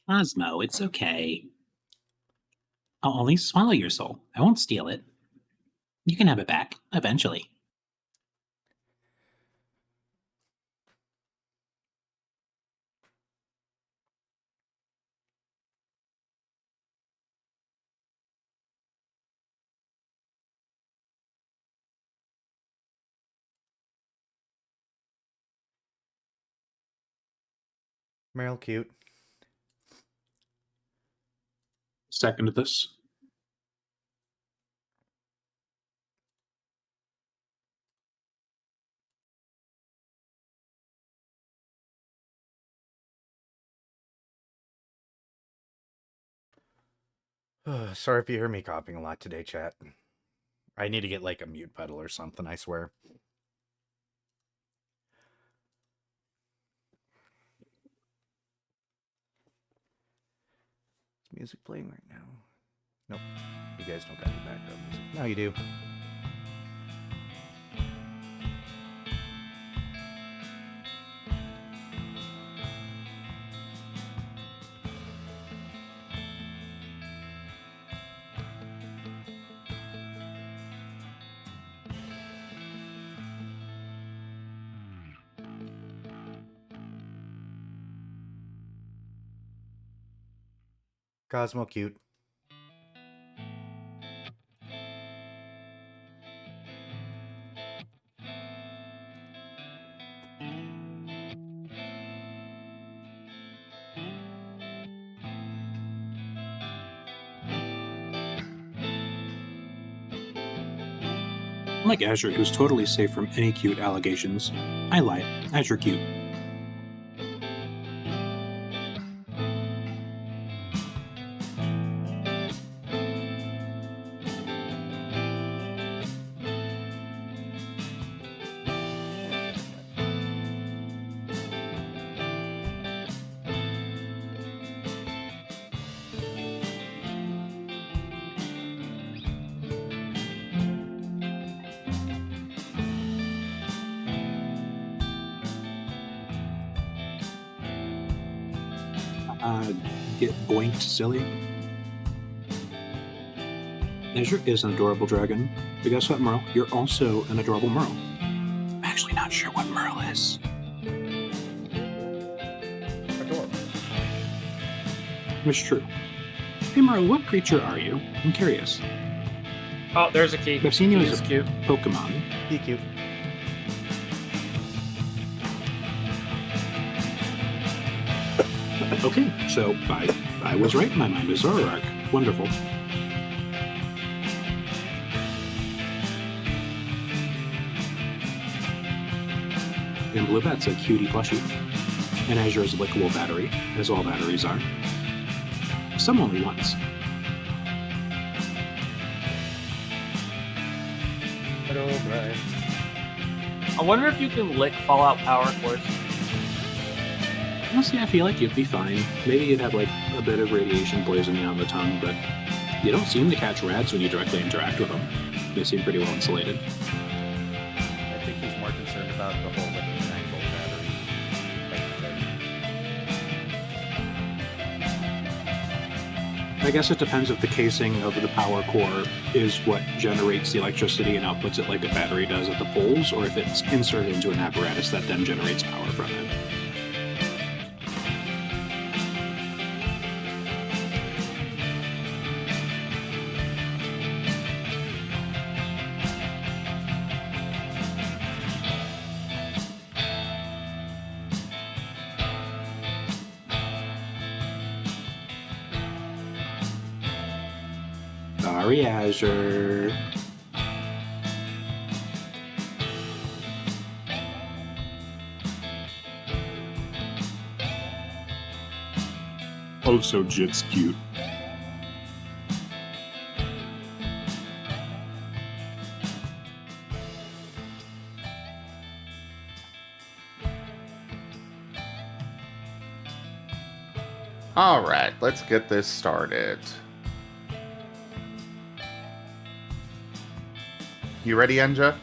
Osmo, it's okay. I'll only swallow your soul. I won't steal it. You can have it back, eventually. Meryl, cute. Second this. Sorry if you hear me coughing a lot today, chat. I need to get like a mute pedal or something, I swear. Is music playing right now? Nope. You guys don't got any background music. Now you do. Cosmo cute. Unlike Azure, who's totally safe from any cute allegations. I lied. Azure cute. Get boinked, silly. Azure is an adorable dragon, but guess what, Merle? You're also an adorable Merle. I'm actually not sure what Merle is. Adorable. It's true. Hey, Merle, what creature are you? I'm curious. Oh, there's a key. I've seen you Key as is a cute. Pokemon. Be cute. Okay, so I was right. My mind is Zoroark. Wonderful. And Bluebet's a cutie plushie. And Azure's a lickable battery, as all batteries are. Some only once. Hello, Brian. I wonder if you can lick Fallout Power Course. Honestly, I feel like you'd be fine. Maybe you'd have like a bit of radiation poisoning on the tongue, but you don't seem to catch rats when you directly interact with them. They seem pretty well insulated. I think he's more concerned about the whole like 9-volt battery. I guess it depends if the casing of the power core is what generates the electricity and outputs it like a battery does at the poles, or if it's inserted into an apparatus that then generates power from it. Sorry, Azure. Also, Jit's cute. All right, let's get this started. You ready, Enja?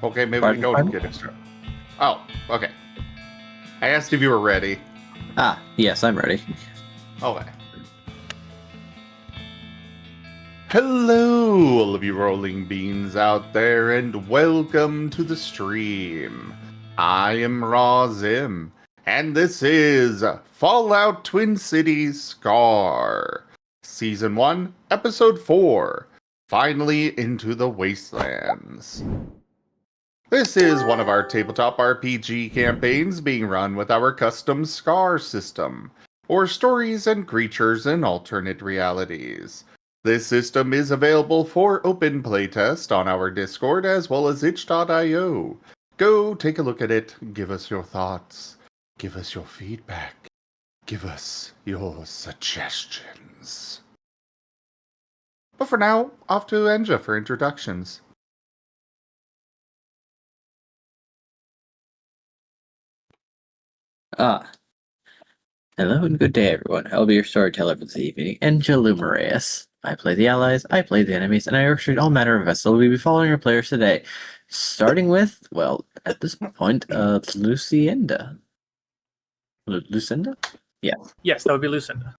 Okay, maybe we go and get it started. Oh, okay. I asked if you were ready. Ah, yes, I'm ready. Okay. Hello, all of you rolling beans out there, and welcome to the stream. I am Raw Zim, and this is Fallout Twin Cities Scar, Season 1, Episode 4, Finally into the Wastelands. This is one of our tabletop RPG campaigns being run with our custom Scar system, or stories and creatures in alternate realities. This system is available for open playtest on our Discord as well as itch.io. Go take a look at it, give us your thoughts, give us your feedback, give us your suggestions. But for now, off to Enja for introductions. Ah, hello and good day, everyone. I'll be your storyteller for this evening, Angelo Moraes. I play the allies, I play the enemies, and I orchestrate all manner of vessels. We'll be following our players today. Starting with, well, at this point, Lucinda. Lucinda? Yeah. Yes, that would be Lucinda.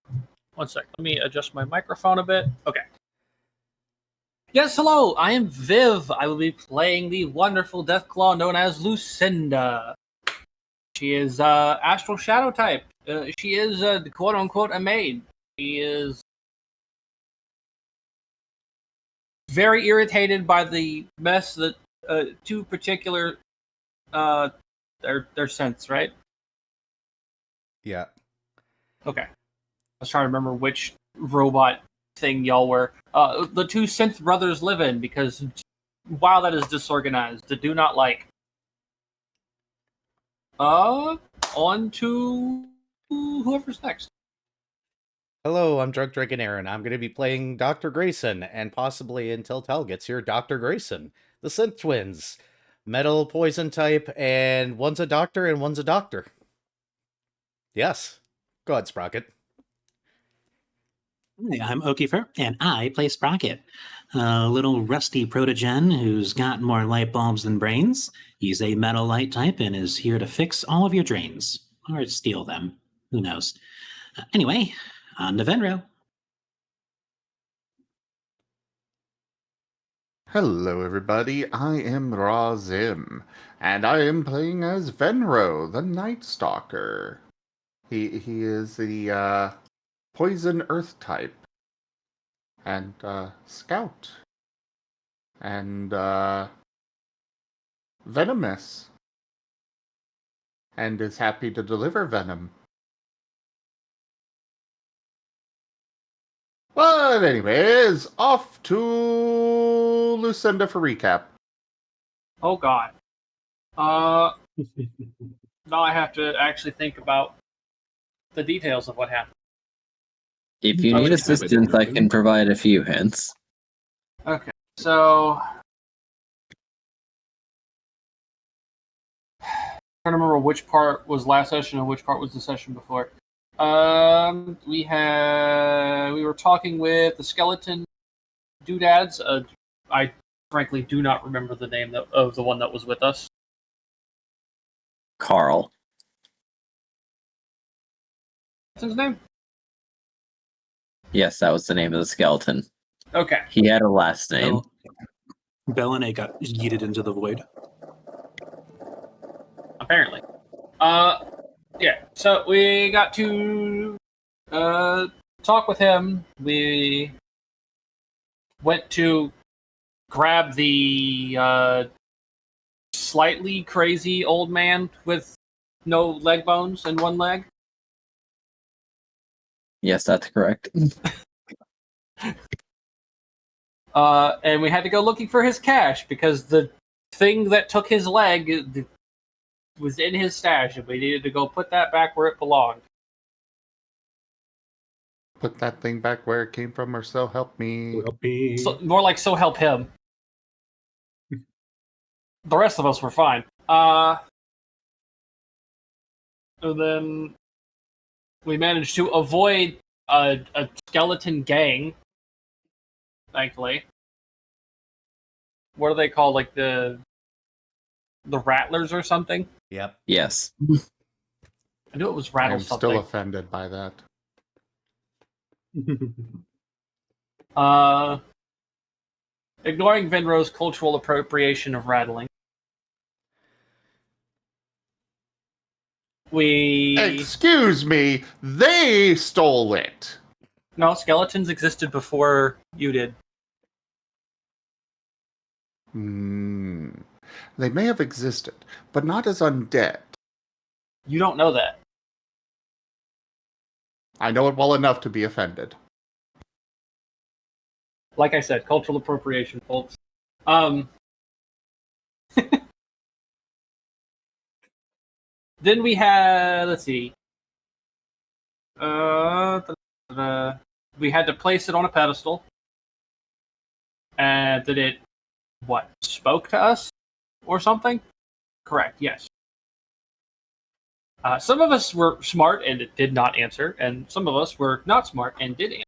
One sec. Let me adjust my microphone a bit. Okay. Yes, hello. I am Viv. I will be playing the wonderful Deathclaw known as Lucinda. She is Astral Shadow type. She is quote unquote a maid. She is very irritated by the mess that two particular their synths, right? Yeah. Okay. I was trying to remember which robot thing y'all were. The two synth brothers live in because wow, that is disorganized. I do not like. On to whoever's next. Hello, I'm Drug Dragon Aaron. I'm going to be playing Dr. Grayson, and possibly until Tal gets here, Dr. Grayson. The Synth Twins. Metal poison type, and one's a doctor and one's a doctor. Yes. Go ahead, Sprocket. Hi, I'm Okifer, and I play Sprocket, a little rusty protogen who's got more light bulbs than brains. He's a metal light type and is here to fix all of your drains. Or steal them. Who knows? Anyway, on to Venro. Hello, everybody. I am Razim, and I am playing as Venro, the Night Stalker. He is the poison earth type, and scout, and venomous, and is happy to deliver venom. But anyways, off to Lucinda for recap. Oh god. Now I have to actually think about the details of what happened. If you I need would- assistance, I can provide a few hints. Okay, so trying to remember which part was last session and which part was the session before. We were talking with the skeleton doodads. I frankly do not remember the name of the one that was with us. Carl. What's his name? Yes, that was the name of the skeleton. Okay. He had a last name. Bellinet got yeeted into the void. Apparently. Yeah, so we got to talk with him. We went to grab the slightly crazy old man with no leg bones and one leg. Yes, that's correct. And we had to go looking for his cache because the thing that took his leg was in his stash, and we needed to go put that back where it belonged. Put that thing back where it came from, or so help me. Help me. So, more like so help him. The rest of us were fine. And then we managed to avoid a skeleton gang. Thankfully, what are they called? Like the Rattlers or something? Yep. Yes. I knew it was rattle I'm something. still offended by that. Ignoring Vinro's cultural appropriation of rattling. Excuse me, they stole it. No, skeletons existed before you did. They may have existed, but not as undead. You don't know that. I know it well enough to be offended. Like I said, cultural appropriation, folks. Then we had, let's see. We had to place it on a pedestal. And did it, spoke to us or something? Correct, yes. Some of us were smart and it did not answer, and some of us were not smart and did answer.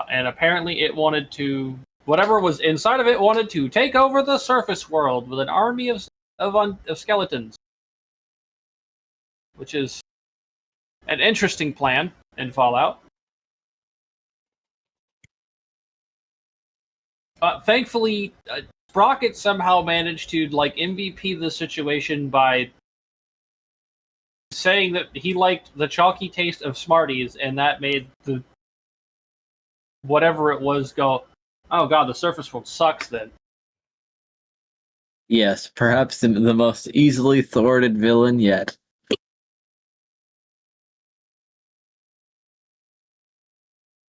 And apparently it wanted to, whatever was inside of it wanted to take over the surface world with an army of skeletons. Which is an interesting plan in Fallout. Thankfully, Sprocket somehow managed to MVP the situation by saying that he liked the chalky taste of Smarties, and that made the whatever it was go, oh god, the surface world sucks then. Yes, perhaps the most easily thwarted villain yet.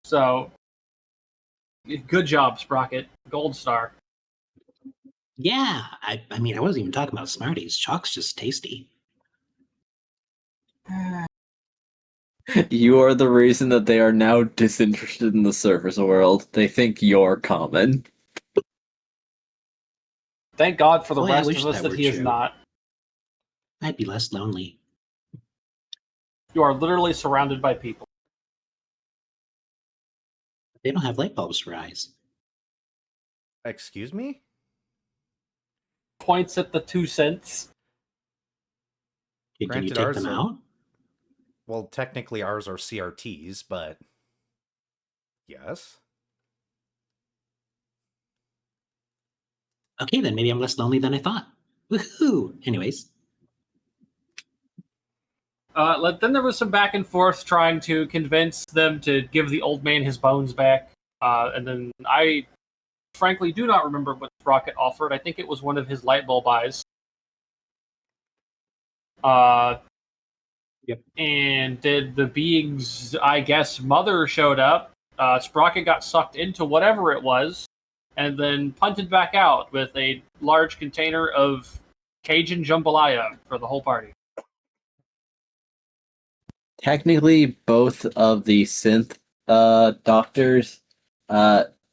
So, good job, Sprocket. Gold star. Yeah, I mean, I wasn't even talking about Smarties. Chalk's just tasty. You are the reason that they are now disinterested in the surface world. They think you're common. Thank God for the Boy, I rest wish of us that that were he is true. not. I'd be less lonely. You are literally surrounded by people. They don't have light bulbs for eyes. Excuse me? Points at the 2 cents. Can you Granted, take ours them are- out? Well, technically ours are CRTs, but yes. Okay, then maybe I'm less lonely than I thought. Woohoo! Anyways. Then there was some back and forth trying to convince them to give the old man his bones back. And then I frankly do not remember what Sprocket offered. I think it was one of his light bulb eyes. Yep. And did the being's, I guess, mother showed up. Sprocket got sucked into whatever it was, and then punted back out with a large container of Cajun jambalaya for the whole party. Technically, both of the synth doctors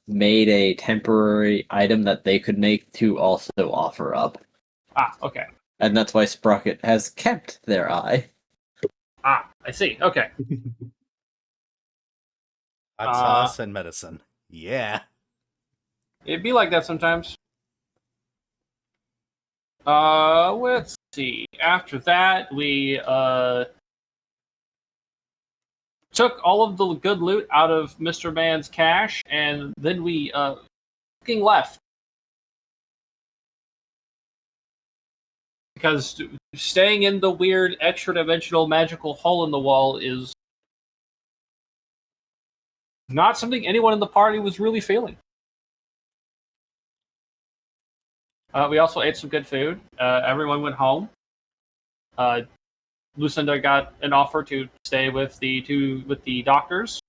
made a temporary item that they could make to also offer up. Ah, okay. And that's why Sprocket has kept their eye. Ah, I see. Okay. Hot sauce and medicine. Yeah. It'd be like that sometimes. Let's see. After that, we took all of the good loot out of Mr. Man's cache, and then we fucking left. Because staying in the weird extra-dimensional magical hole in the wall is not something anyone in the party was really feeling. We also ate some good food. Everyone went home. Lucinda got an offer to stay with the doctors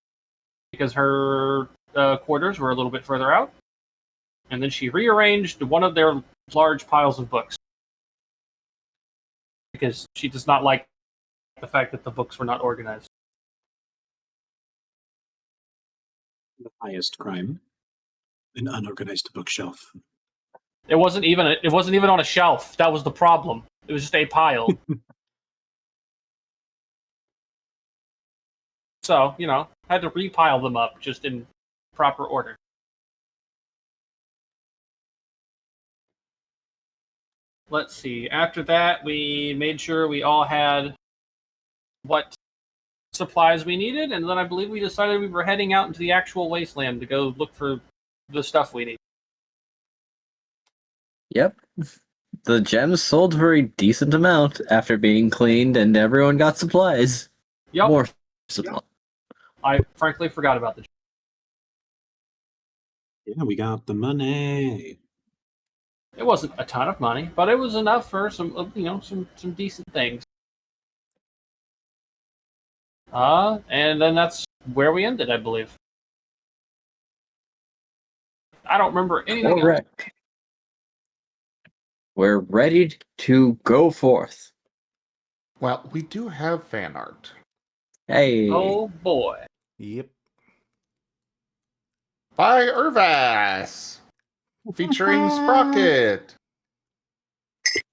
because her quarters were a little bit further out, and then she rearranged one of their large piles of books because she does not like the fact that the books were not organized. The highest crime. An unorganized bookshelf. It wasn't even on a shelf. That was the problem. It was just a pile. So, had to repile them up just in proper order. let's see. After that, we made sure we all had what supplies we needed, and then I believe we decided we were heading out into the actual wasteland to go look for the stuff we need. Yep. The gems sold for a decent amount after being cleaned, and everyone got supplies. Yep. More supplies. I frankly forgot about the. Yeah, we got the money. It wasn't a ton of money, but it was enough for some, some decent things. And then that's where we ended, I believe. I don't remember anything else. Correct. We're ready to go forth. Well, we do have fan art. Hey. Oh boy. Yep. By Irvas! Featuring Sprocket!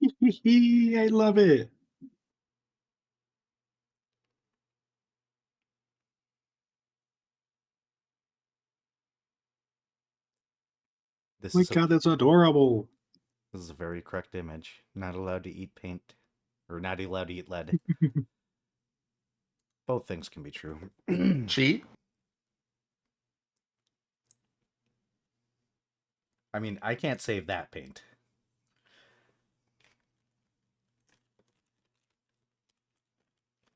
I love it. This My is God, that's adorable. this is a very correct image. Not allowed to eat paint, or not allowed to eat lead. Both things can be true. Cheat? I mean, I can't save that paint.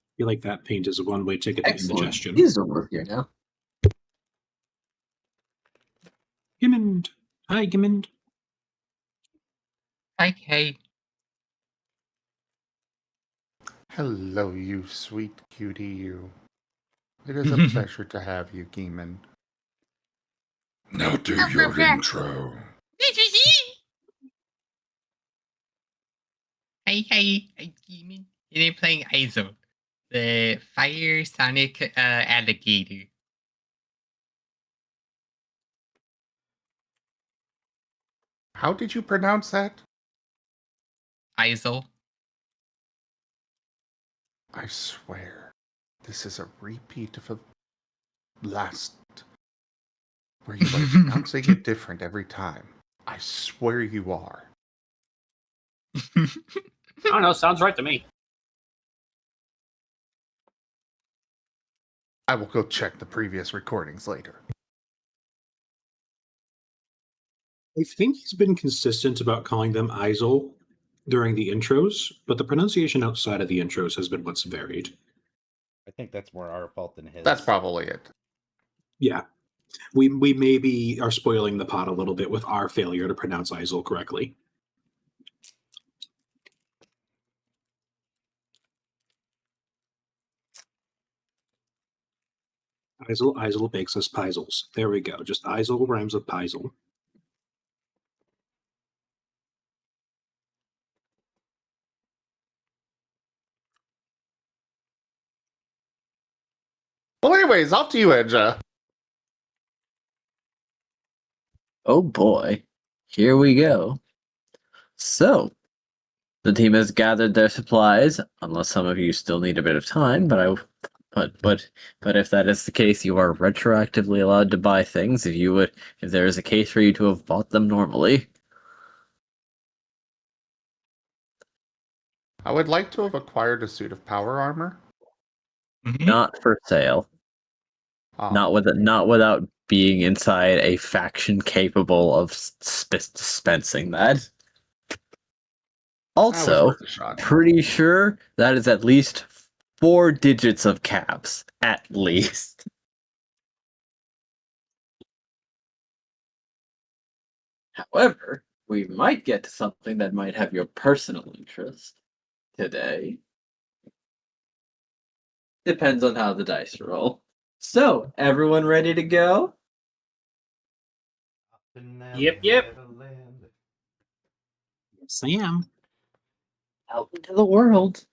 I feel like that paint is a one-way ticket to indigestion. He's over here now. Gimmond. Hi, Gimmond. Okay. Hello, you sweet cutie, you. It is a pleasure to have you, Geeman. Now do your intro. Hey, Demon. Today playing Iso, the Fire Sonic alligator. How did you pronounce that? Iso. I swear, this is a repeat of a last, where you are pronouncing it different every time. I swear you are. I don't know. Sounds right to me. I will go check the previous recordings later. I think he's been consistent about calling them Isel during the intros, but the pronunciation outside of the intros has been what's varied. I think that's more our fault than his. That's probably it. Yeah. We maybe are spoiling the pot a little bit with our failure to pronounce Isel correctly. Isel bakes us Pisels. There we go. Just Isel rhymes with Pisel. Well, anyways, off to you, Edja. Oh boy. Here we go. So, the team has gathered their supplies, unless some of you still need a bit of time, but if that is the case, you are retroactively allowed to buy things if there is a case for you to have bought them normally. I would like to have acquired a suit of power armor. Not for sale. Not without being inside a faction capable of dispensing that. Also, worth a shot. pretty sure that is at least 4 digits of caps. At least. However, we might get to something that might have your personal interest today. Depends on how the dice roll. So, everyone ready to go? Yep. Yes, I am. Out into the world.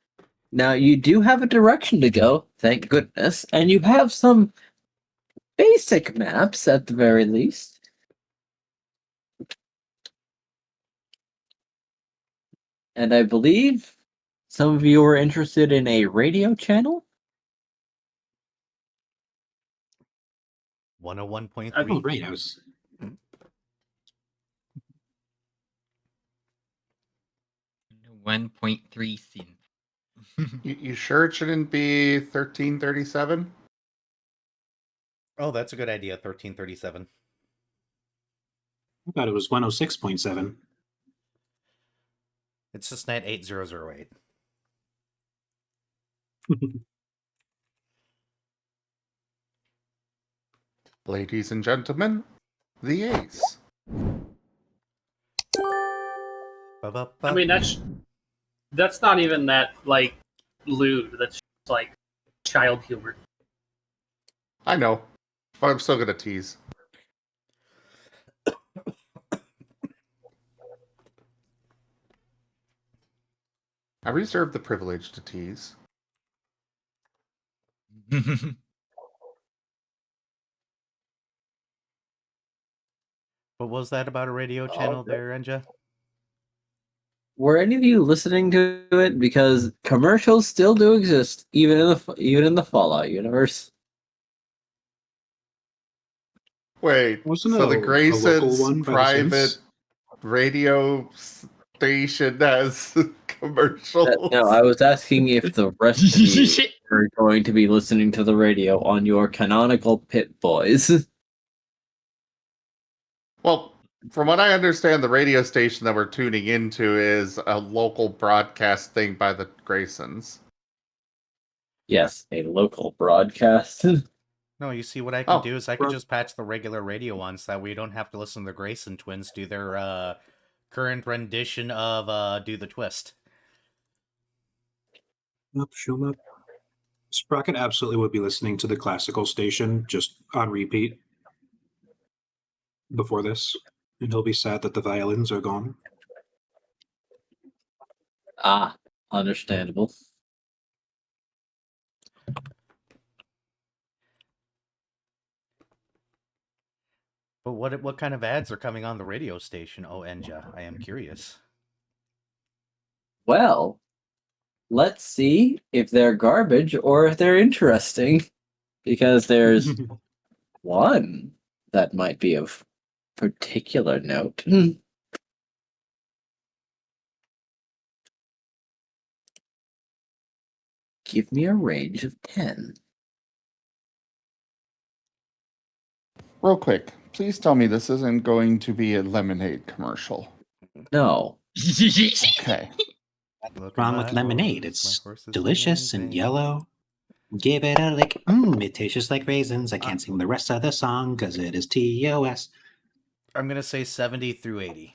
Now, you do have a direction to go, thank goodness, and you have some basic maps at the very least. And I believe some of you are interested in a radio channel? 101.3. Oh, right. I was. 1.3 synth. You sure it shouldn't be 1337? Oh, that's a good idea. 1337. I thought it was 106.7. It's just net 8008. Ladies and gentlemen, the ace. I mean, that's not even that like lewd. That's just like child humor. I know, but I'm still gonna tease. I reserve the privilege to tease. What was that about a radio channel there, Enja? Were any of you listening to it? Because commercials still do exist, even in the Fallout universe. Wait, Wasn't so it the a local Grayson's one by the private Sims? radio station has commercials? No, I was asking if the rest of you are going to be listening to the radio on your canonical Pit Boys. Well, from what I understand, the radio station that we're tuning into is a local broadcast thing by the Graysons. Yes, a local broadcast. No, you see, what I can Oh, do is I can right. just patch the regular radio on so that we don't have to listen to the Grayson twins do their current rendition of Do the Twist. Up, show up. Sprocket absolutely would be listening to the classical station just on repeat before this, and he'll be sad that the violins are gone. Ah, understandable. But what kind of ads are coming on the radio station? Oh, Enja, I am curious. Well, let's see if they're garbage or if they're interesting. Because there's one that might be of particular note. Give me a range of 10. Real quick, please tell me this isn't going to be a lemonade commercial. No. Okay. What's wrong with lemonade? It's delicious and yellow. Give it a lick. It tastes just like raisins. I can't sing the rest of the song because it is TOS. I'm going to say 70 through 80.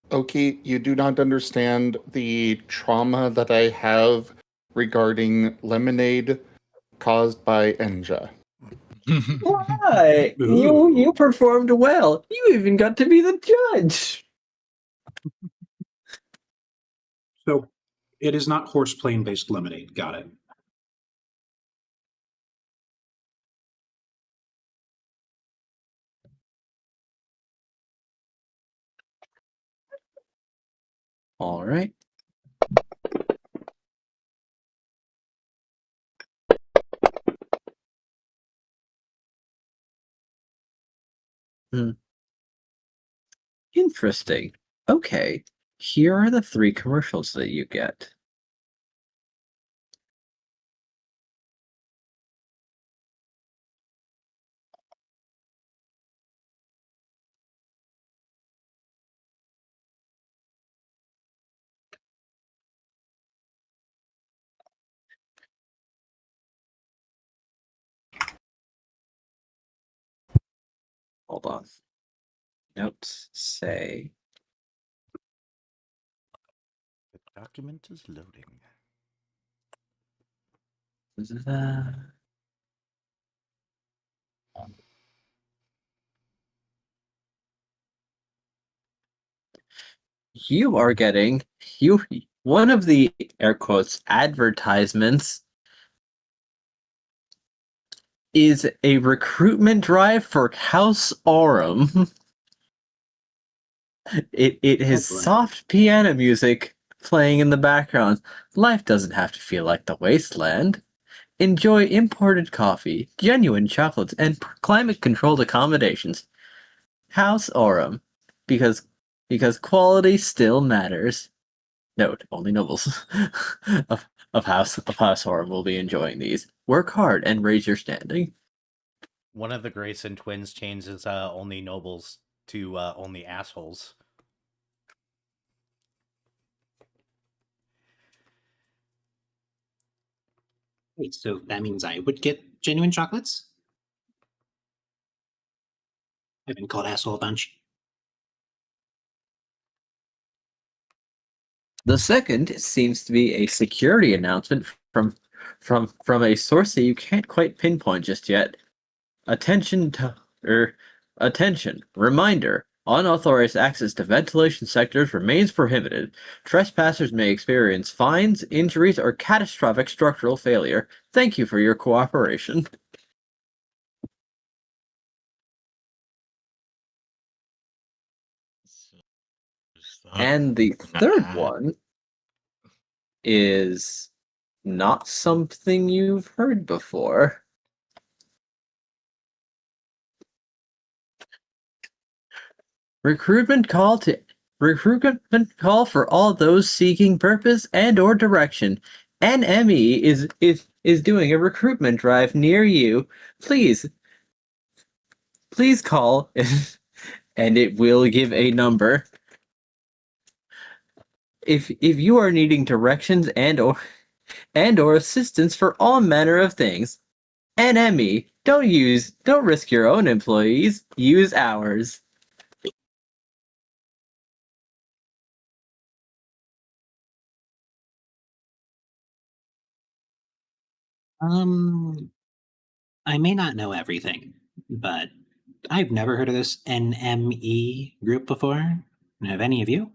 Oki, you do not understand the trauma that I have regarding lemonade caused by Enja. Why? Ooh. You performed well. You even got to be the judge. So it is not horseplane based lemonade. Got it. All right. Interesting. Okay. Here are the 3 commercials that you get. Hold on. Notes say The document is loading. you are getting one of the air quotes advertisements is a recruitment drive for House Aurum. It has boy. soft piano music playing in the background. Life doesn't have to feel like the wasteland. Enjoy imported coffee, genuine chocolates, and climate-controlled accommodations. House Aurum, because quality still matters. Note: only nobles of House Horn will be enjoying these. Work hard and raise your standing. One of the Grayson twins changes only nobles to only assholes. Wait, so that means I would get genuine chocolates? I've been called asshole a bunch. The second seems to be a security announcement from a source that you can't quite pinpoint just yet. Attention attention. Reminder. Unauthorized access to ventilation sectors remains prohibited. Trespassers may experience fines, injuries, or catastrophic structural failure. Thank you for your cooperation. And the third one is not something you've heard before. Recruitment call for all those seeking purpose and or direction. NME is doing a recruitment drive near you. Please call and it will give a number. If you are needing directions and or assistance for all manner of things. NME, don't risk your own employees, use ours. I may not know everything, but I've never heard of this NME group before. Have any of you?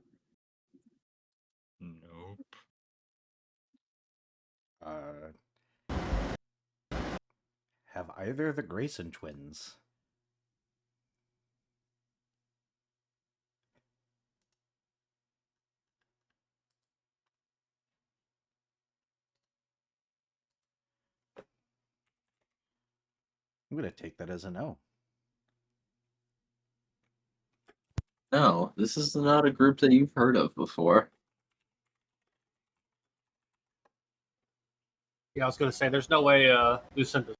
Nope. Have either of the Grayson twins? I'm going to take that as a no. No, this is not a group that you've heard of before. Yeah, I was gonna say there's no way Lucinda.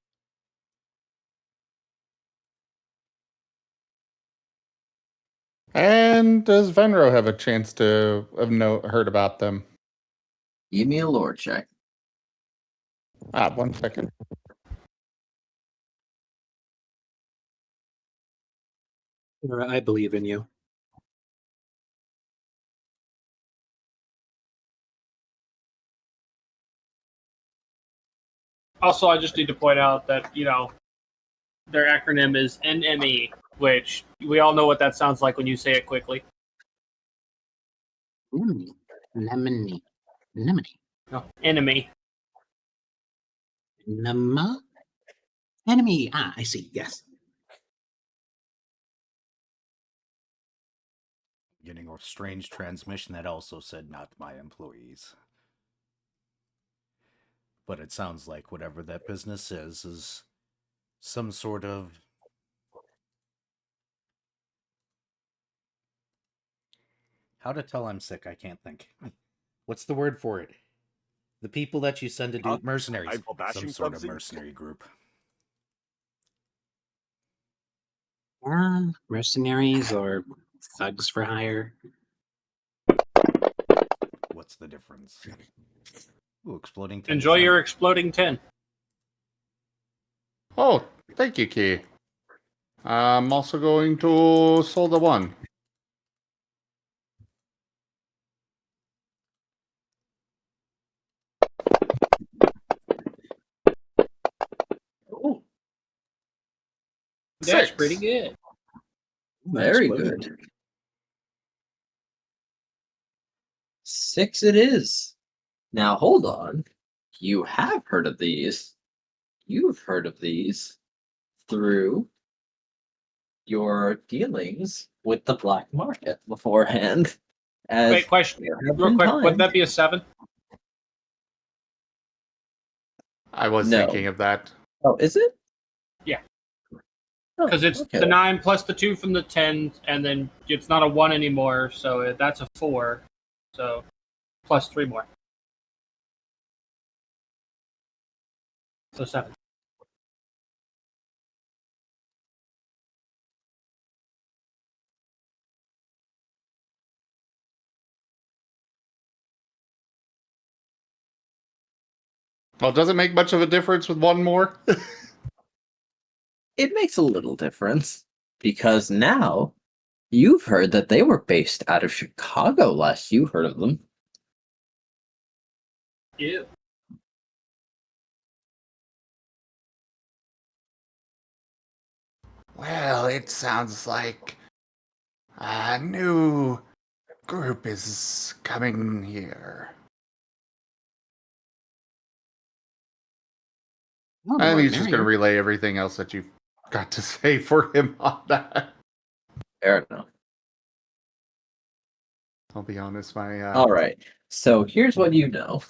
And does Venro have a chance to have heard about them? Give me a lore check. 1 second. I believe in you. Also, I just need to point out that their acronym is NME, which we all know what that sounds like when you say it quickly. Lemony. No, enemy. Nema? Enemy. Ah, I see. Yes. Getting a strange transmission that also said not my employees. But it sounds like whatever that business is some sort of how to tell I'm sick, I can't think. What's the word for it? The people that you send to do mercenaries. Some sort of mercenary group. Mercenaries or thugs for hire. What's the difference? Ooh, exploding 10. Enjoy your exploding 10. Oh, thank you, Key. I'm also going to sold the 1. Oh, That's 6. pretty good. very good. 6 it is. Now hold on. You have heard of these. You've heard of these through your dealings with the black market beforehand. As Wait, question. there have Real been quick, times- would that be a 7? I was No. thinking of that. Oh, is it? Yeah. Oh, Because it's okay. the 9 plus the 2 from the 10, and then it's not a 1 anymore, so that's a 4. So plus 3 more. So 7. Well, does it make much of a difference with one more? It makes a little difference because now you've heard that they were based out of Chicago last you heard of them. Ew. Well, it sounds like a new group is coming here. Well, the And more he's the just going to merrier. relay everything else that you've got to say for him on that. Fair enough. I'll be honest, my All right. So here's what you know.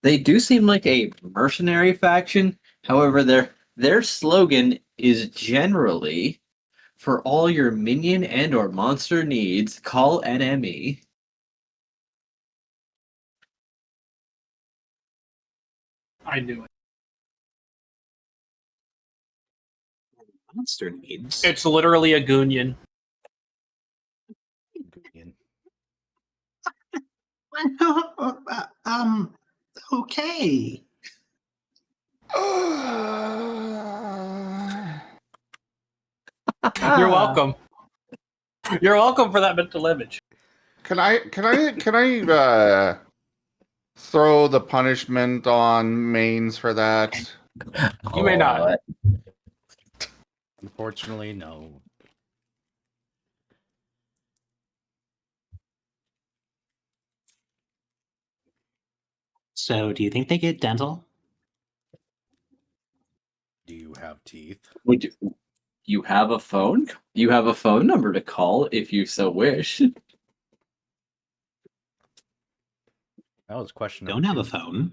They do seem like a mercenary faction. However, their slogan is generally for all your minion and or monster needs, call NME. I knew it. Monster needs. It's literally a Goonion. Okay. You're welcome. You're welcome for that mental image. Can I throw the punishment on mains for that? You may not. Unfortunately, no. So, do you think they get dental? Do you have teeth? Would you have a phone? You have a phone number to call if you so wish. That was question Don't number have a 2. phone.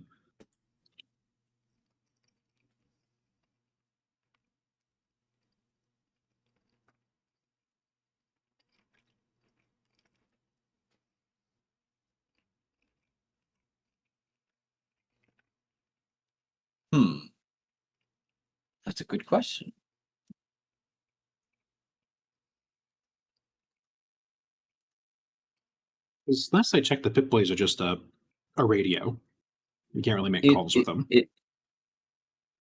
That's a good question. Because last I checked, the Pip Boys are just a radio. You can't really make It, calls with it, them.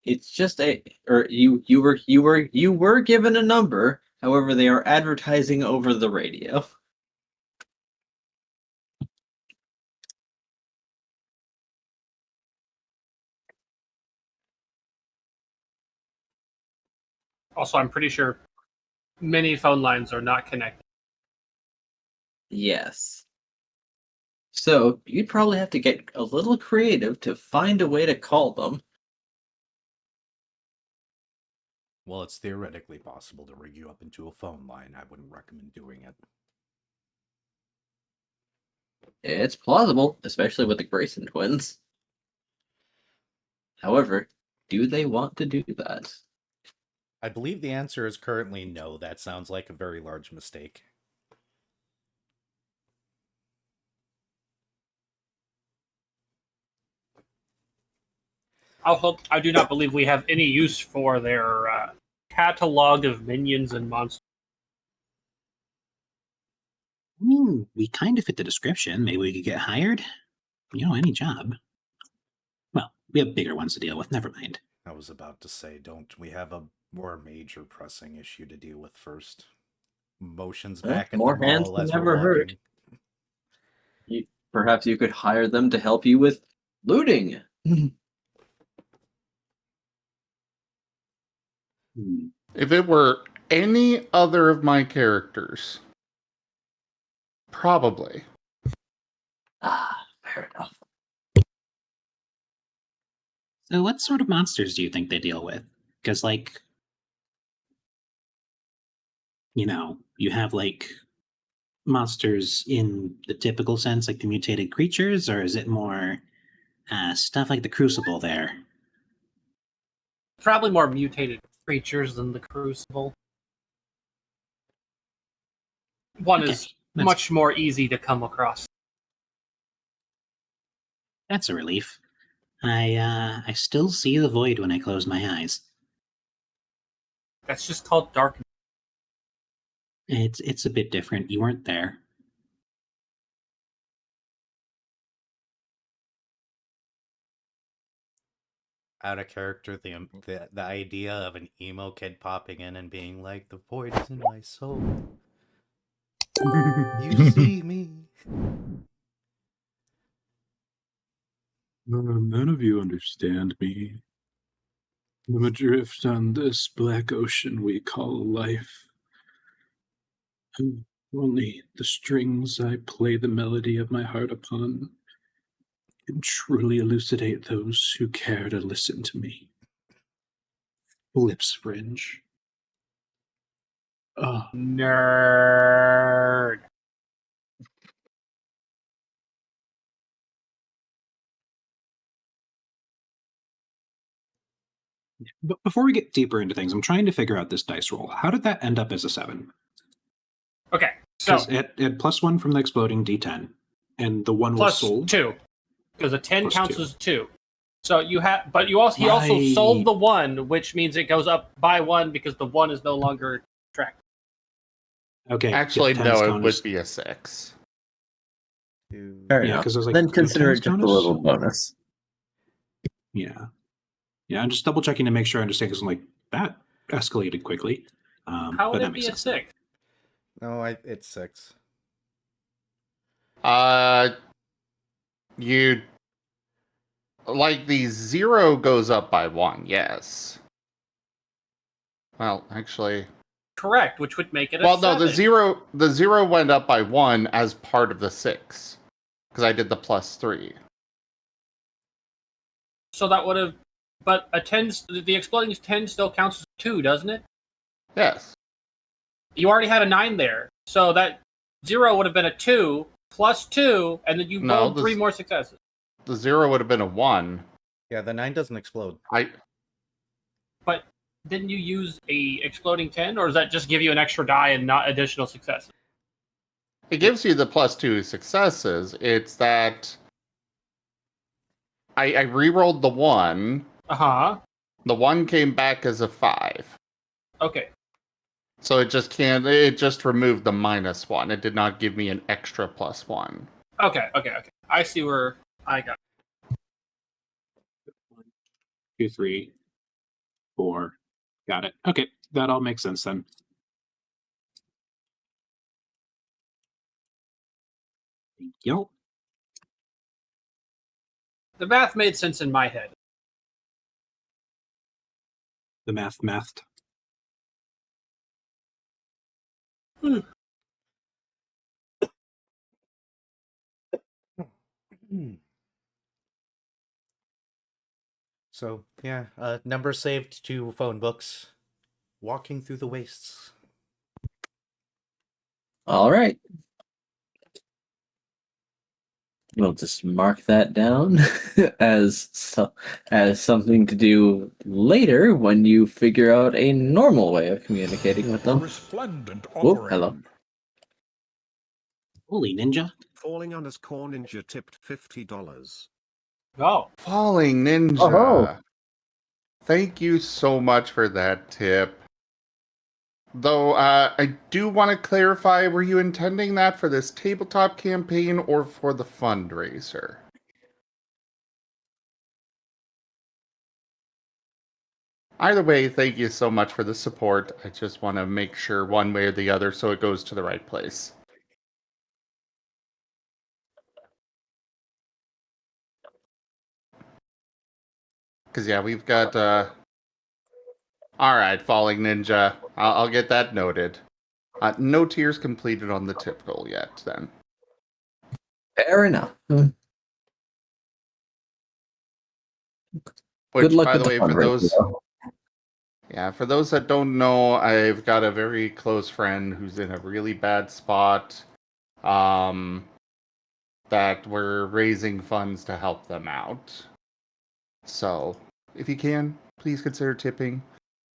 it's just you were given a number. However, they are advertising over the radio. Also, I'm pretty sure many phone lines are not connected. Yes. So you'd probably have to get a little creative to find a way to call them. Well, it's theoretically possible to rig you up into a phone line. I wouldn't recommend doing it. It's plausible, especially with the Grayson twins. However, do they want to do that? I believe the answer is currently no. That sounds like a very large mistake. I do not believe we have any use for their catalog of minions and monsters. I mean, we kind of fit the description. Maybe we could get hired. You know, any job. Well, we have bigger ones to deal with. Never mind. I was about to say, don't we have a more major pressing issue to deal with first? Motions back at More the hands mall than as we're never hurt. walking. Perhaps you could hire them to help you with looting. If it were any other of my characters, probably. Fair enough. So, what sort of monsters do you think they deal with? Because, like, you know, you have, like, monsters in the typical sense, like the mutated creatures, or is it more stuff like the Crucible there? Probably more mutated creatures than the Crucible. One Okay, is that's- much more easy to come across. That's a relief. I still see the void when I close my eyes. That's just called darkness. It's a bit different. You weren't there. Out of character, the idea of an emo kid popping in and being like, "The void is in my soul. You see me." None of you understand me. I'm adrift on this black ocean we call life. And only the strings I play the melody of my heart upon can truly elucidate those who care to listen to me. Lips fringe. Oh, Nerd. but before we get deeper into things, I'm trying to figure out this dice roll. How did that end up as a 7? Okay, so Because it had +1 from the exploding D10, and the 1 was plus sold. 2, because a 10 Plus counts 2. as 2. So you have, but he also Right. sold the 1, which means it goes up by 1 because the 1 is no longer tracked. Okay. Actually, yeah, no, 10s it count would as- be a 6. Fair Yeah, enough. 'cause I was like, then do consider it 10s just count a as- little bonus. Yeah. Yeah, I'm just double checking to make sure I understand because I'm like, that escalated quickly. How but would that it makes be a sense. 6? No, it's 6. You like the 0 goes up by 1, yes. Well, actually, Correct, which would make it a well, 7. no, the 0 went up by 1 as part of the 6 because I did the +3. So that would have, but a 10, the exploding 10 still counts as 2, doesn't it? Yes. You already had a 9 there, so that 0 would have been a 2 plus 2, and then you No, rolled 3 more successes. The 0 would have been a 1. Yeah, the 9 doesn't explode. But didn't you use a exploding 10, or does that just give you an extra die and not additional successes? It gives you the +2 successes. It's that I re-rolled the 1. Uh-huh. The 1 came back as a 5. Okay. So it just removed the -1. It did not give me an extra +1. Okay. I see where I got it. 2, 3, 4. Got it. Okay, that all makes sense then. Thank you. The math made sense in my head. The mathed. So, yeah, number saved to phone books. Walking through the wastes. All right. We'll just mark that down as something to do later when you figure out a normal way of communicating with them. Resplendent Oh, offering. hello. Holy ninja. Falling_Ninja tipped $50. Oh. Falling Ninja. Oh. Thank you so much for that tip. Though, I do want to clarify, were you intending that for this tabletop campaign or for the fundraiser? Either way, thank you so much for the support. I just want to make sure one way or the other so it goes to the right place. Because, yeah, we've got, Alright, Falling Ninja. I'll get that noted. No tiers completed on the tip goal yet, then. Fair enough. Which, Good luck by with the way, fundraiser, for those that don't know, I've got a very close friend who's in a really bad spot. That we're raising funds to help them out. So, if you can, please consider tipping.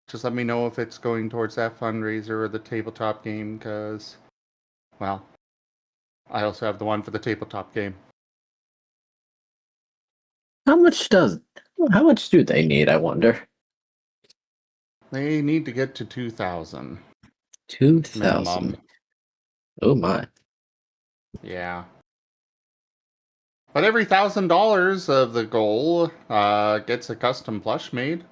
Just let me know if it's going towards that fundraiser or the tabletop game, because, well, I also have the one for the tabletop game. How much do they need, I wonder? They need to get to 2,000 2,000. minimum. Oh my. Yeah. But every $1,000 of the goal gets a custom plush made.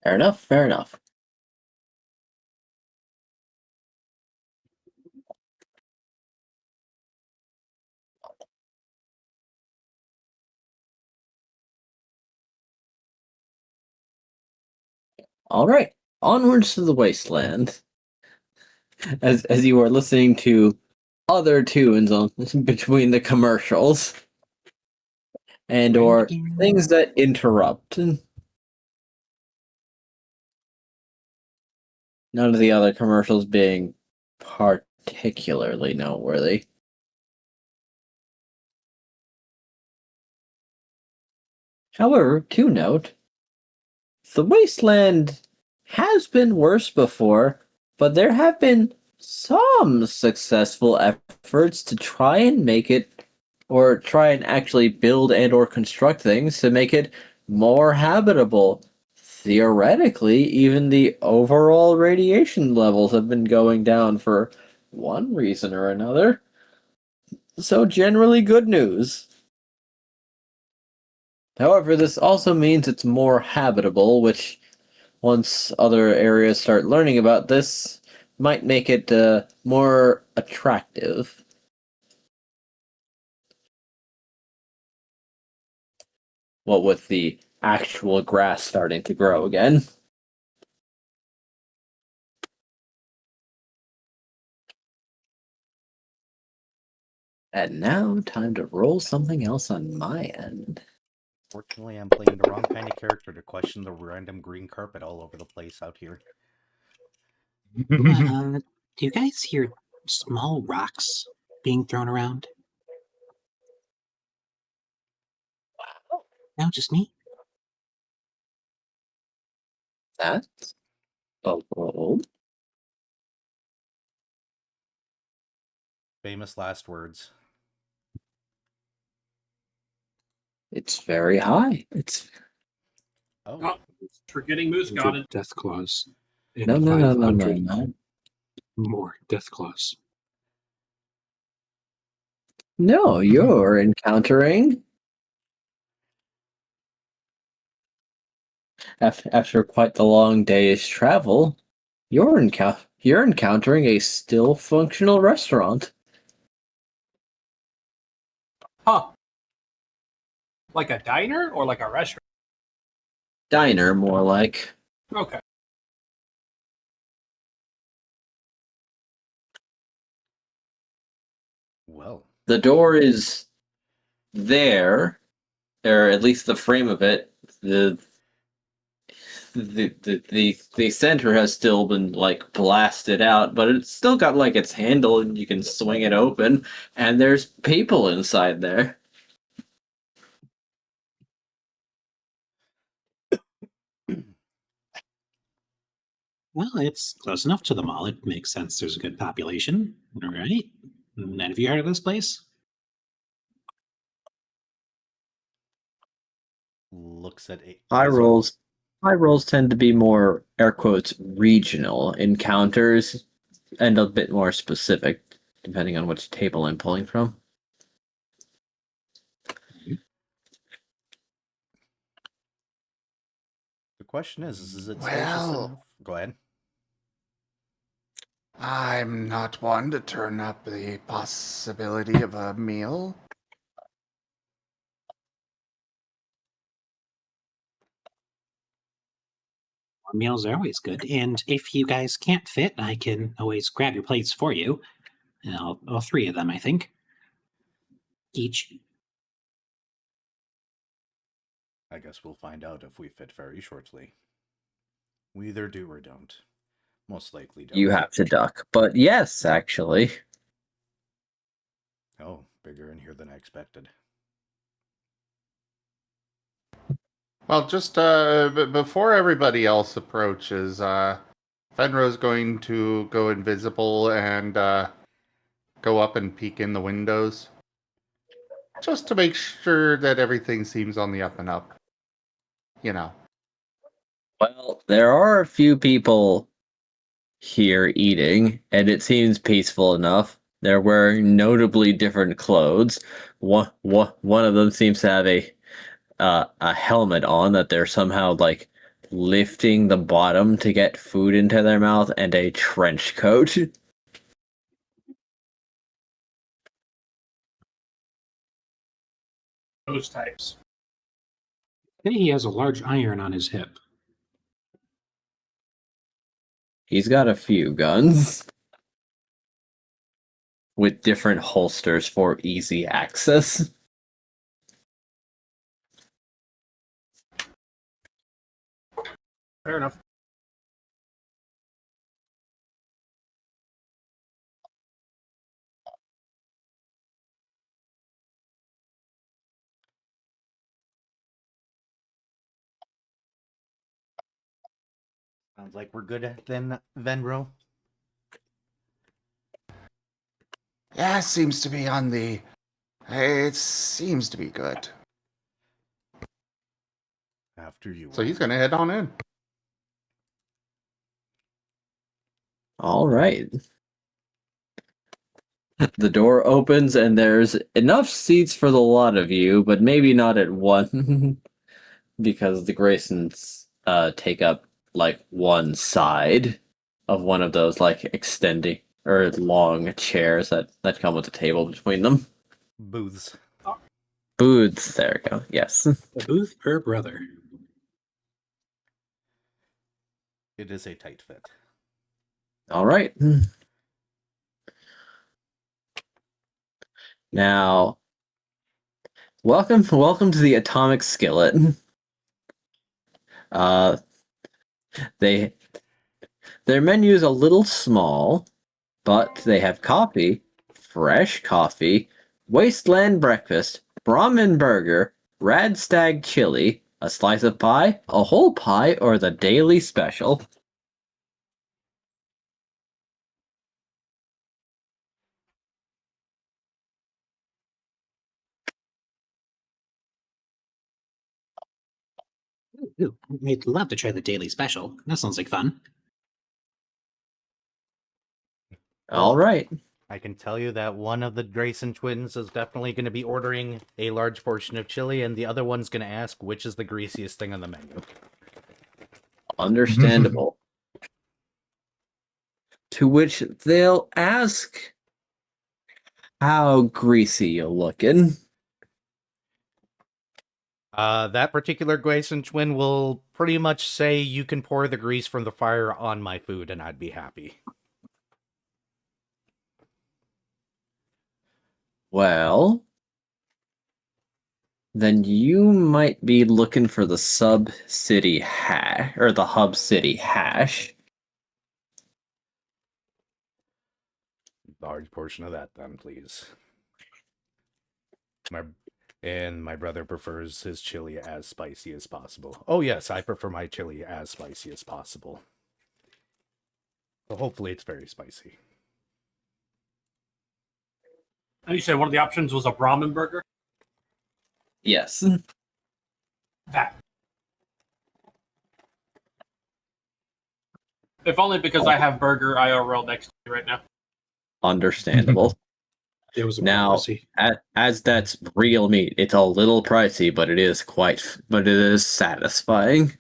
Fair enough, fair enough. All right, onwards to the wasteland. As you are listening to other tunes on between the commercials and or things that interrupt. None of the other commercials being particularly noteworthy. However, to note, the wasteland has been worse before, but there have been some successful efforts to try and make it, or try and actually build and or construct things to make it more habitable. Theoretically, even the overall radiation levels have been going down for one reason or another. So generally good news. However, this also means it's more habitable, which once other areas start learning about this, might make it more attractive. What with the actual grass starting to grow again. And now, time to roll something else on my end. Fortunately, I'm playing the wrong kind of character to question the random green carpet all over the place out here. Do you guys hear small rocks being thrown around? No, just me? That's a roll. Famous last words. It's very high. It's Oh, Oh, forgetting Moose got it. Death claws. And no. 500 more death claws. No, you're encountering after quite the long day's travel. You're encountering a still functional restaurant. Huh. Like a diner or like a restaurant? Diner, more like. Okay. well. The door is there, or at least the frame of it. The center has still been like blasted out, but it's still got like its handle and you can swing it open, and there's people inside there. Well, it's close enough to the mall. It makes sense. There's a good population. All right. And have you heard of this place? Looks at High Aizo. rolls. High rolls tend to be more air quotes regional encounters and a bit more specific, depending on which table I'm pulling from. The question is it spacious Well- enough? Go ahead. I'm not one to turn up the possibility of a meal. Meals are always good. And if you guys can't fit, I can always grab your plates for you. And all three of them, I think. Each. I guess we'll find out if we fit very shortly. We either do or don't. Most likely don't. You have to duck, but yes, actually. Oh, bigger in here than I expected. Well, just before everybody else approaches, if Fenro's going to go invisible and go up and peek in the windows. Just to make sure that everything seems on the up and up. You know. Well, there are a few people here eating, and it seems peaceful enough. They're wearing notably different clothes. One of them seems to have a helmet on that they're somehow like lifting the bottom to get food into their mouth, and a trench coat. Those types. Hey, he has a large iron on his hip. He's got a few guns with different holsters for easy access. Fair enough. Sounds like we're good then, Venro. Yeah, it seems to be on the... It seems to be good. After you. So he's going to head on in. All right. The door opens and there's enough seats for the lot of you, but maybe not at one because the Graysons take up like one side of one of those like extending or long chairs that come with a table between them. Booths. Booths, there we go. Yes. A booth per brother. It is a tight fit. All right. Now, welcome to the Atomic Skillet. Their menu is a little small, but they have coffee, fresh coffee, Wasteland breakfast, Brahmin burger, Rad Stag chili, a slice of pie, a whole pie, or the daily special. Ooh, I'd love to try the daily special. That sounds like fun. All right. I can tell you that one of the Grayson twins is definitely going to be ordering a large portion of chili, and the other one's going to ask which is the greasiest thing on the menu. Understandable. To which they'll ask how greasy you're looking. That particular Grayson twin will pretty much say you can pour the grease from the fire on my food, and I'd be happy. Well, then you might be looking for the sub-city hash, or the hub city hash. Large portion of that, then, please. My brother prefers his chili as spicy as possible. Oh yes, I prefer my chili as spicy as possible. So hopefully it's very spicy. And you said one of the options was a Brahmin burger? Yes. That. If only because I have Burger IRL next to me right now. Understandable. It was a Now, prophecy. as that's real meat, it's a little pricey, but it is satisfying.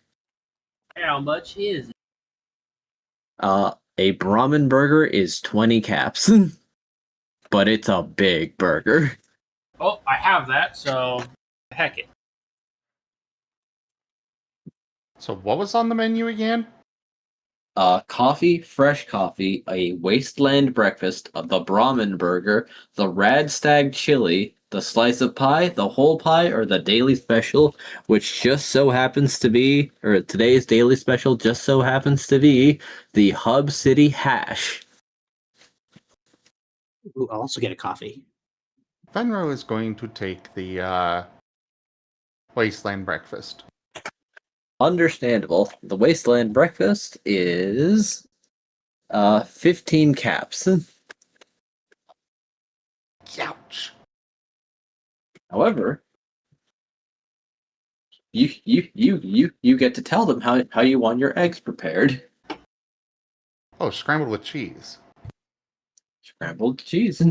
How much is it? A Brahmin burger is 20 caps, but it's a big burger. Oh, I have that, so heck it. So what was on the menu again? Coffee, fresh coffee, a Wasteland breakfast, the Brahmin burger, the Rad Stag chili, the slice of pie, the whole pie, or the daily special, which just so happens to be, or today's daily special just so happens to be, the Hub City hash. Ooh, I'll also get a coffee. Venro is going to take the Wasteland breakfast. Understandable. The Wasteland breakfast is 15 caps. Ouch. However, you get to tell them how you want your eggs prepared. Oh, scrambled with cheese. Scrambled cheese.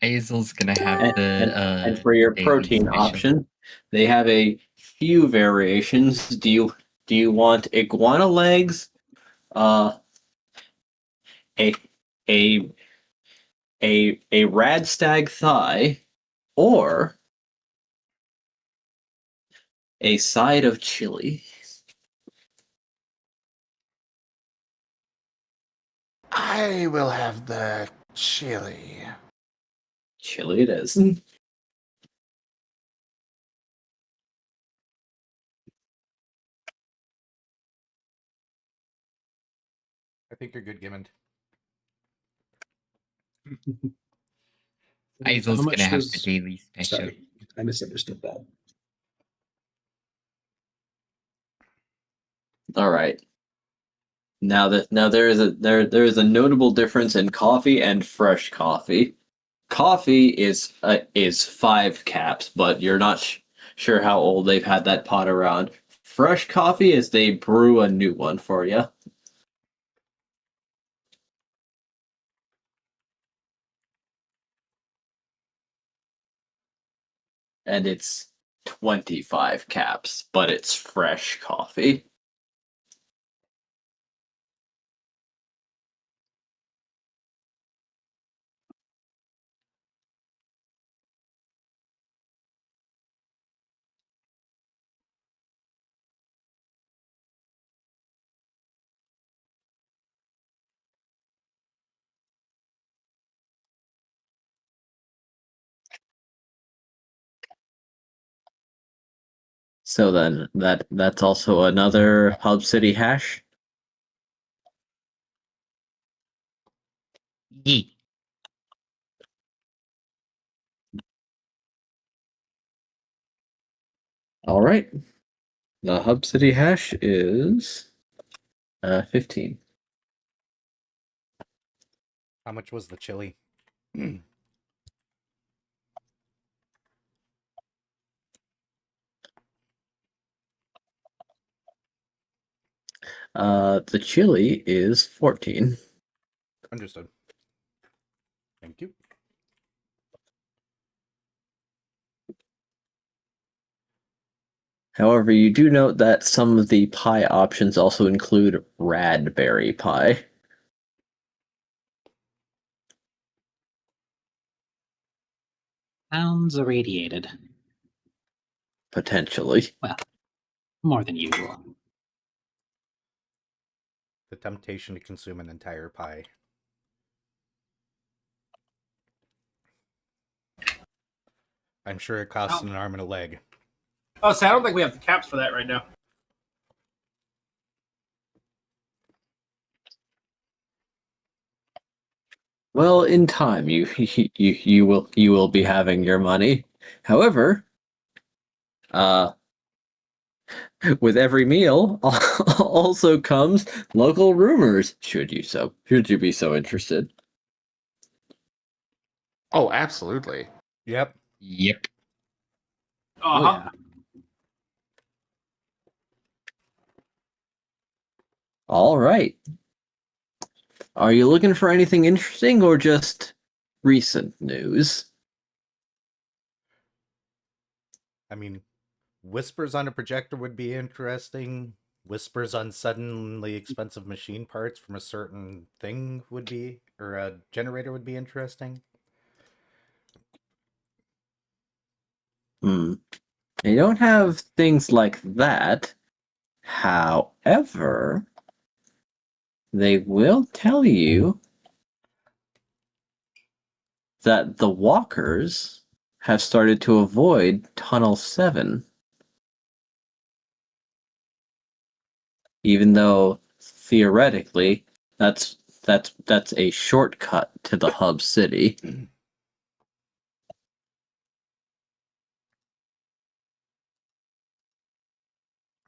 Hazel's gonna have And, the and for your daily protein special. option, they have a few variations. Do you want iguana legs, uh, a a a rad stag thigh, or a side of chili? I will have the chili. Chili it is. I think you're good, Gimmond. Hazel's How much gonna have the does- daily special. Sorry, I misunderstood that. All right. Now there is a notable difference in coffee and fresh coffee. Coffee is 5 caps, but you're not sure how old they've had that pot around. Fresh coffee is they brew a new one for you. And it's 25 caps, but it's fresh coffee. So then that's also another Hub City hash. Yeah. All right. The Hub City hash is 15. How much was the chili? The chili is 14. Understood. Thank you. However, you do note that some of the pie options also include radberry pie. Sounds irradiated. Potentially. More than usual. The temptation to consume an entire pie. I'm sure it costs an arm and a leg. Oh, so I don't think we have the caps for that right now. Well, in time, you will be having your money. However, with every meal also comes local rumors. Should you be so interested? Oh, absolutely. Yep. Yep. Oh, Uh-huh. yeah. All right. Are you looking for anything interesting or just recent news? I mean, whispers on a projector would be interesting. Whispers on suddenly expensive machine parts from a certain thing would be, or a generator would be interesting. They don't have things like that. However, they will tell you that the walkers have started to avoid Tunnel 7. Even though theoretically that's a shortcut to the hub city.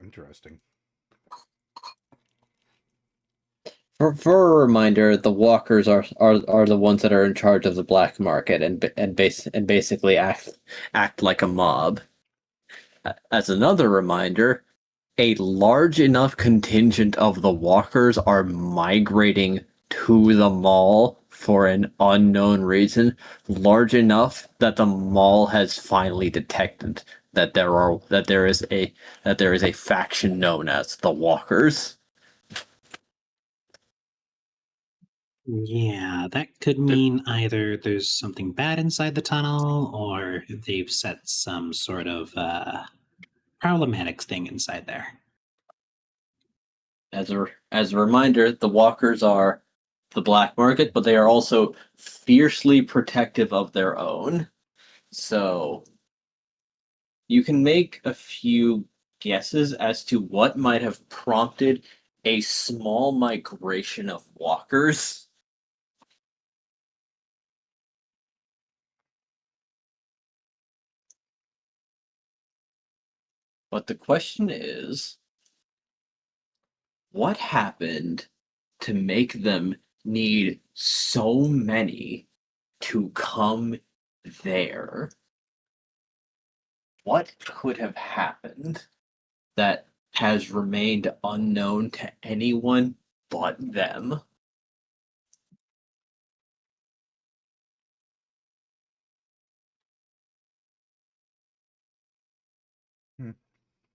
Interesting. For a reminder, the walkers are the ones that are in charge of the black market and basically act like a mob. As another reminder, a large enough contingent of the walkers are migrating to the mall for an unknown reason, large enough that the mall has finally detected that there is a faction known as the Walkers. Yeah, that could mean either there's something bad inside the tunnel or they've set some sort of problematic thing inside there. As a reminder, the Walkers are the black market, but they are also fiercely protective of their own. So you can make a few guesses as to what might have prompted a small migration of walkers. But the question is, what happened to make them need so many to come there? What could have happened that has remained unknown to anyone but them?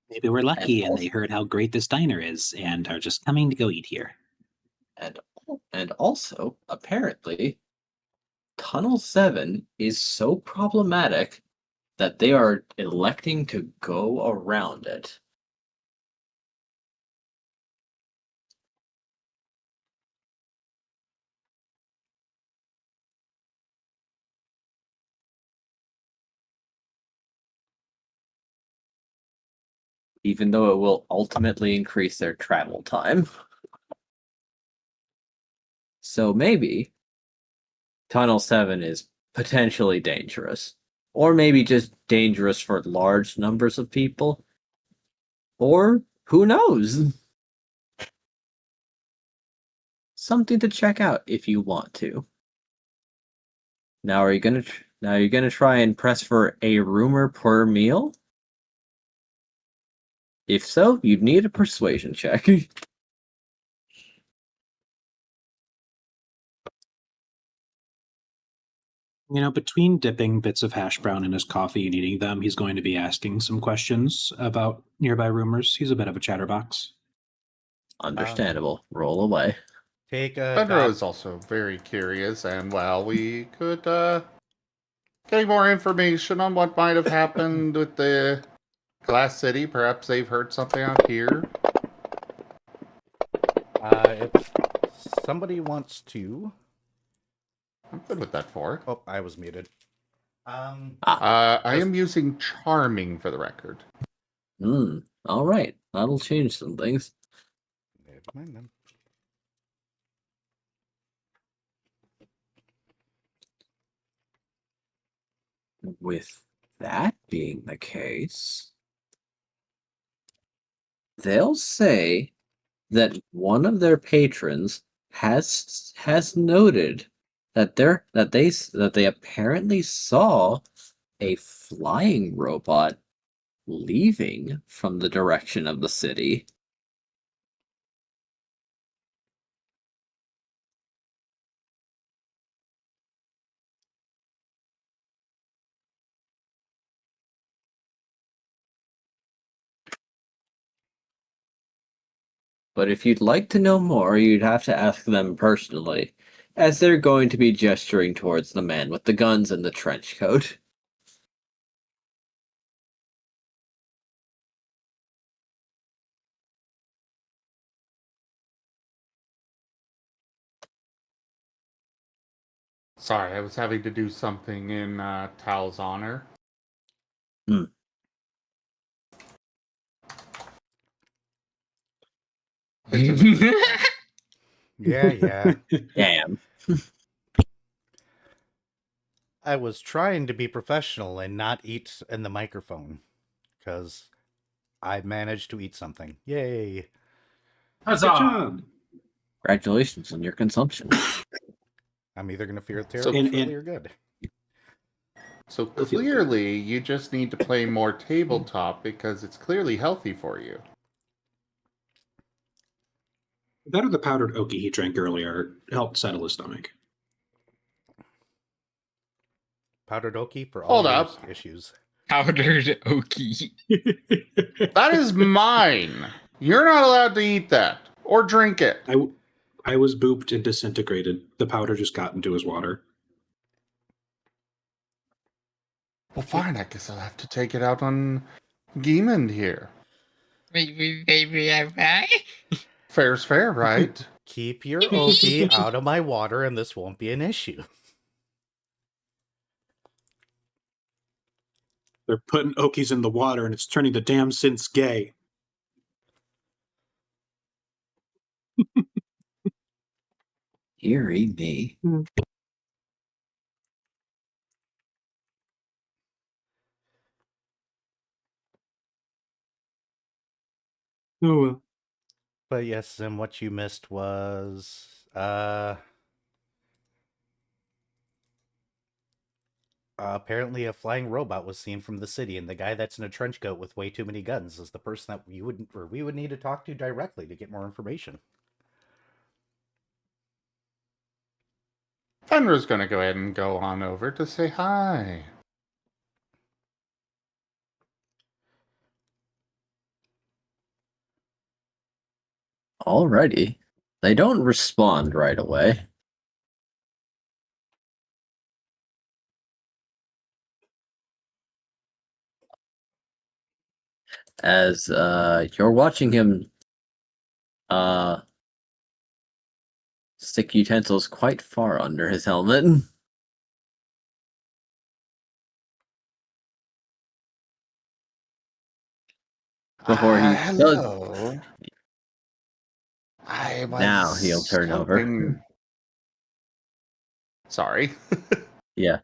Maybe we're lucky and also- they heard how great this diner is and are just coming to go eat here. And also, apparently, Tunnel 7 is so problematic that they are electing to go around it. Even though it will ultimately increase their travel time. So maybe Tunnel 7 is potentially dangerous. Or maybe just dangerous for large numbers of people. Or who knows? Something to check out if you want to. Now are you gonna try and press for a rumor per meal? If so, you'd need a persuasion check. You know, between dipping bits of hash brown in his coffee and eating them, he's going to be asking some questions about nearby rumors. He's a bit of a chatterbox. Understandable. Roll away. Take a Fenro is also very curious, and while we could getting more information on what might have happened with the Glass City, perhaps they've heard something out here. If somebody wants to. I'm good with that for. Oh, I was muted. I am using charming for the record. All right. That'll change some things. Never mind them. With that being the case, they'll say that one of their patrons has noted that they apparently saw a flying robot leaving from the direction of the city. But if you'd like to know more, you'd have to ask them personally, as they're going to be gesturing towards the man with the guns and the trench coat. Sorry, I was having to do something in Tal's honor. Yeah. Damn. I was trying to be professional and not eat in the microphone. Because I managed to eat something. Yay! Huzzah! Good job. Congratulations on your consumption. I'm either gonna feel So- terrible, And- shortly, or good. So You'll feel good. clearly, you just need to play more tabletop because it's clearly healthy for you. That or the powdered oki he drank earlier helped settle his stomach. Powdered oki for all Hold your up. issues. Powdered oki. That is mine. You're not allowed to eat that or drink it. I was booped and disintegrated. The powder just got into his water. Well, fine. I guess I'll have to take it out on Geemond here. Fair's fair, right? Keep your oki out of my water, and this won't be an issue. They're putting okis in the water and it's turning the damn synths gay. Deary me. Oh well. But yes, and what you missed was apparently a flying robot was seen from the city, and the guy that's in a trench coat with way too many guns is the person that we would need to talk to directly to get more information. Fenrir's going to go ahead and go on over to say hi. Alrighty. They don't respond right away. As you're watching him stick utensils quite far under his helmet. Before he does, Hello. I was now he'll turn over. hoping- Sorry. Yeah.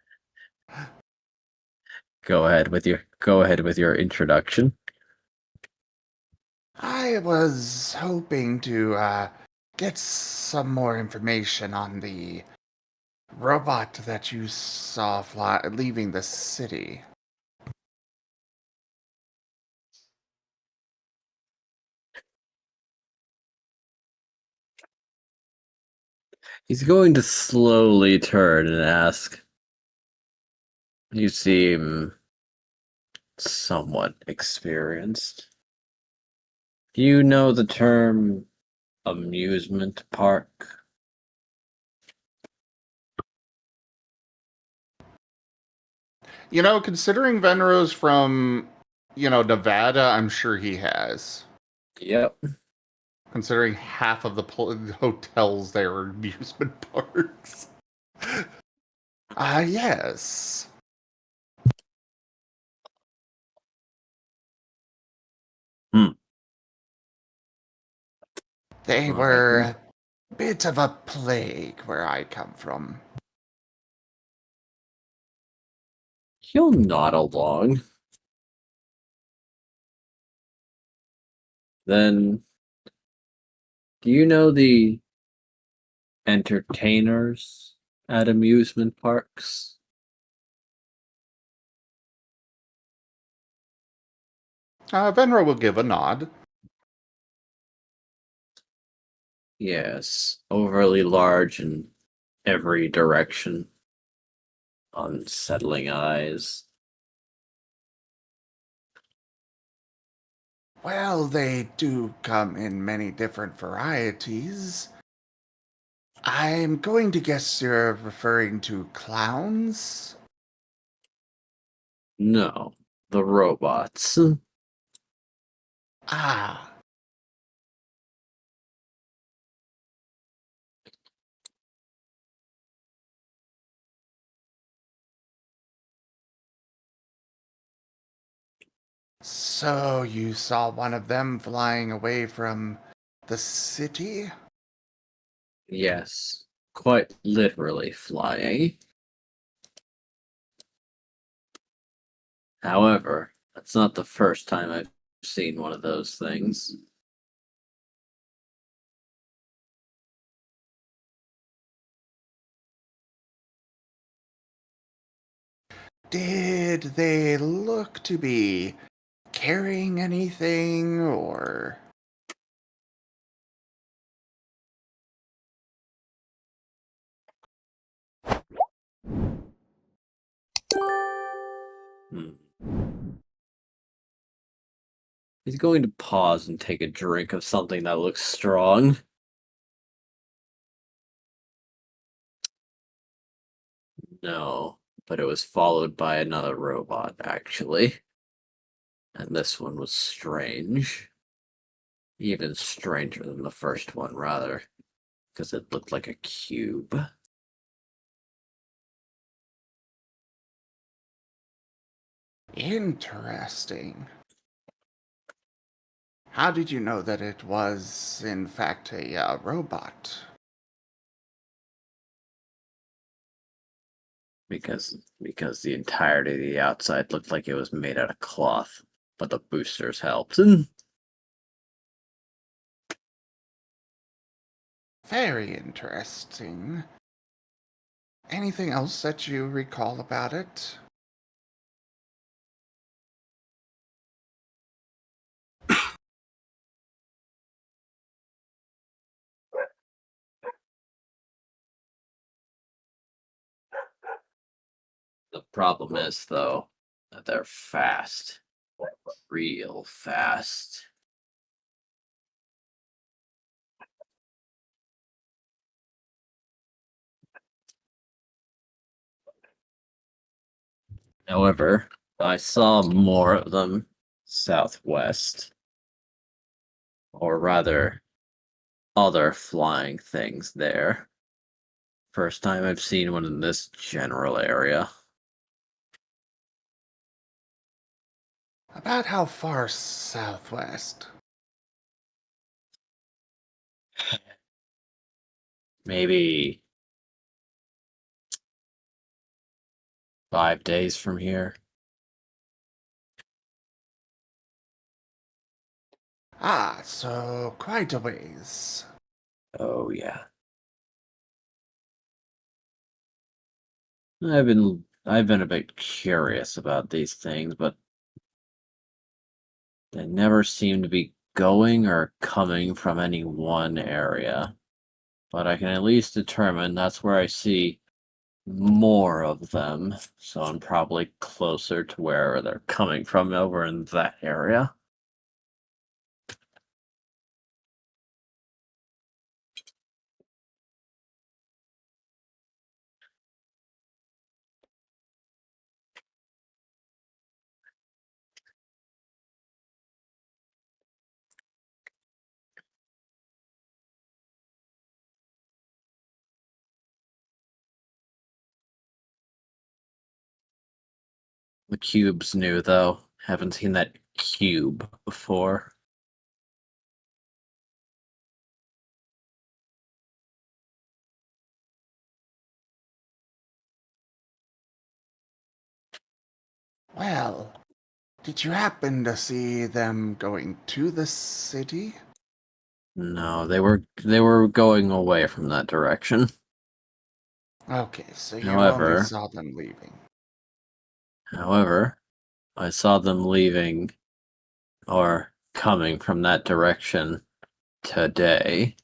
Go ahead with your introduction. I was hoping to get some more information on the robot that you saw leaving the city. He's going to slowly turn and ask, "You seem somewhat experienced. Do you know the term amusement park?" You know, considering Venro's from, Nevada, I'm sure he has. Yep. Considering half of the hotels there are amusement parks. Yes. Hmm. They All were right. a bit of a plague where I come from. He'll nod along. Then, do you know the entertainers at amusement parks? Venro will give a nod. Yes, overly large in every direction. Unsettling eyes. Well, they do come in many different varieties. I'm going to guess you're referring to clowns? No, the robots. Ah. So you saw one of them flying away from the city? Yes, quite literally flying. However, that's not the first time I've seen one of those things. Did they look to be carrying anything, or... He's going to pause and take a drink of something that looks strong. No, but it was followed by another robot, actually. And this one was strange. Even stranger than the first one, rather. Because it looked like a cube. Interesting. How did you know that it was, in fact, a robot? Because the entirety of the outside looked like it was made out of cloth. But the boosters helped. Very interesting. Anything else that you recall about it? The problem is, though, that they're fast. Real fast. However, I saw more of them southwest. Or rather, other flying things there. First time I've seen one in this general area. About how far southwest? Maybe 5 days from here. Ah, so quite a ways. Oh yeah. I've been a bit curious about these things, but they never seem to be going or coming from any one area. But I can at least determine that's where I see more of them, so I'm probably closer to where they're coming from over in that area. The cube's new, though. Haven't seen that cube before. Well, did you happen to see them going to the city? No, they were going away from that direction. Okay, so you only However, saw them leaving. however, I saw them leaving or coming from that direction today.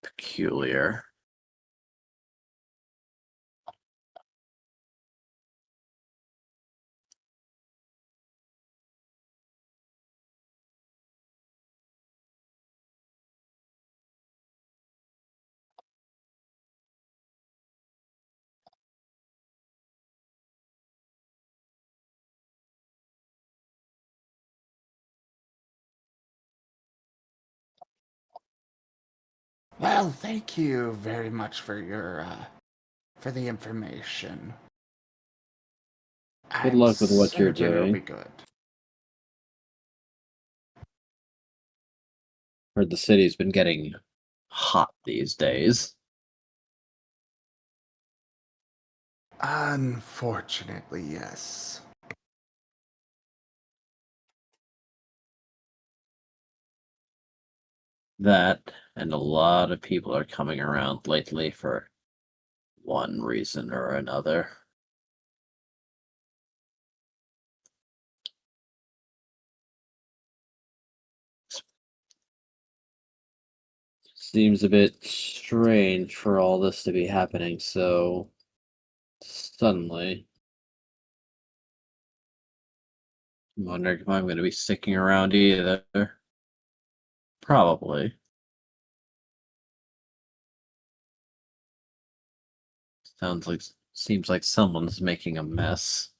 Peculiar. Well, thank you very much for your, for the information. Good I'm luck with what you're certain it'll be doing. good. Heard the city's been getting hot these days. Unfortunately, yes. That, and a lot of people are coming around lately for one reason or another. Seems a bit strange for all this to be happening so suddenly. I'm wondering if I'm going to be sticking around either. Probably. Seems like someone's making a mess.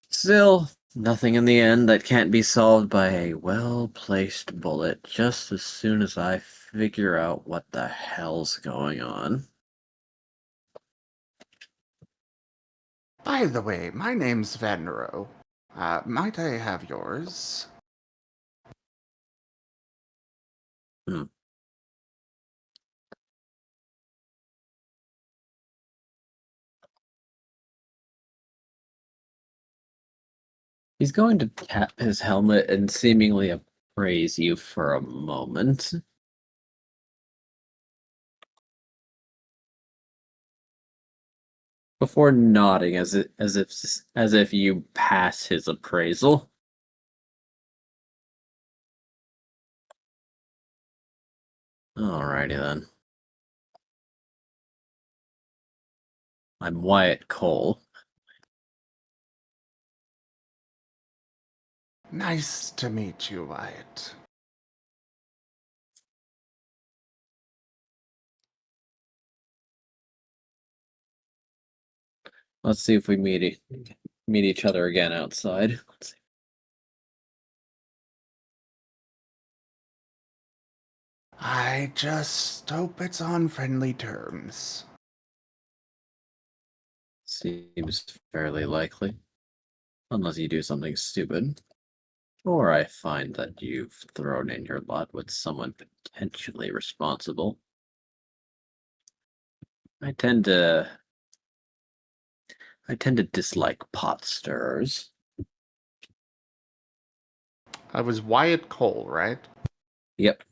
Still, nothing in the end that can't be solved by a well-placed bullet just as soon as I figure out what the hell's going on. By the way, my name's Venro. Might I have yours? Hmm. He's going to tap his helmet and seemingly appraise you for a moment. Before nodding as if you pass his appraisal. Alrighty then. I'm Wyatt Cole. Nice to meet you, Wyatt. Let's see if we meet each other again outside. Let's see. I just hope it's on friendly terms. Seems fairly likely. Unless you do something stupid. Or I find that you've thrown in your lot with someone potentially responsible. I tend to dislike pot stirrers. I was Wyatt Cole, right? Yep.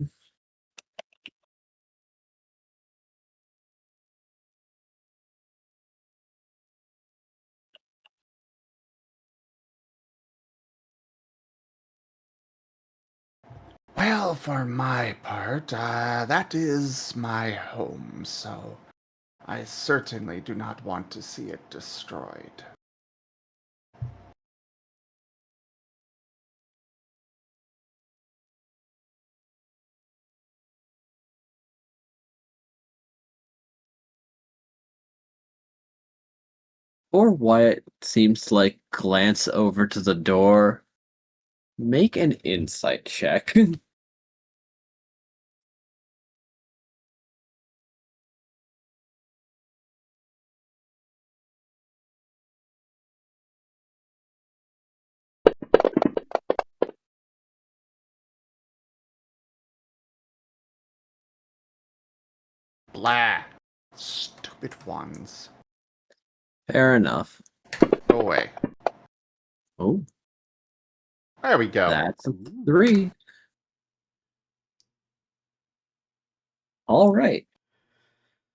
Well, for my part, that is my home, so I certainly do not want to see it destroyed. Or Wyatt seems to glance over to the door. Make an insight check. Blah. Stupid ones. Fair enough. Go away. Oh, There we go. that's a 3. All right.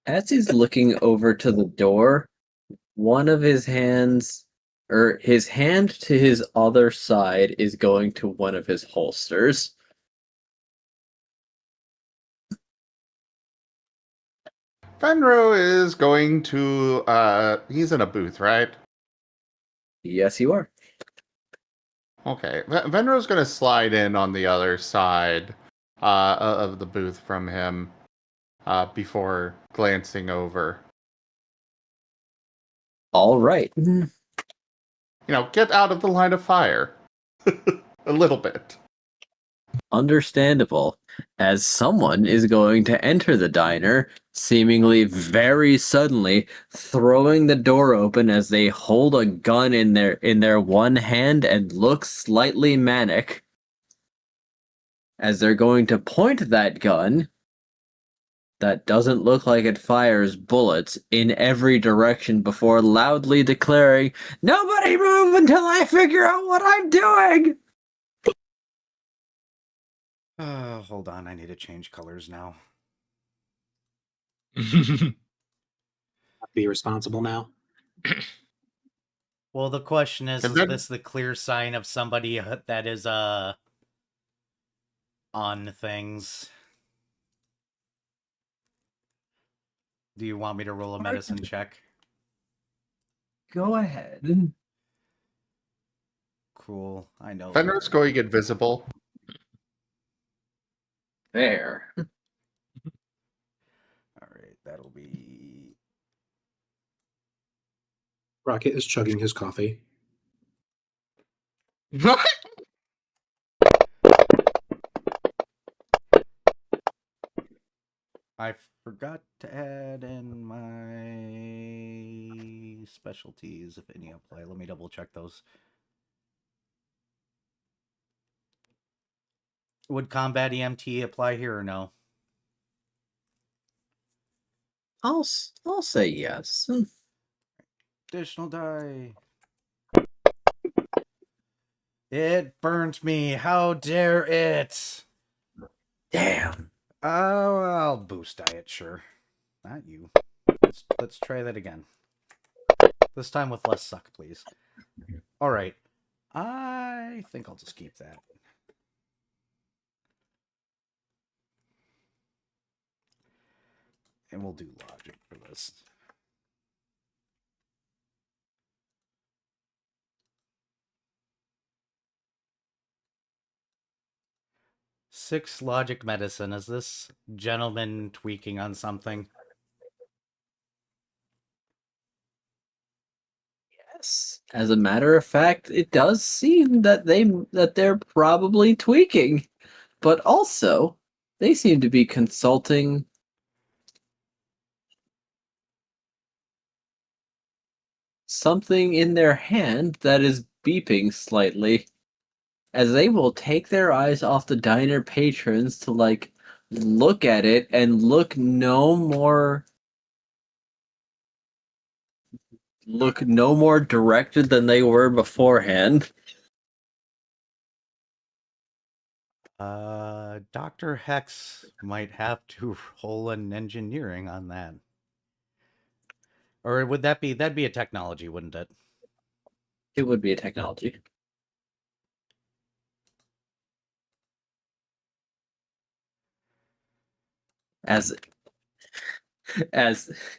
As he's looking over to the door, one of his hands, or his hand to his other side, is going to one of his holsters. Fenro is going to, he's in a booth, right? Yes, you are. Okay. Venro's going to slide in on the other side of the booth from him before glancing over. All right. You know, get out of the line of fire. A little bit. Understandable, as someone is going to enter the diner, seemingly very suddenly, throwing the door open as they hold a gun in their one hand and look slightly manic. as they're going to point that gun that doesn't look like it fires bullets in every direction before loudly declaring, "Nobody move until I figure out what I'm doing!" Hold on, I need to change colors now. Be responsible now. Well, the question is And then- this the clear sign of somebody that is, on things? Do you want me to roll a medicine check? Go ahead. Cool, I know. Fenrir's going invisible. There. Alright, that'll be... Rocket is chugging his coffee. I forgot to add in my specialties, if any apply. Let me double check those. Would combat EMT apply here or no? I'll say yes. Additional die. It burnt me. How dare it? Damn. Oh, I'll boost diet, sure. Not you. Let's try that again. This time with less suck, please. All right. I think I'll just keep that. And we'll do logic for this. Six logic medicine. Is this gentleman tweaking on something? Yes. As a matter of fact, it does seem that they're probably tweaking. But also, they seem to be consulting something in their hand that is beeping slightly, as they will take their eyes off the diner patrons to look at it and look no more directed than they were beforehand. Dr. Hex might have to roll an engineering on that. Or would that'd be a technology, wouldn't it? It would be a technology. As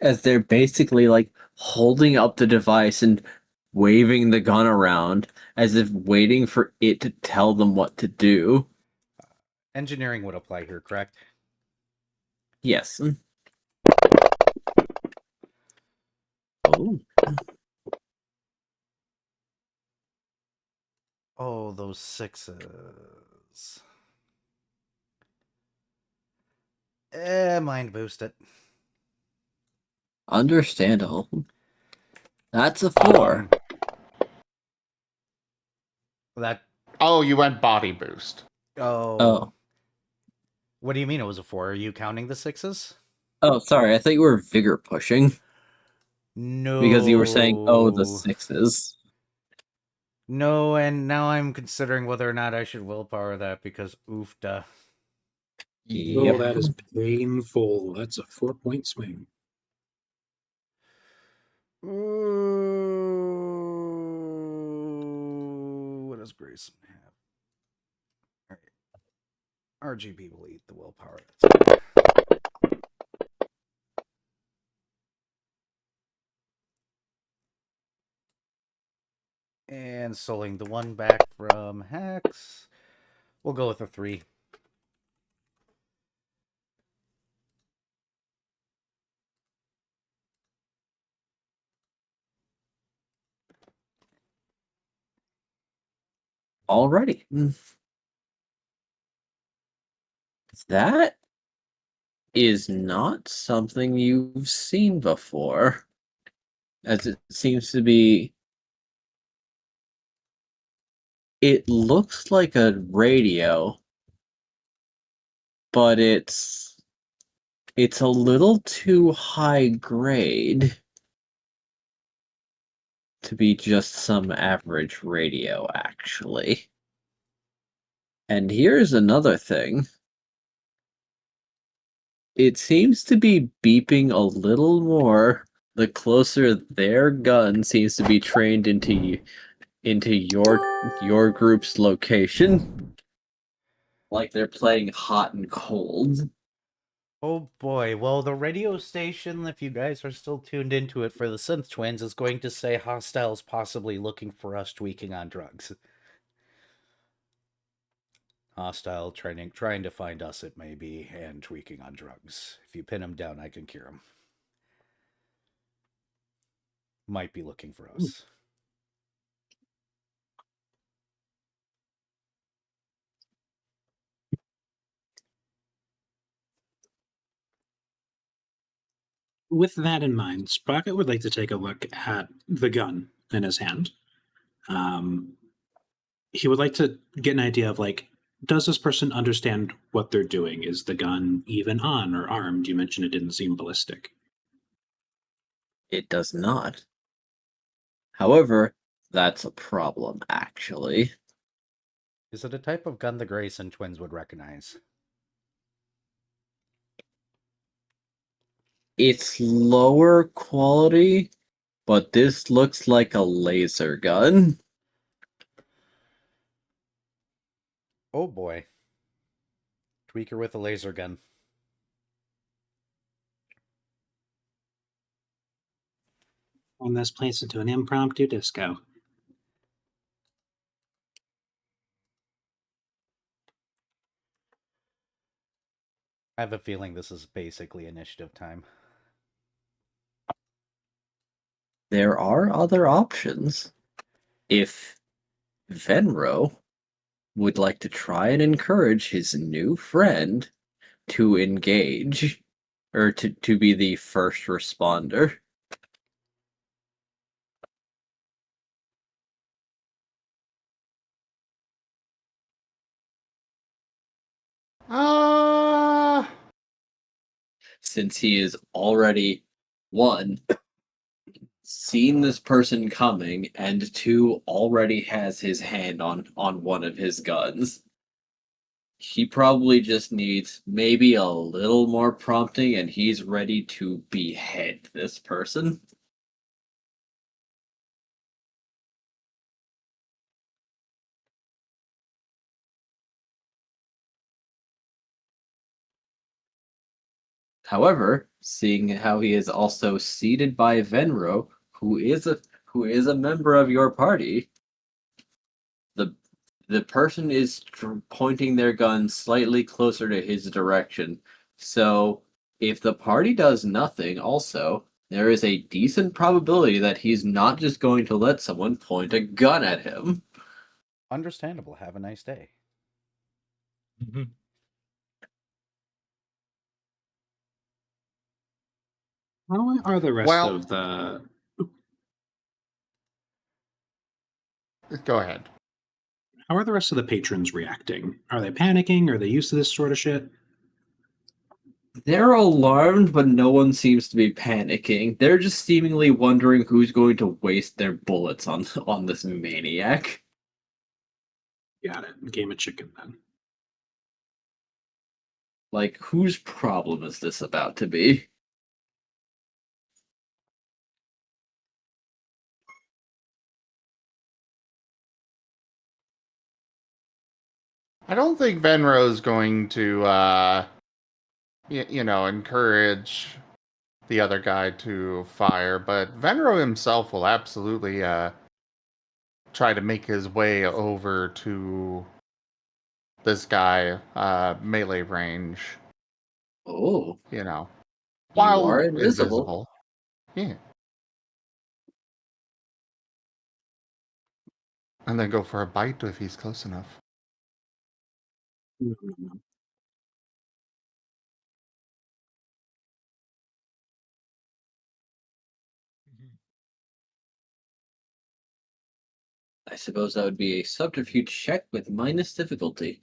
they're basically holding up the device and waving the gun around as if waiting for it to tell them what to do. Engineering would apply here, correct? Yes. Oh. Oh, those sixes. Mind boost it. Understandable. That's a 4. That. Oh, you went body boost. Oh. What do you mean it was a 4? Are you counting the sixes? Oh, sorry. I thought you were vigor pushing. No. Because you were saying, oh, the sixes. No, and now I'm considering whether or not I should willpower that because oofda. Oh, that is painful. That's a 4-point swing. Ooh, what does Grayson have? All right. RGB will eat the willpower. That's fine. And souling the 1 back from Hex. We'll go with a 3. Alrighty. That is not something you've seen before, as it seems to be. It looks like a radio but it's a little too high grade to be just some average radio, actually. And here's another thing. It seems to be beeping a little more the closer their gun seems to be trained into your group's location. Like they're playing hot and cold. Oh boy, well, the radio station, if you guys are still tuned into it for the Synth Twins, is going to say hostiles possibly looking for us tweaking on drugs. Hostile trying to find us, it may be, and tweaking on drugs. If you pin them down, I can cure them. Might be looking for us. With that in mind, Sprocket would like to take a look at the gun in his hand. He would like to get an idea of, like, does this person understand what they're doing? Is the gun even on or armed? You mentioned it didn't seem ballistic. It does not. However, that's a problem, actually. Is it a type of gun the Grayson twins would recognize? It's lower quality, but this looks like a laser gun. Oh boy. Tweaker with a laser gun. Turn this place into an impromptu disco. I have a feeling this is basically initiative time. There are other options. If Venro would like to try and encourage his new friend to engage, or to be the first responder. Since he is already, one, seen this person coming, and two, already has his hand on one of his guns. He probably just needs maybe a little more prompting, and he's ready to behead this person. However, seeing how he is also seated by Venro, who is a member of your party, the person is pointing their gun slightly closer to his direction. So, if the party does nothing, also, there is a decent probability that he's not just going to let someone point a gun at him. Understandable. Have a nice day. How are the rest Well- of the... Go ahead. How are the rest of the patrons reacting? Are they panicking? Are they used to this sort of shit? They're alarmed, but no one seems to be panicking. They're just seemingly wondering who's going to waste their bullets on this maniac. Got it. Game of chicken, then. Like, whose problem is this about to be? I don't think Venro's going to, encourage the other guy to fire, but Venro himself will absolutely try to make his way over to this guy, melee range, Oh, while are invisible. Yeah. And then go for a bite if he's close enough. I suppose that would be a subterfuge check with minus difficulty.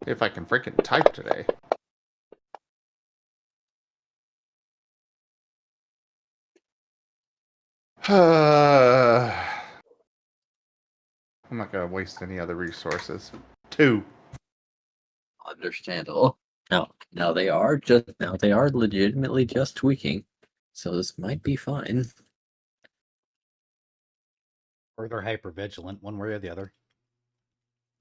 If I can freaking type today. I'm not gonna waste any other resources. 2. Understandable. Now they are legitimately just tweaking, so this might be fine. Or they're hyper vigilant, one way or the other.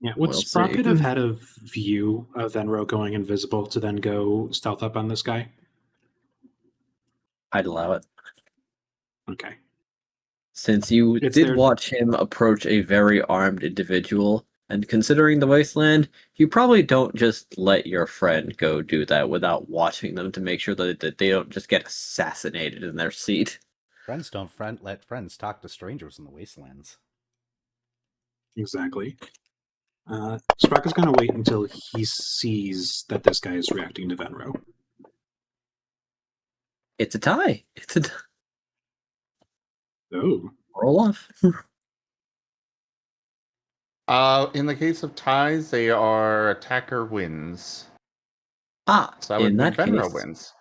Yeah, would We'll Sprocket see. have had a view of Venro going invisible to then go stealth up on this guy? I'd allow it. Okay. Since you It's did their- watch him approach a very armed individual, and considering the wasteland, you probably don't just let your friend go do that without watching them to make sure that they don't just get assassinated in their seat. Friends don't let friends talk to strangers in the Wastelands. Exactly. Sprocket's going to wait until he sees that this guy is reacting to Venro. It's a tie. Oh. Roll off. In the case of ties, they are attacker wins. So that would In mean that Venro case, wins.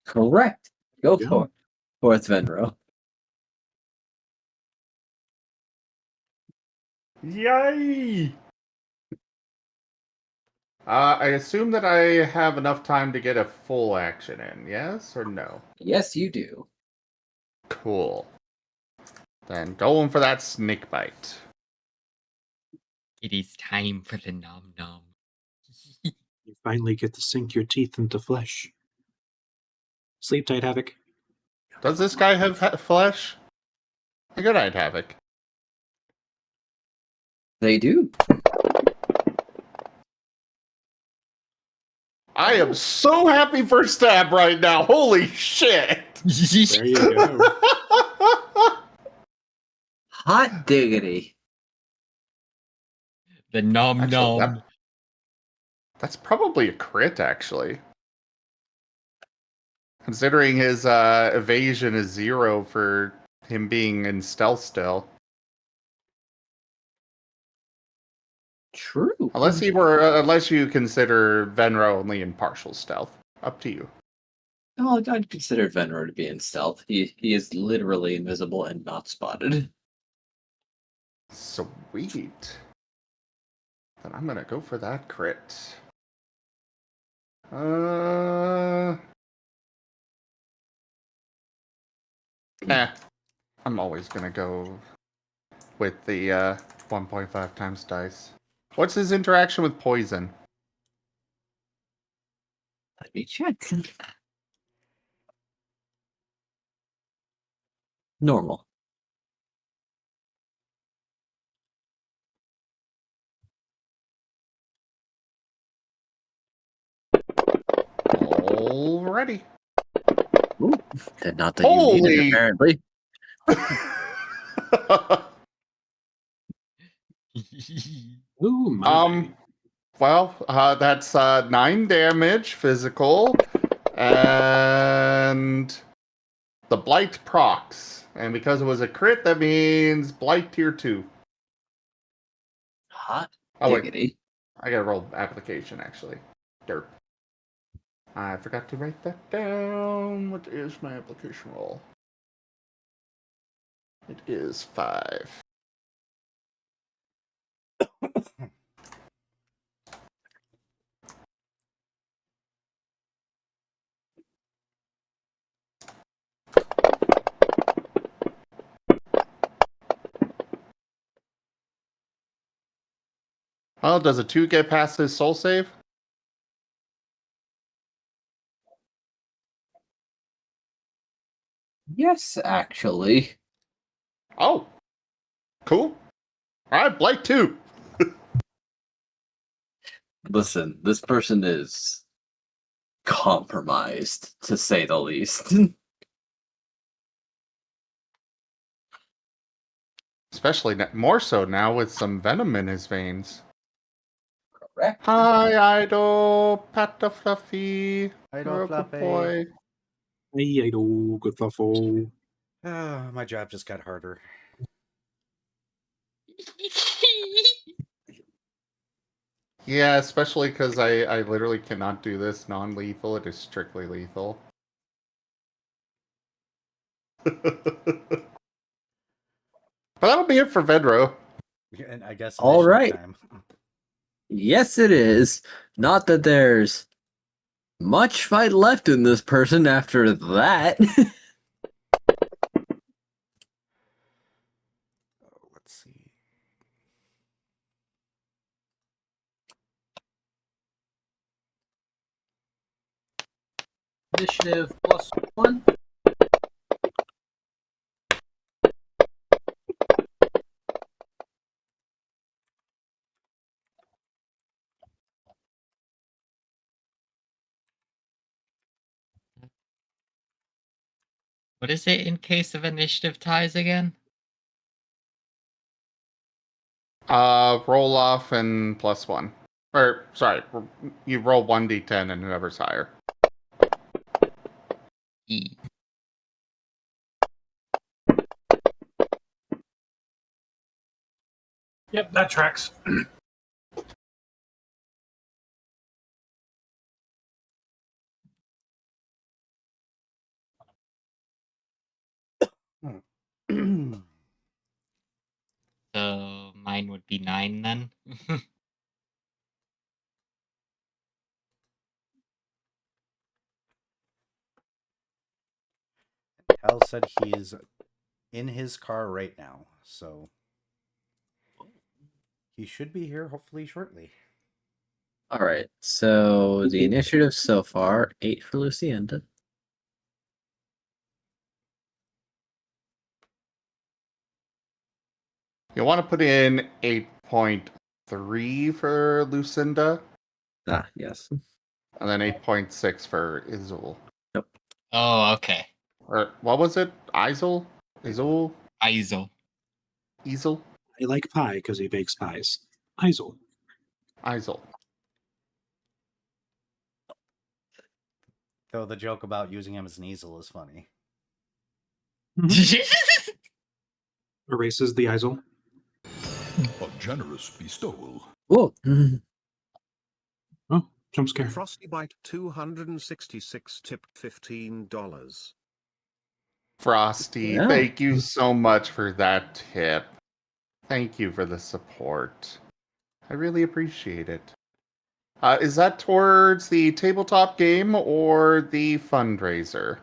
correct. Go Yeah. for it. Fourth Venro. Yay! I assume that I have enough time to get a full action in, yes or no? Yes, you do. Cool. Then going for that snake bite. It is time for the nom nom. You finally get to sink your teeth into flesh. Sleep tight, Havoc. Does this guy have flesh? Good night, Havoc. They do. I am so happy for stab right now. Holy shit! There you go. Hot diggity. The nom Actually, nom. that's probably a crit, actually. Considering his evasion is 0 for him being in stealth still. True. Unless you consider Venro only in partial stealth. Up to you. Oh, I'd consider Venro to be in stealth. He is literally invisible and not spotted. Sweet. Then I'm gonna go for that crit. I'm always gonna go with the 1.5 times dice. What's his interaction with poison? Let me check. Normal. Alrighty. Ooh, not that you need it, Holy- apparently. Ooh, my. Well, that's 9 damage physical, and the blight procs. And because it was a crit, that means blight tier 2. Hot Oh wait, diggity. I gotta roll application actually. Derp. I forgot to write that down. What is my application roll? It is 5. Well, does a 2 get past his soul save? Yes, actually. Oh, cool. Alright, blight 2. Listen, this person is compromised, to say the least. Especially more so now with some venom in his veins. Correct. Hi, Idol, Pata Fluffy. Idol You're a good Fluffy. boy. Hey, idol, good fuffle. My job just got harder. Yeah, especially because I literally cannot do this non-lethal. It is strictly lethal. But that'll be it for Vedro. And I guess All initiative right. time. Yes, it is. Not that there's much fight left in this person after that. Let's see. Initiative +1. What is it in case of initiative ties again? Roll off and +1. Or, sorry, you roll 1d10 and whoever's higher. E. Yep, that tracks. So mine would be 9 then. Hal said he's in his car right now, so he should be here hopefully shortly. All right. So the initiative so far 8 for Lucienda. You want to put in 8.3 for Lucinda, Ah, yes. and then 8.6 for Izul. Oh, okay. Or, what was it? Izul? Izul? Iso. Easel? I like pie because he bakes pies. Isel. Izul. Though the joke about using him as an easel is funny. Erases the Isel. A generous bestowal. Whoa. Oh, jump scare. Frosty Bite 266 tipped $15. Frosty, Yeah. thank you so much for that tip. Thank you for the support. I really appreciate it. Is that towards the tabletop game or the fundraiser?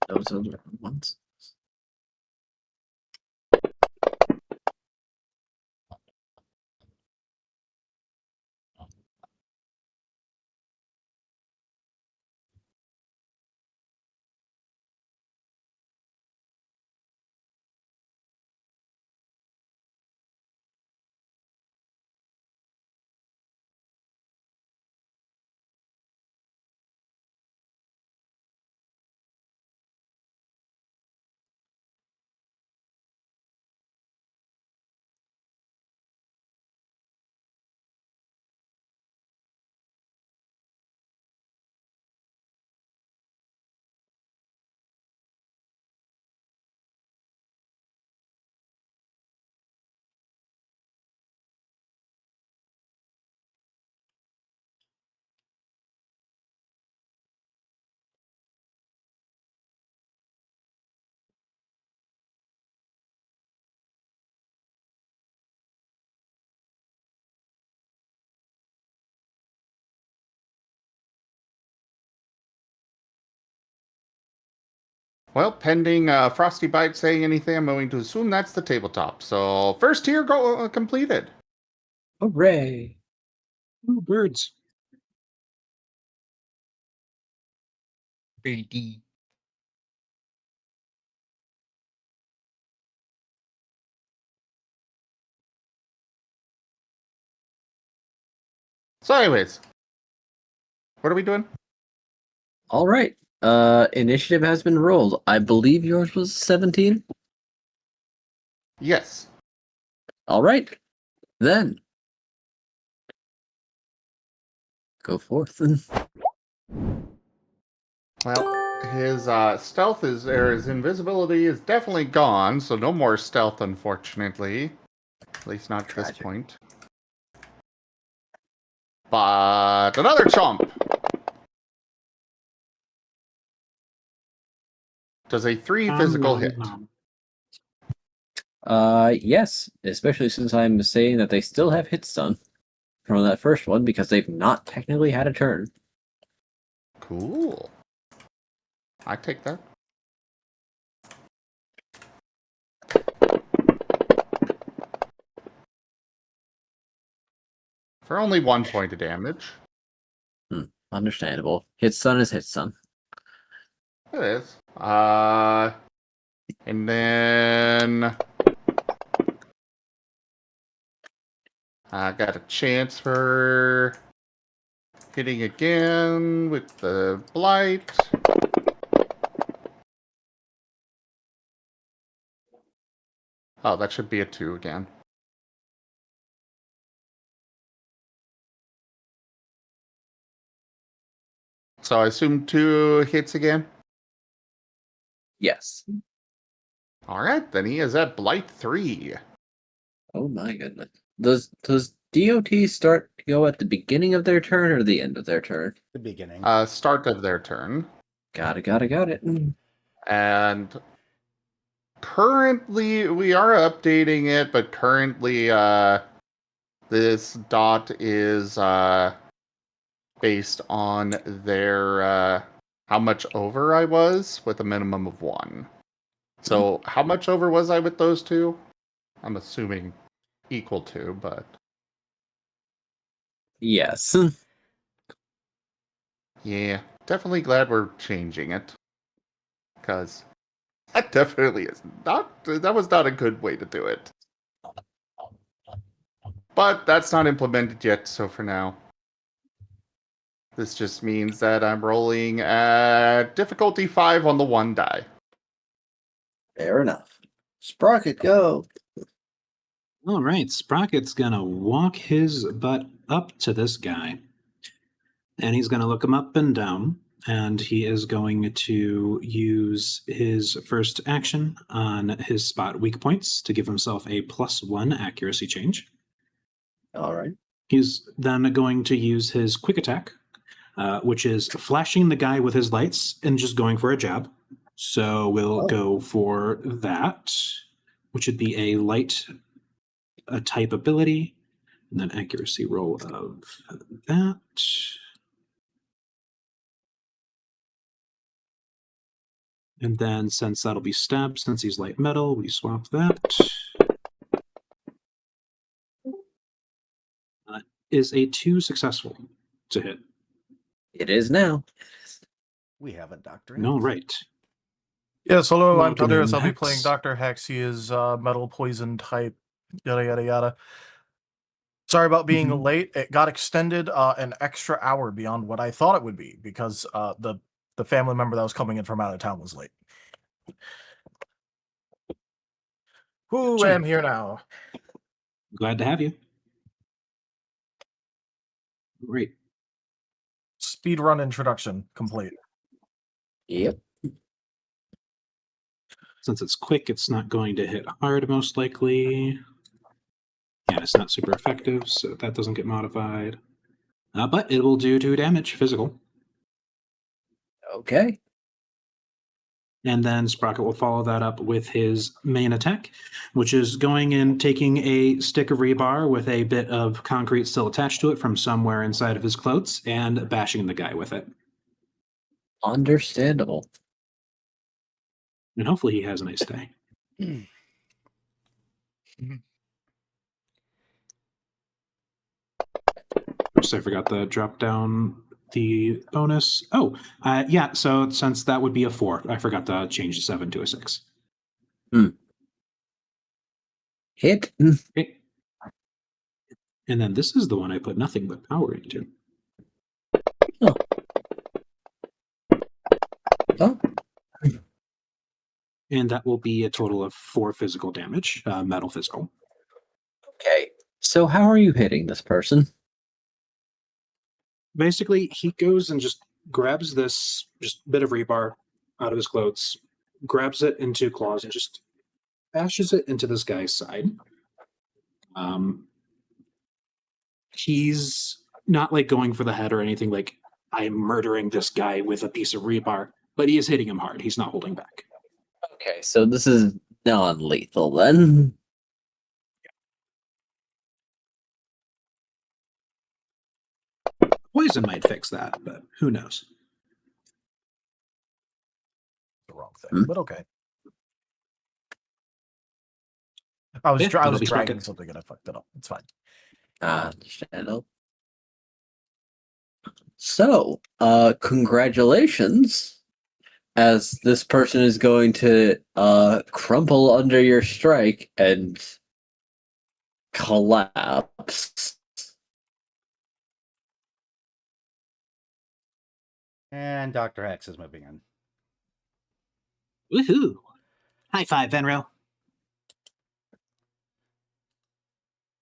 Those are the ones. Well, pending Frosty Bite saying anything, I'm going to assume that's the tabletop. So, first tier completed. Hooray. Ooh, birds. Birdie. So, anyways, what are we doing? All right. Initiative has been rolled. I believe yours was 17. Yes. All right, then go forth. Well, his stealth is, or his invisibility is definitely gone, so no more stealth, unfortunately. At least not at this Tragic. point. But another chomp! Does a 3 physical hit? Yes, especially since I'm saying that they still have hit stun from that first one because they've not technically had a turn. Cool. I take that. For only 1 point of damage. Understandable. Hit stun is hit stun. It is. And then I got a chance for hitting again with the blight. Oh, that should be a 2 again. So I assume 2 hits again? Yes. Alright, then he is at blight 3. Oh my goodness. Does DOT start to go at the beginning of their turn or the end of their turn? The beginning. Start of their turn. Got it. And currently, we are updating it, but currently, this dot is based on their how much over I was with a minimum of 1. So, how much over was I with those two? I'm assuming equal to, but Yes. yeah, definitely glad we're changing it. Because that definitely is not, that was not a good way to do it. But that's not implemented yet, so for now. This just means that I'm rolling at difficulty 5 on the 1 die. Fair enough. Sprocket, go. All right, Sprocket's gonna walk his butt up to this guy, and he's gonna look him up and down, and he is going to use his first action on his spot weak points to give himself a +1 accuracy change. All right. He's then going to use his quick attack, which is flashing the guy with his lights and just going for a jab. So we'll go for that, which would be a light a type ability, and then accuracy roll of that. And then since that'll be stab, since he's light metal, we swap that. Is a 2 successful to hit? It is now. We have a Dr. All right. Yes, hello, I'm Welcome Talderis. in, I'll be Hex. playing Dr. Hex. He is metal poison type, yada yada yada. Sorry about being Mhm. late. It got extended an extra hour beyond what I thought it would be because the family member that was coming in from out of town was late. Who Gotcha. am here now? Glad to have you. Great. Speedrun introduction complete. Yep. Since it's quick, it's not going to hit hard, most likely. And it's not super effective, so that doesn't get modified. But it will do 2 damage, physical. Okay. And then Sprocket will follow that up with his main attack, which is going in, taking a stick of rebar with a bit of concrete still attached to it from somewhere inside of his clothes and bashing the guy with it. Understandable. And hopefully he has a nice day. Oops, I forgot to drop down the bonus. Oh, yeah, so since that would be a 4, I forgot to change the 7 to a 6. Hit. Okay. And then this is the one I put nothing but power into. Oh. And that will be a total of 4 physical damage, metal physical. So how are you hitting this person? Basically, he goes and just grabs this just bit of rebar out of his clothes, grabs it in two claws, and just bashes it into this guy's side. He's not like going for the head or anything like I'm murdering this guy with a piece of rebar, but he is hitting him hard. He's not holding back. Okay, so this is non-lethal then. Poison might fix that, but who knows? The wrong thing, Hmm. but okay. I was Yeah, that'll be dragging sprocket. something and I fucked it up. It's fine. Understandable. So, congratulations, as this person is going to crumple under your strike and collapse. And Dr. Hex is moving in. Woohoo! High five, Venro.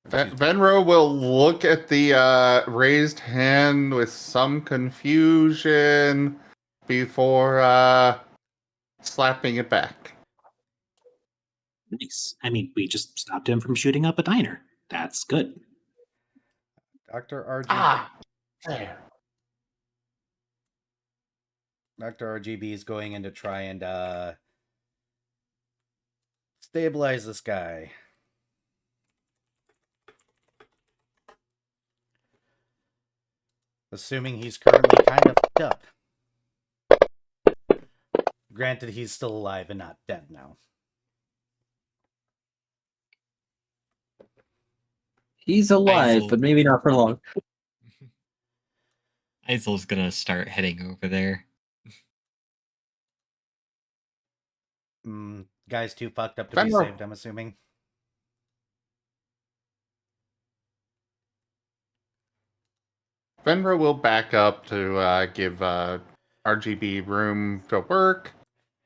Venro will look at the raised hand with some confusion before slapping it back. Nice. I mean, we just stopped him from shooting up a diner. That's good. Dr. RGB. There. Dr. RGB is going in to try and stabilize this guy. Assuming he's currently kind of fucked up. Granted, he's still alive and not dead now. He's alive, Isel. but maybe not for long. Isel's gonna start heading over there. Guy's too fucked up to be Venro. saved, I'm assuming. Venro will back up to give RGB room to work.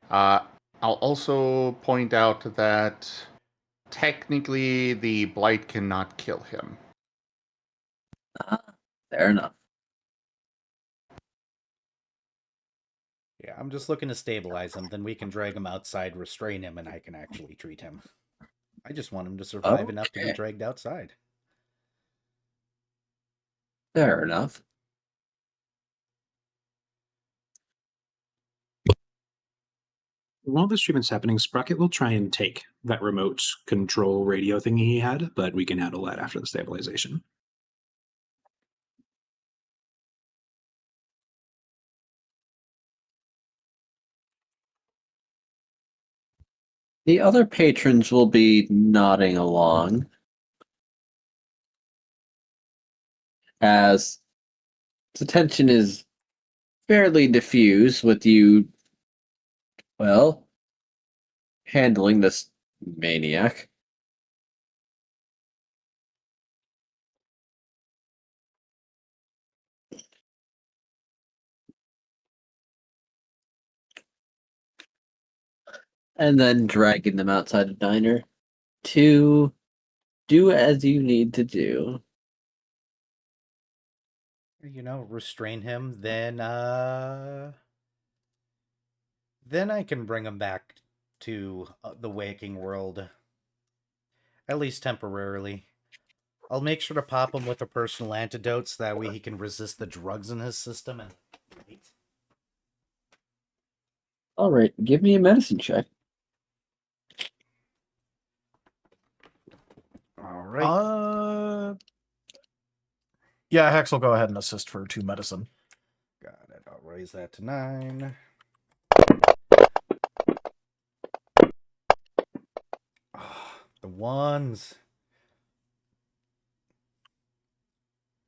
I'll also point out that technically the blight cannot kill him. Fair enough. Yeah, I'm just looking to stabilize him. Then we can drag him outside, restrain him, and I can actually treat him. I just want him to survive enough to be Okay. dragged outside. Fair enough. While this treatment's happening, Sprocket will try and take that remote control radio thing he had, but we can handle that after the stabilization. The other patrons will be nodding along as the tension is fairly diffuse with you, well, handling this maniac. And then dragging them outside the diner to do as you need to do. You know, restrain him, then I can bring him back to the waking world. At least temporarily. I'll make sure to pop him with a personal antidote so that way he can resist the drugs in his system and All right, give me a medicine check. All right. Yeah, Hex will go ahead and assist for 2 medicine. Got it. I'll raise that to 9. The ones.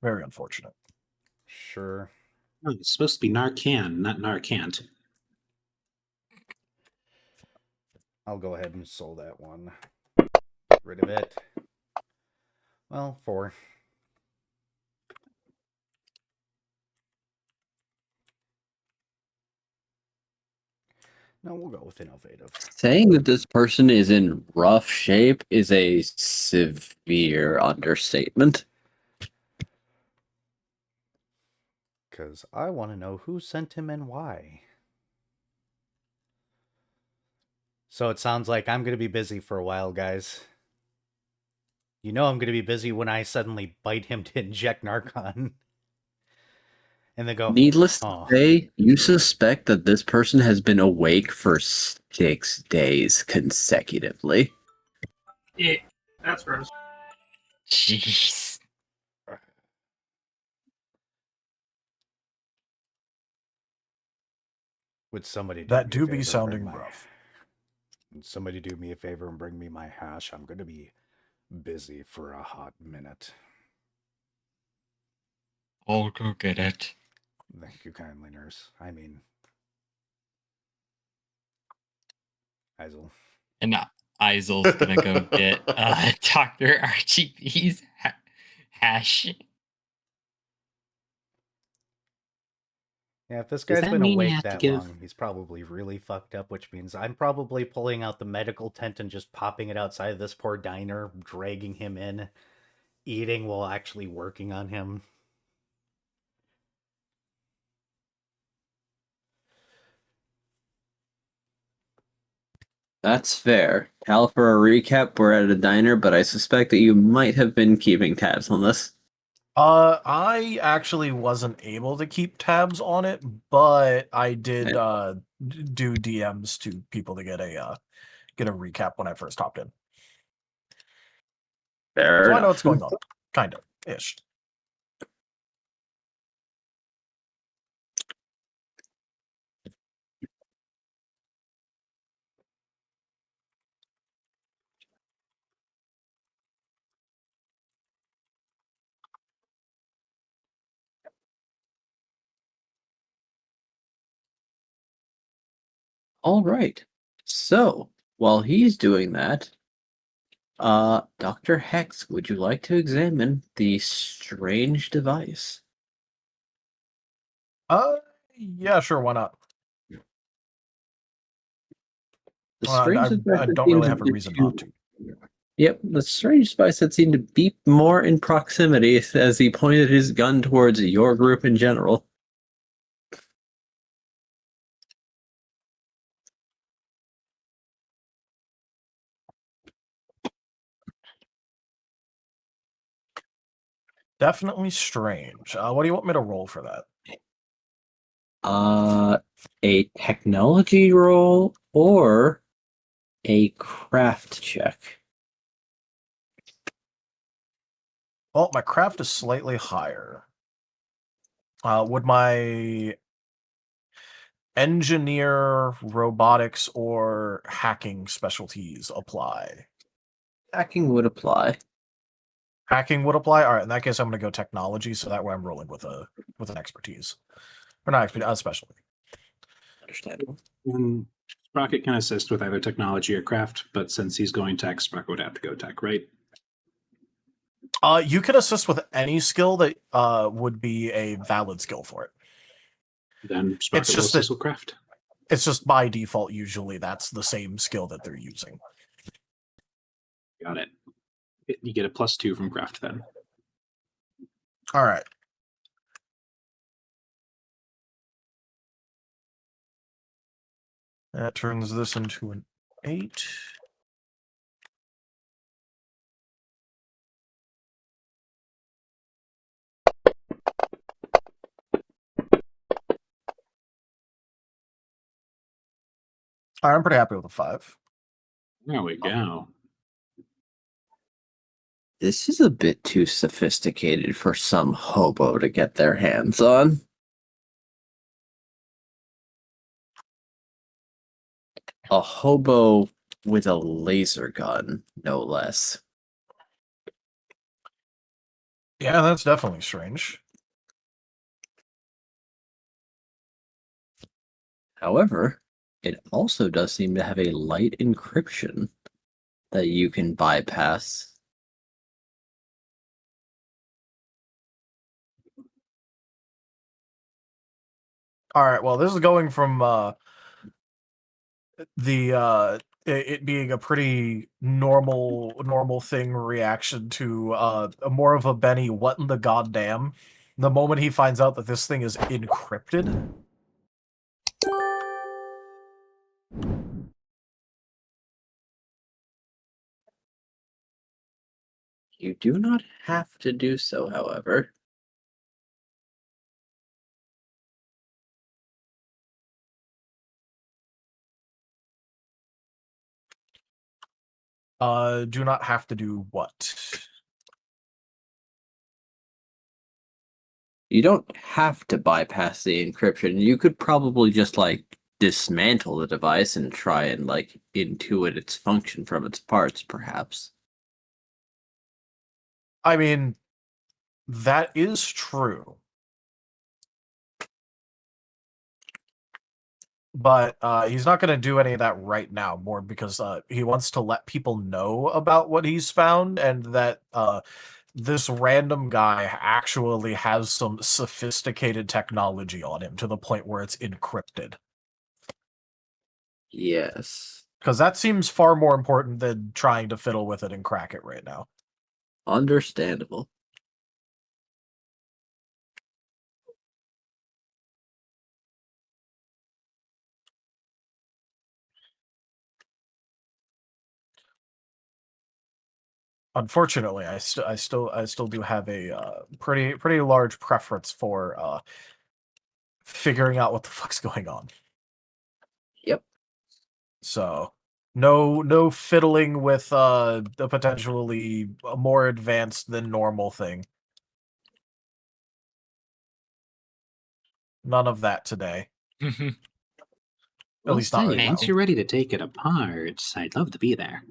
Very unfortunate. Sure. Oh, it's supposed to be Narcan, not Narcant. I'll go ahead and soul that one. Get rid of it. Well, 4. No, we'll go with innovative. Saying that this person is in rough shape is a severe understatement. Because I want to know who sent him and why. So it sounds like I'm going to be busy for a while, guys. You know I'm going to be busy when I suddenly bite him to inject Narcon. And they go, Needless to oh. say, you suspect that this person has been awake for 6 days consecutively. Yeah, that's gross. Jeez. Would somebody do That me do a be favor sounding rough. Would somebody do me a favor and bring me my hash? I'm going to be busy for a hot minute. I'll go get it. Thank you kindly, nurse. I mean, Isel. And Isel's gonna go get Dr. RGB's hash. Yeah, if this Does guy's that been mean you awake have to that give- long, he's probably really fucked up, which means I'm probably pulling out the medical tent and just popping it outside of this poor diner, dragging him in, eating while actually working on him. That's fair. Cal, for a recap, we're at a diner, but I suspect that you might have been keeping tabs on this. I actually wasn't able to keep tabs on it, but I did do DMs to people to get a recap when I first hopped in. Fair So I enough. know what's going on, kind of ish. All right. So while he's doing that, Dr. Hex, would you like to examine the strange device? Yeah, sure, why not? The I strange device that don't seems really have a reason not to. Yep, the strange device that seemed to beep more in proximity as he pointed his gun towards your group in general. Definitely strange. What do you want me to roll for that? A technology roll or a craft check. Well, my craft is slightly higher. Would my engineer, robotics, or hacking specialties apply? Hacking would apply. Hacking would apply. All right, in that case, I'm going to go technology, so that way I'm rolling with an expertise, or not expertise, a specialty. Understandable. And Sprocket can assist with either technology or craft, but since he's going tech, Sprocket would have to go tech, right? You can assist with any skill that would be a valid skill for it. Then Sprocket will assist with craft. It's just by default, usually that's the same skill that they're using. Got it. You get a +2 from craft then. All right. That turns this into an 8. All right, I'm pretty happy with a 5. There we go. This is a bit too sophisticated for some hobo to get their hands on. A hobo with a laser gun, no less. Yeah, that's definitely strange. However, it also does seem to have a light encryption that you can bypass. All right, well, this is going from it being a pretty normal thing reaction to a more of a Benny what in the goddamn the moment he finds out that this thing is encrypted. You do not have to do so, however. Do not have to do what? You don't have to bypass the encryption. You could probably just like dismantle the device and try and like intuit its function from its parts, perhaps. I mean, that is true. But he's not going to do any of that right now, more because he wants to let people know about what he's found and that this random guy actually has some sophisticated technology on him to the point where it's encrypted. Yes. Because that seems far more important than trying to fiddle with it and crack it right now. Understandable. Unfortunately, I still do have a pretty large preference for figuring out what the fuck's going on. Yep. So no fiddling with the potentially more advanced than normal thing. None of that today. Well, least not say, right once now. you're ready to take it apart, I'd love to be there.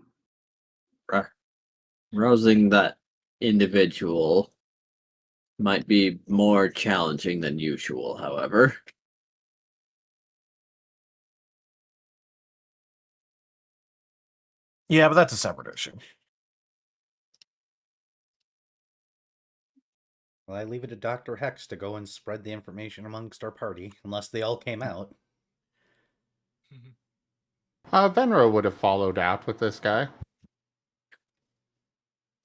Rousing that individual might be more challenging than usual, however. Yeah, but that's a separate issue. Well, I leave it to Dr. Hex to go and spread the information amongst our party, unless they all came out. Venro would have followed out with this guy.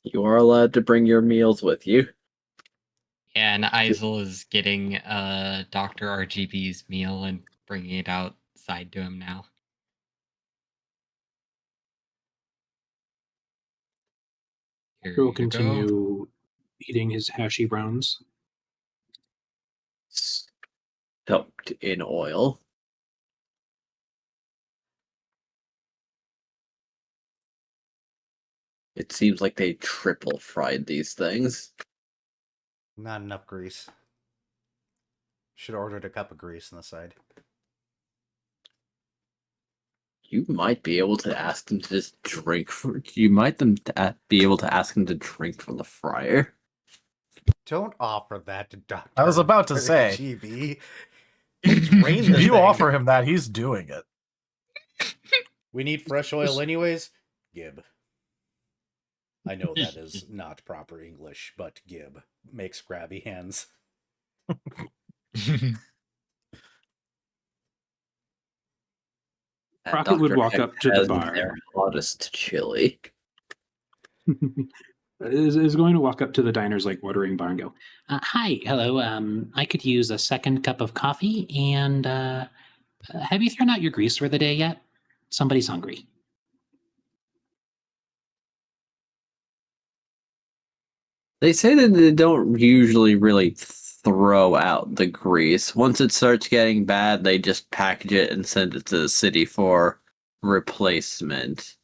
You are allowed to bring your meals with you. Yeah, and Isel is getting Dr. RGB's meal and bringing it outside to him now. Here He'll you go. continue eating his hashy browns. Soaked in oil. It seems like they triple fried these things. Not enough grease. Should have ordered a cup of grease on the side. You might be able to ask them to just drink. You might be able to ask them to drink from the fryer. Don't offer that to Dr. I was about to say. GB. If you offer him that, he's doing it. We need fresh oil anyways? Gib. I know that is not proper English, but Gib makes grabby hands. Rocket would walk up to the bar. Their hottest chili. Is going to walk up to the diner's like ordering bar and go, Hi, hello. I could use a second cup of coffee, and have you thrown out your grease for the day yet? Somebody's hungry. They say that they don't usually really throw out the grease. Once it starts getting bad, they just package it and send it to the city for replacement.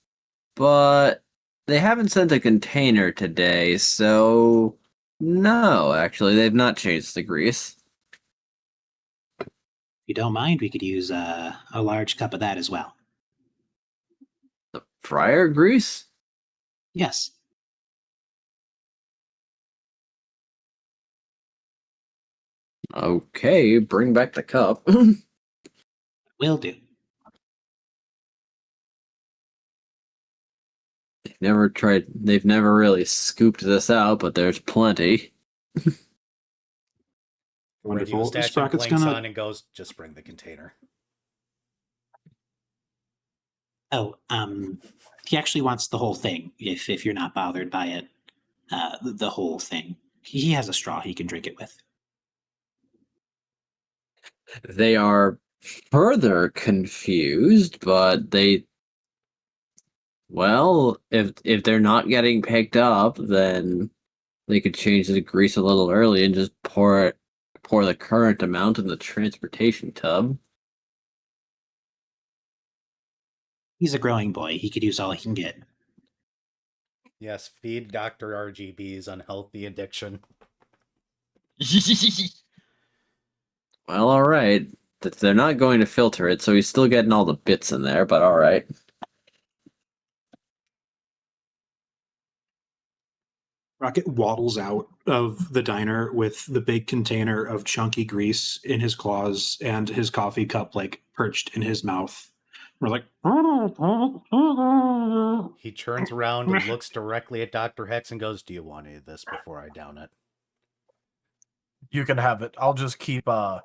But they haven't sent a container today, so no, actually, they've not changed the grease. If you don't mind, we could use a large cup of that as well. The fryer grease? Yes. Okay, bring back the cup. Will do. They've never really scooped this out, but there's plenty. wonderful. Sprocket's Sprocket's blinks gonna on and goes, just bring the container. Oh, he actually wants the whole thing. If you're not bothered by it, the whole thing. He has a straw he can drink it with. They are further confused, but well, if they're not getting picked up, then they could change the grease a little early and just pour the current amount in the transportation tub. He's a growing boy. He could use all he can get. Yes, feed Dr. RGB's unhealthy addiction. Well, all right. They're not going to filter it, so he's still getting all the bits in there, but all right. Rocket waddles out of the diner with the big container of chunky grease in his claws and his coffee cup like perched in his mouth. We're like, He turns around and looks directly at Dr. Hex and goes, "Do you want any of this before I down it?" You can have it. I'll just keep I'll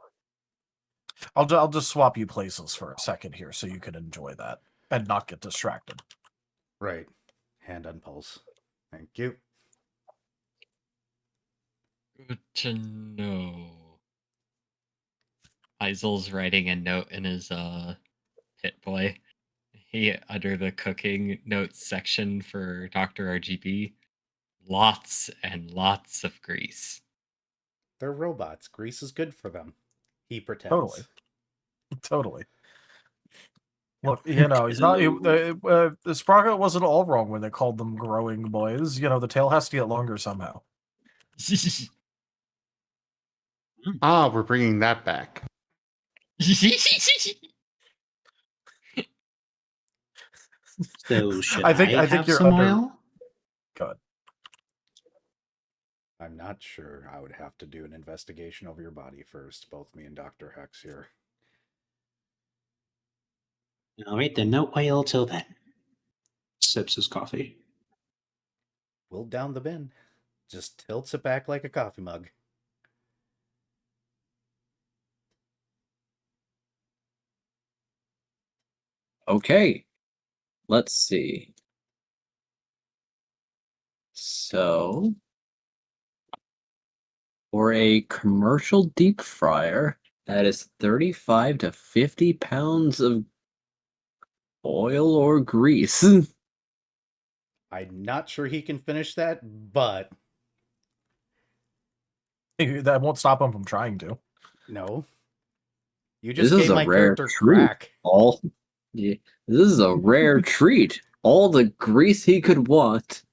just swap you places for a second here so you can enjoy that and not get distracted. Right. Hand on pulse. Thank you. Good to know. Isel's writing a note in his Pit Boy. He under the cooking notes section for Dr. RGB. Lots and lots of grease. They're robots. Grease is good for them. He pretends. Totally. Totally. Look, you know, he's not. The Sprocket wasn't all wrong when they called them growing boys. You know, the tail has to get longer somehow. Ah, we're bringing that back. So should I think have you're some under. oil? Good. I'm not sure. I would have to do an investigation of your body first, both me and Dr. Hex here. All right, then no oil till then. sips his coffee. We'll down the bin. Just tilts it back like a coffee mug. Okay. Let's see. So, for a commercial deep fryer, that is 35 to 50 pounds of oil or grease. I'm not sure he can finish that, but That won't stop him from trying to. no. You This just is gave a my rare character treat. crack. Yeah, this is a rare treat. All the grease he could want.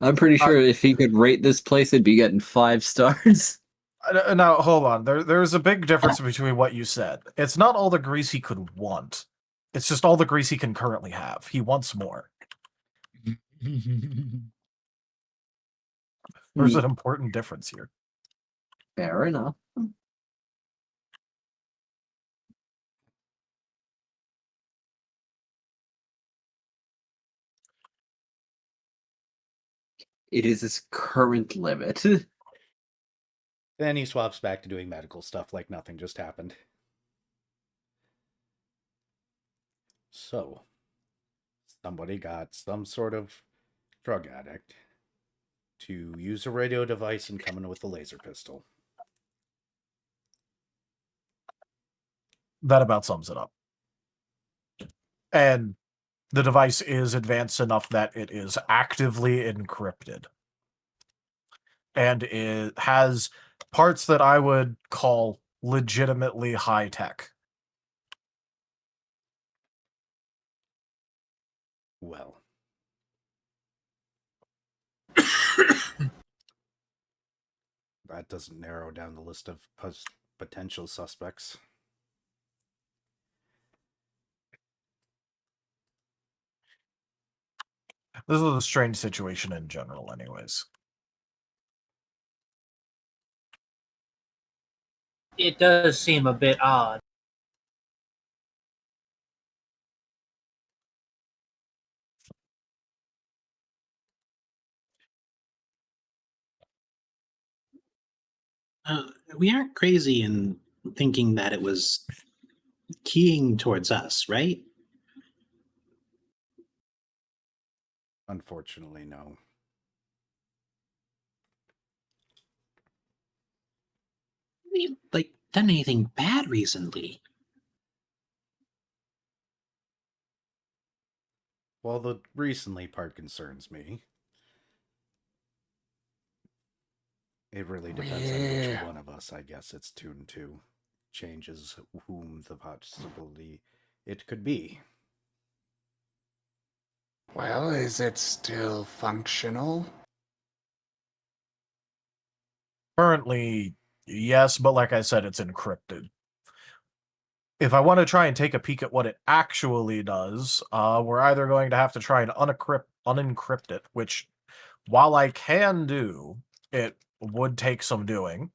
I'm pretty sure if he could rate this place, it'd be getting 5 stars. Now, hold on. There's a big difference between what you said. It's not all the grease he could want. It's just all the grease he can currently have. He wants more. There's an important difference here. Fair enough. It is his current limit. Then he swaps back to doing medical stuff like nothing just happened. So, somebody got some sort of drug addict to use a radio device and come in with a laser pistol. That about sums it up. And the device is advanced enough that it is actively encrypted. And it has parts that I would call legitimately high tech. Well. That doesn't narrow down the list of potential suspects. This is a strange situation in general, anyways. It does seem a bit odd. We aren't crazy in thinking that it was keying towards us, right? Unfortunately, no. We like done anything bad recently? Well, the recently part concerns me. It really depends on which one of us, I guess, it's tuned to. Changes whom the possibility it could be. Well, is it still functional? Currently, yes, but like I said, it's encrypted. If I want to try and take a peek at what it actually does, we're either going to have to try and unencrypt it, which, while I can do, it would take some doing.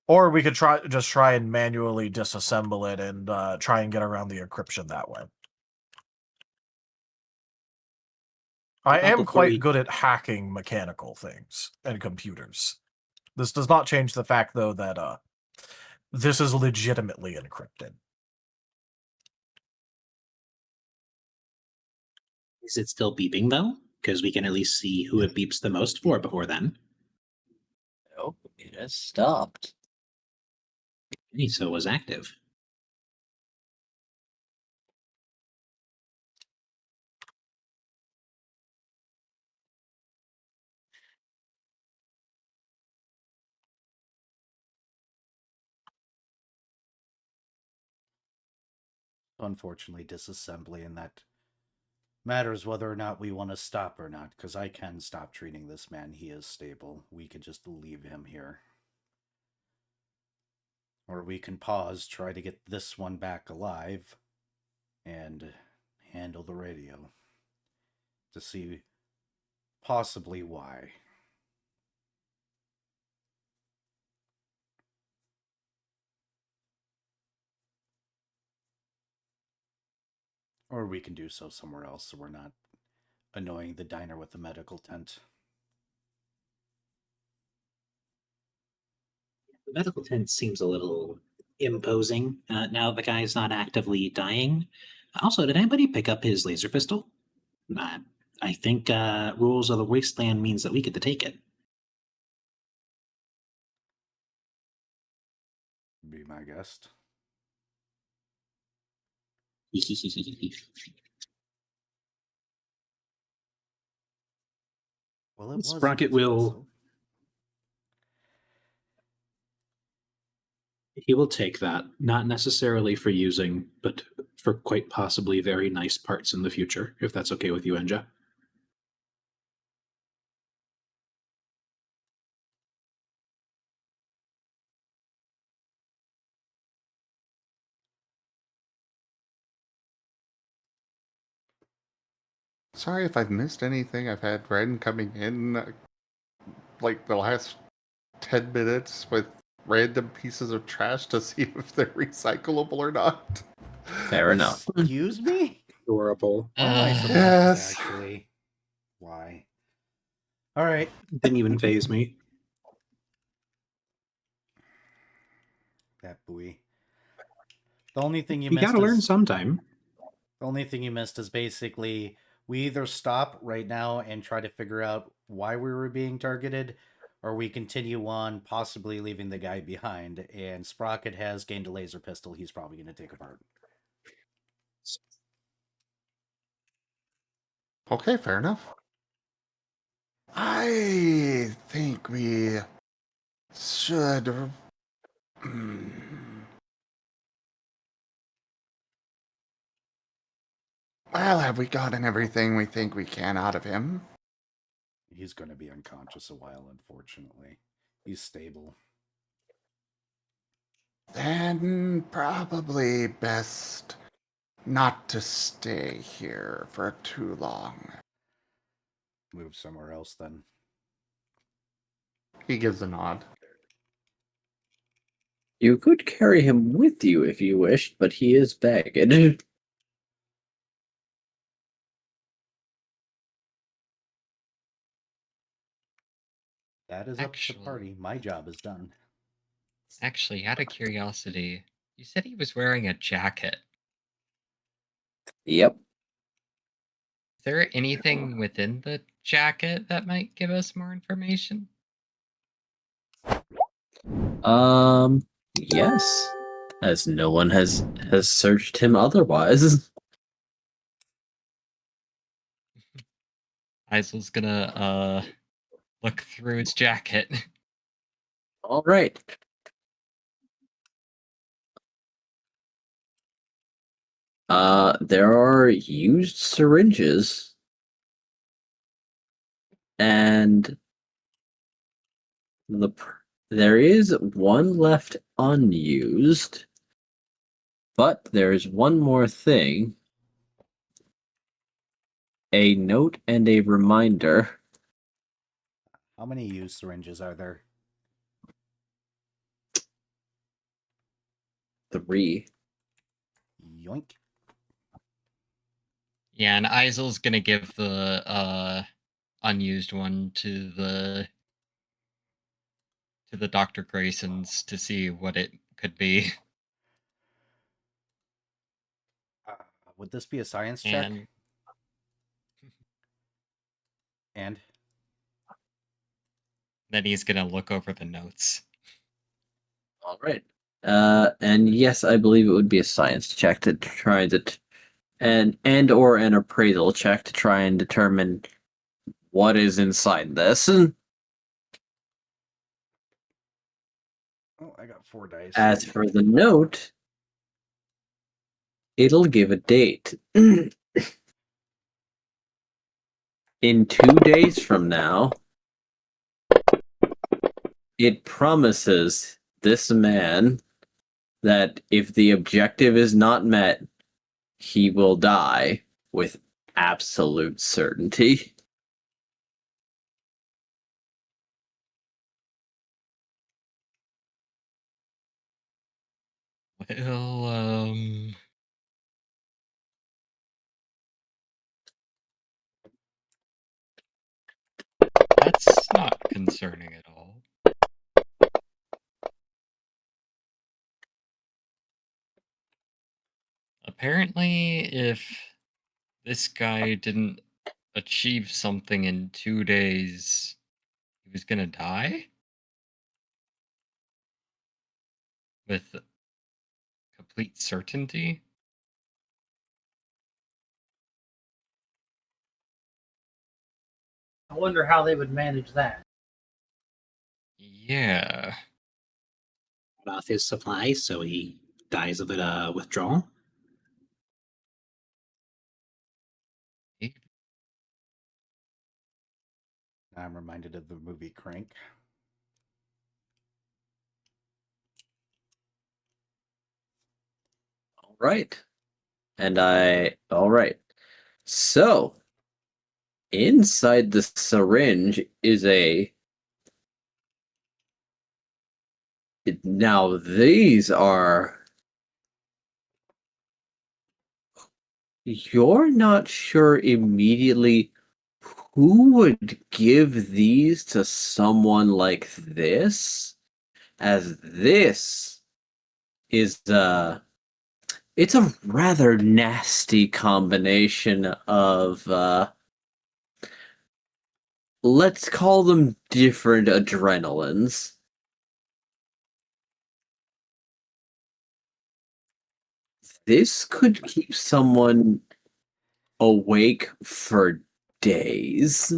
Or we could try and manually disassemble it and try and get around the encryption that way. I About am before quite we- good at hacking mechanical things and computers. This does not change the fact, though, that this is legitimately encrypted. Is it still beeping though? Because we can at least see who it beeps the most for before then. Oh, it has stopped. Okay, so it was active. Unfortunately, disassembly, and that matters whether or not we want to stop or not, because I can stop treating this man. He is stable. We could just leave him here. Or we can pause, try to get this one back alive, and handle the radio to see possibly why. Or we can do so somewhere else so we're not annoying the diner with the medical tent. The medical tent seems a little imposing now the guy's not actively dying. Also, did anybody pick up his laser pistol? I think rules of the wasteland means that we get to take it. Be my guest. Well, it was Sprocket his will. pistol. He will take that, not necessarily for using, but for quite possibly very nice parts in the future, if that's okay with you, Enja. Sorry if I've missed anything. I've had Ren coming in like the last 10 minutes with random pieces of trash to see if they're recyclable or not. Fair enough. Excuse me? Adorable. One of my supplies, Yes. actually. Why? Alright. Didn't even phase me. That buoy. The only thing you You missed gotta learn is... sometime. The only thing you missed is basically we either stop right now and try to figure out why we were being targeted, or we continue on, possibly leaving the guy behind. And Sprocket has gained a laser pistol he's probably going to take apart. Okay, fair enough. I think we should. Hmm. Well, have we gotten everything we think we can out of him? He's going to be unconscious a while, unfortunately. He's stable. Then probably best not to stay here for too long. Move somewhere else then. He gives a nod. You could carry him with you if you wished, but he is baggage. That is up to the Actually- party. My job is done. Actually, out of curiosity, You said he was wearing a jacket. Yep. Is there anything within the jacket that might give us more information? Yes. As no one has searched him otherwise. Isel's gonna look through his jacket. All right. There are used syringes, and there is one left unused, but there is one more thing. A note and a reminder. How many used syringes are there? 3. Yoink. Yeah, and Isel's gonna give the unused one to the Dr. Grayson's to see what it could be. Would this be a science check? And And then he's gonna look over the notes. All right. And yes, I believe it would be a science check to try and or an appraisal check to try and determine what is inside this. oh, I got 4 dice. As for the note, it'll give a date. In 2 days from now, it promises this man that if the objective is not met, he will die with absolute certainty. Well, that's not concerning at all. Apparently, if this guy didn't achieve something in 2 days, he was gonna die? With complete certainty? I wonder how they would manage that. Yeah. Off his supply, so he dies of it withdrawal. I'm reminded of the movie Crank. All right. All right. So, inside the syringe is now these are. You're not sure immediately who would give these to someone like this, as this is it's a rather nasty combination of let's call them different adrenalines. This could keep someone awake for days.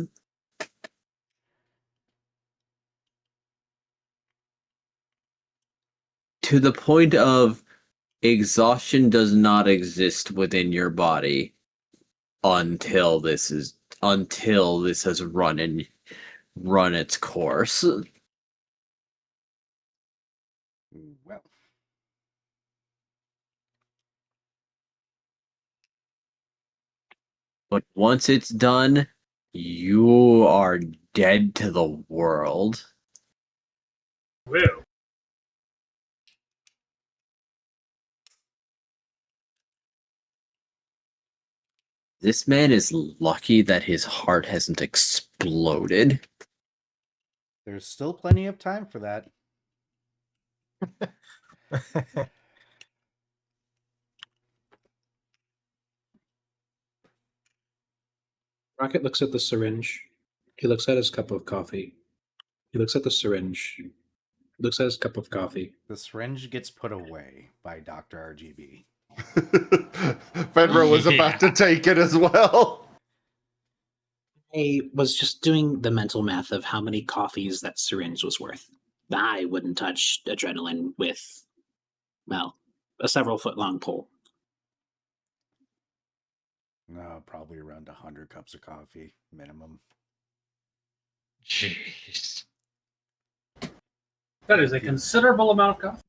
To the point of exhaustion does not exist within your body until this has run its course. Well, But once it's done, you are dead to the world. Woo. This man is lucky that his heart hasn't exploded. there's still plenty of time for that. Rocket looks at the syringe. He looks at his cup of coffee. He looks at the syringe. He looks at his cup of coffee. The syringe gets put away by Dr. RGB. Fenrir was Yeah. about to take it as well. I was just doing the mental math of how many coffees that syringe was worth. I wouldn't touch adrenaline with, well, a several foot long pole. No, probably around 100 cups of coffee minimum. Jeez. That is a considerable amount of coffee.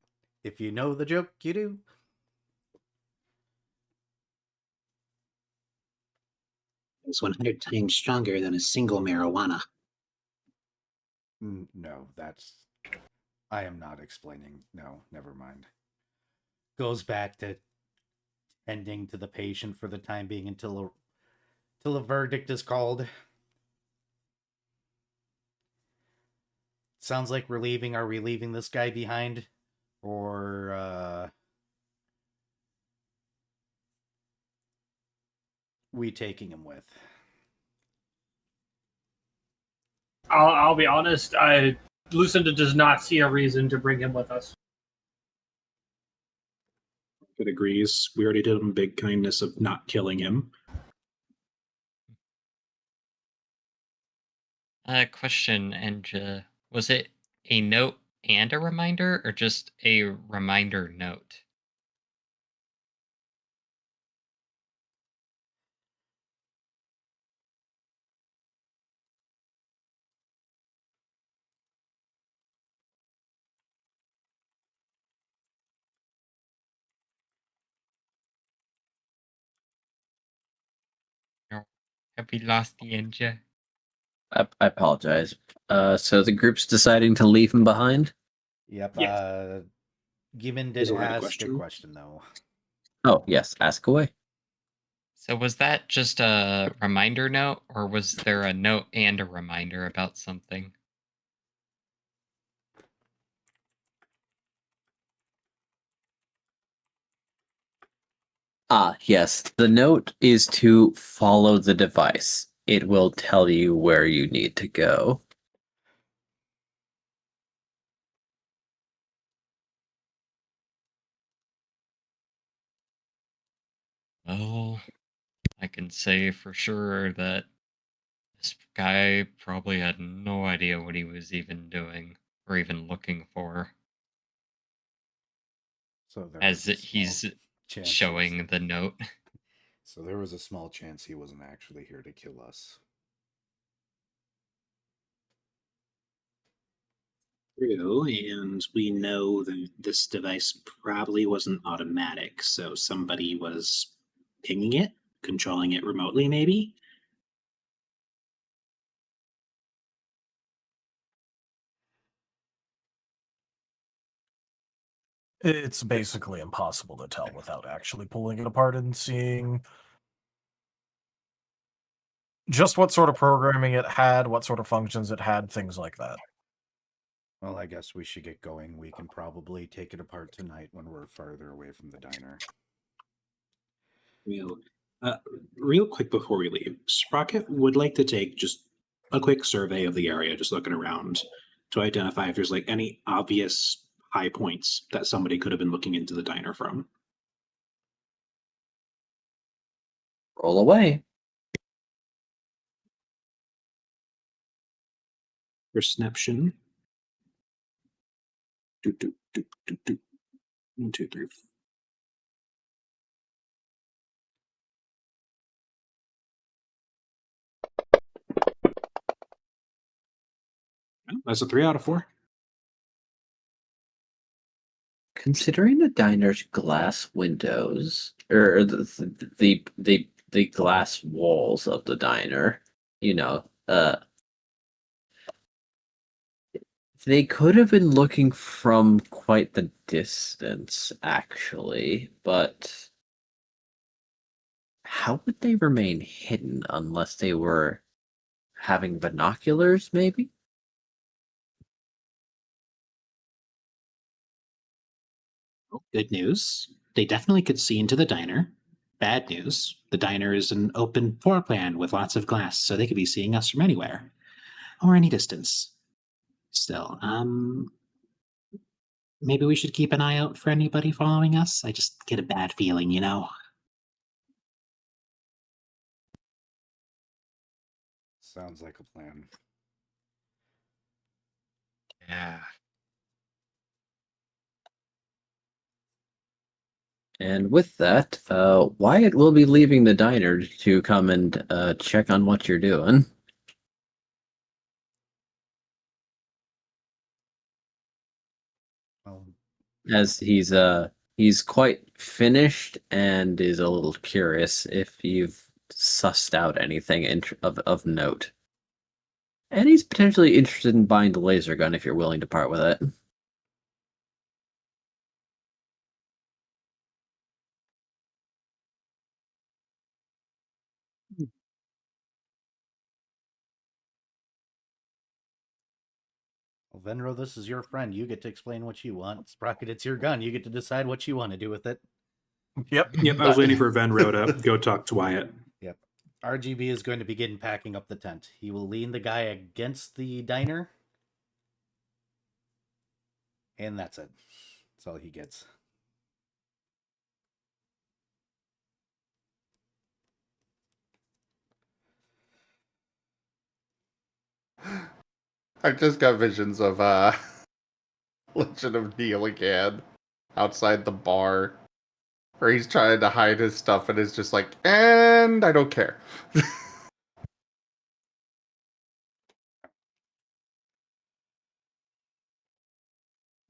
If you know the joke, you do. It's 100 times stronger than a single marijuana. No, that's... I am not explaining. No, never mind. Goes back to tending to the patient for the time being until a verdict is called. Sounds like we're leaving. Are we leaving this guy behind? Or, we taking him with? I'll be honest. Lucinda does not see a reason to bring him with us. It agrees. We already did him a big kindness of not killing him. Question, and was it a note and a reminder, or just a reminder note? Have we lost the engine? I apologize. So the group's deciding to leave him behind? Yep. Yes. Gibbon There's did a lot of ask a question. question, though. Oh, yes. Ask away. So was that just a reminder note, or was there a note and a reminder about something? Ah, yes. The note is to follow the device. It will tell you where you need to go. Well, I can say for sure that this guy probably had no idea what he was even doing or even looking for, So there as was a he's small chance showing the note. So there was a small chance he wasn't actually here to kill us. True, and we know that this device probably wasn't automatic, so somebody was pinging it, controlling it remotely, maybe? It's basically impossible to tell without actually pulling it apart and seeing just what sort of programming it had, what sort of functions it had, things like that. Well, I guess we should get going. We can probably take it apart tonight when we're farther away from the diner. Real quick before we leave, Sprocket would like to take just a quick survey of the area, just looking around to identify if there's like any obvious high points that somebody could have been looking into the diner from. Roll away. Perception. Do, do, do, do, do. 1, 2, 3. That's a 3 out of 4. Considering the diner's glass windows, or the glass walls of the diner, they could have been looking from quite the distance, actually, but how would they remain hidden unless they were having binoculars, maybe? Good news. They definitely could see into the diner. Bad news, the diner is an open floor plan with lots of glass, so they could be seeing us from anywhere or any distance. Still, maybe we should keep an eye out for anybody following us. I just get a bad feeling, you know? Sounds like a plan. Yeah. And with that, Wyatt will be leaving the diner to come and check on what you're doing. As he's quite finished and is a little curious if you've sussed out anything of note. And he's potentially interested in buying the laser gun if you're willing to part with it. Well, Venro, this is your friend. You get to explain what you want. Sprocket, it's your gun. You get to decide what you want to do with it. Yep. Yep, I was waiting for Venro to go talk to Wyatt. Yep. RGB is going to begin packing up the tent. He will lean the guy against the diner. And that's it. That's all he gets. I just got visions of Legend of Neil again outside the bar where he's trying to hide his stuff and is just like, and I don't care.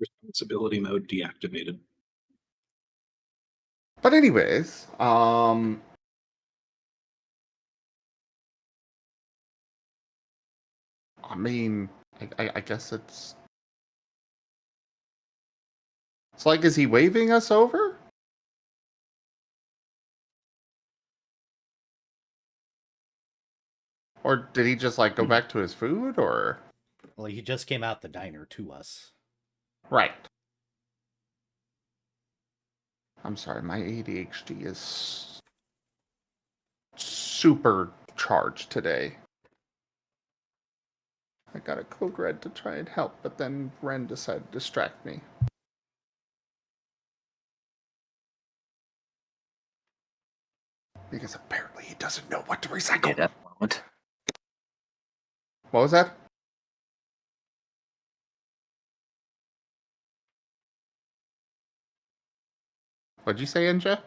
Responsibility mode deactivated. But anyways, I mean, I guess it's like, is he waving us over? Or did he just like go back to his food, or? Well, he just came out the diner to us. Right. I'm sorry, my ADHD is super charged today. I got a code red to try and help, but then Ren decided to distract me. Because apparently he doesn't know what to recycle. At the moment. What was that? What'd you say, Inja?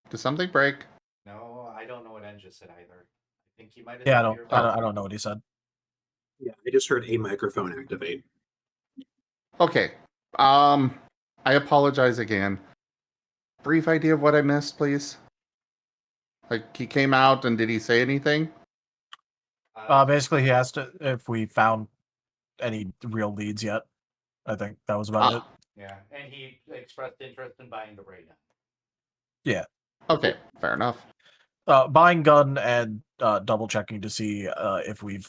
Did something break? No, I don't know what Enja said either. I think he might have. Yeah, I don't know what he said. Yeah, I just heard a microphone activate. Okay. I apologize again. Brief idea of what I missed, please. Like, he came out and did he say anything? Basically, he asked if we found any real leads yet. I think that was about it. Yeah, and he expressed interest in buying the ray gun. Yeah. Okay, fair enough. Buying gun and double checking to see if we've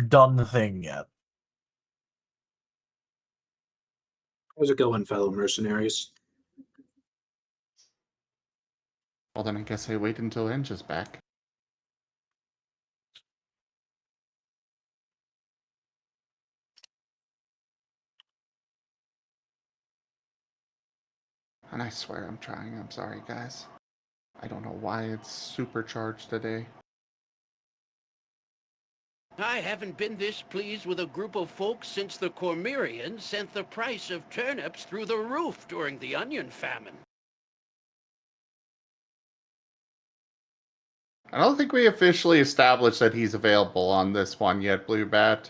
done the thing yet. How's it going, fellow mercenaries? Well, then I guess I wait until Enja's back. And I swear I'm trying. I'm sorry, guys. I don't know why it's supercharged today. I haven't been this pleased with a group of folks since the Cormyreans sent the price of turnips through the roof during the onion famine. I don't think we officially established that he's available on this one yet, Blue Bat.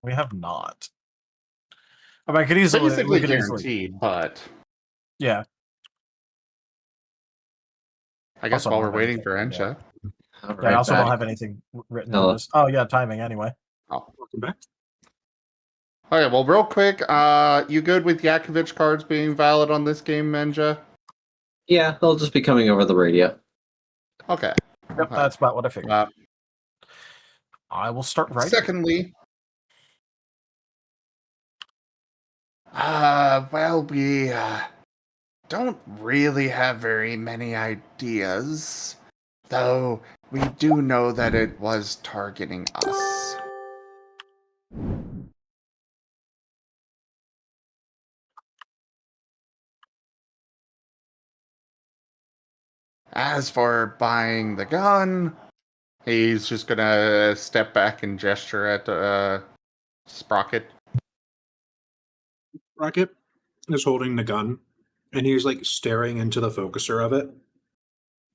We have not. I mean, I could easily, Basically we could easily, guaranteed, but yeah. I guess Also while don't we're have waiting anything, for yeah. Enja. I also don't have anything written on this. Oh yeah, timing anyway. Oh. Welcome back. Okay, well, real quick, you good with Yakovich cards being valid on this game, Enja? Yeah, they'll just be coming over the radio. Okay. Yep, Okay. that's about what I figured. I will start writing. Secondly, Well, we don't really have very many ideas, though we do know that it was targeting us. As for buying the gun, he's just gonna step back and gesture at Sprocket. Rocket is holding the gun, and he's like staring into the focuser of it.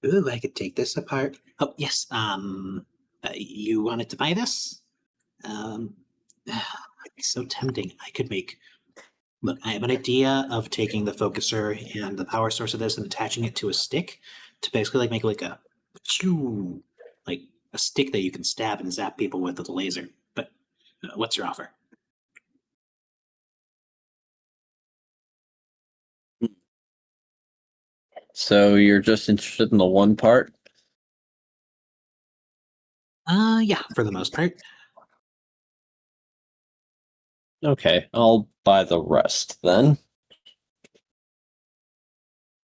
Ooh, I could take this apart. Oh, yes. You wanted to buy this? It's so tempting. I could make. Look, I have an idea of taking the focuser and the power source of this and attaching it to a stick to basically like make like a, phew, like a stick that you can stab and zap people with a laser. But what's your offer? So you're just interested in the one part? Yeah, for the most part. Okay, I'll buy the rest then.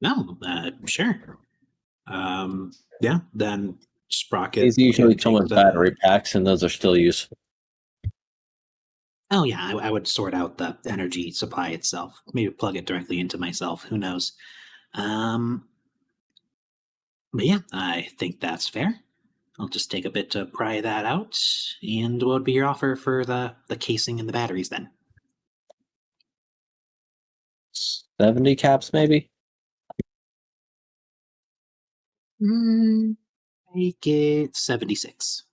No, sure. Yeah, then Sprocket These usually can come take with the. battery packs, and those are still useful. Oh yeah, I would sort out the energy supply itself. Maybe plug it directly into myself. Who knows? Um, but yeah, I think that's fair. I'll just take a bit to pry that out. And what would be your offer for the casing and the batteries then? 70 caps, maybe? Make it 76.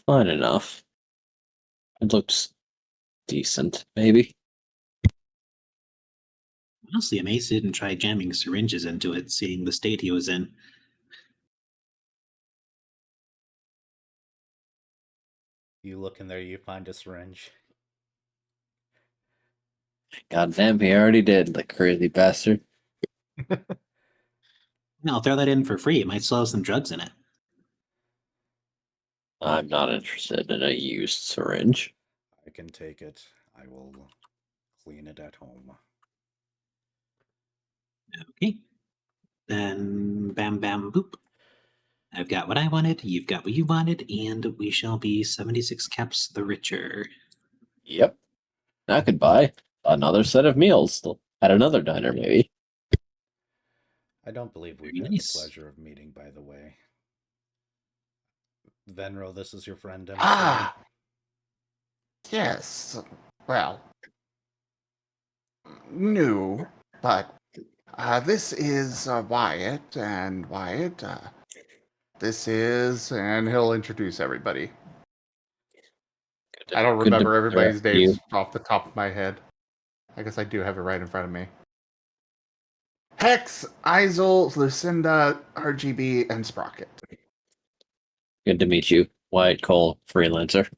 Fine enough. It looks decent, maybe. Honestly, amazed he didn't try jamming syringes into it, seeing the state he was in. You look in there, you find a syringe. God damn, he already did, the crazy bastard. I'll throw that in for free. It might still have some drugs in it. I'm not interested in a used syringe. I can take it. I will clean it at home. Okay. Then bam bam boop. I've got what I wanted, you've got what you wanted, and we shall be 76 caps the richer. Yep. I could buy another set of meals at another diner, maybe. I don't believe we've Very had nice. the pleasure of meeting, by the way. Venro, this is your friend, I'm Ah, yes. Well, new, but this is Wyatt, and Wyatt, this is, and he'll introduce everybody. I don't Good to remember everybody's interact with you. names off the top of my head. I guess I do have it right in front of me. Hex, Isel, Lucinda, RGB, and Sprocket. Good to meet you, Wyatt Cole, freelancer.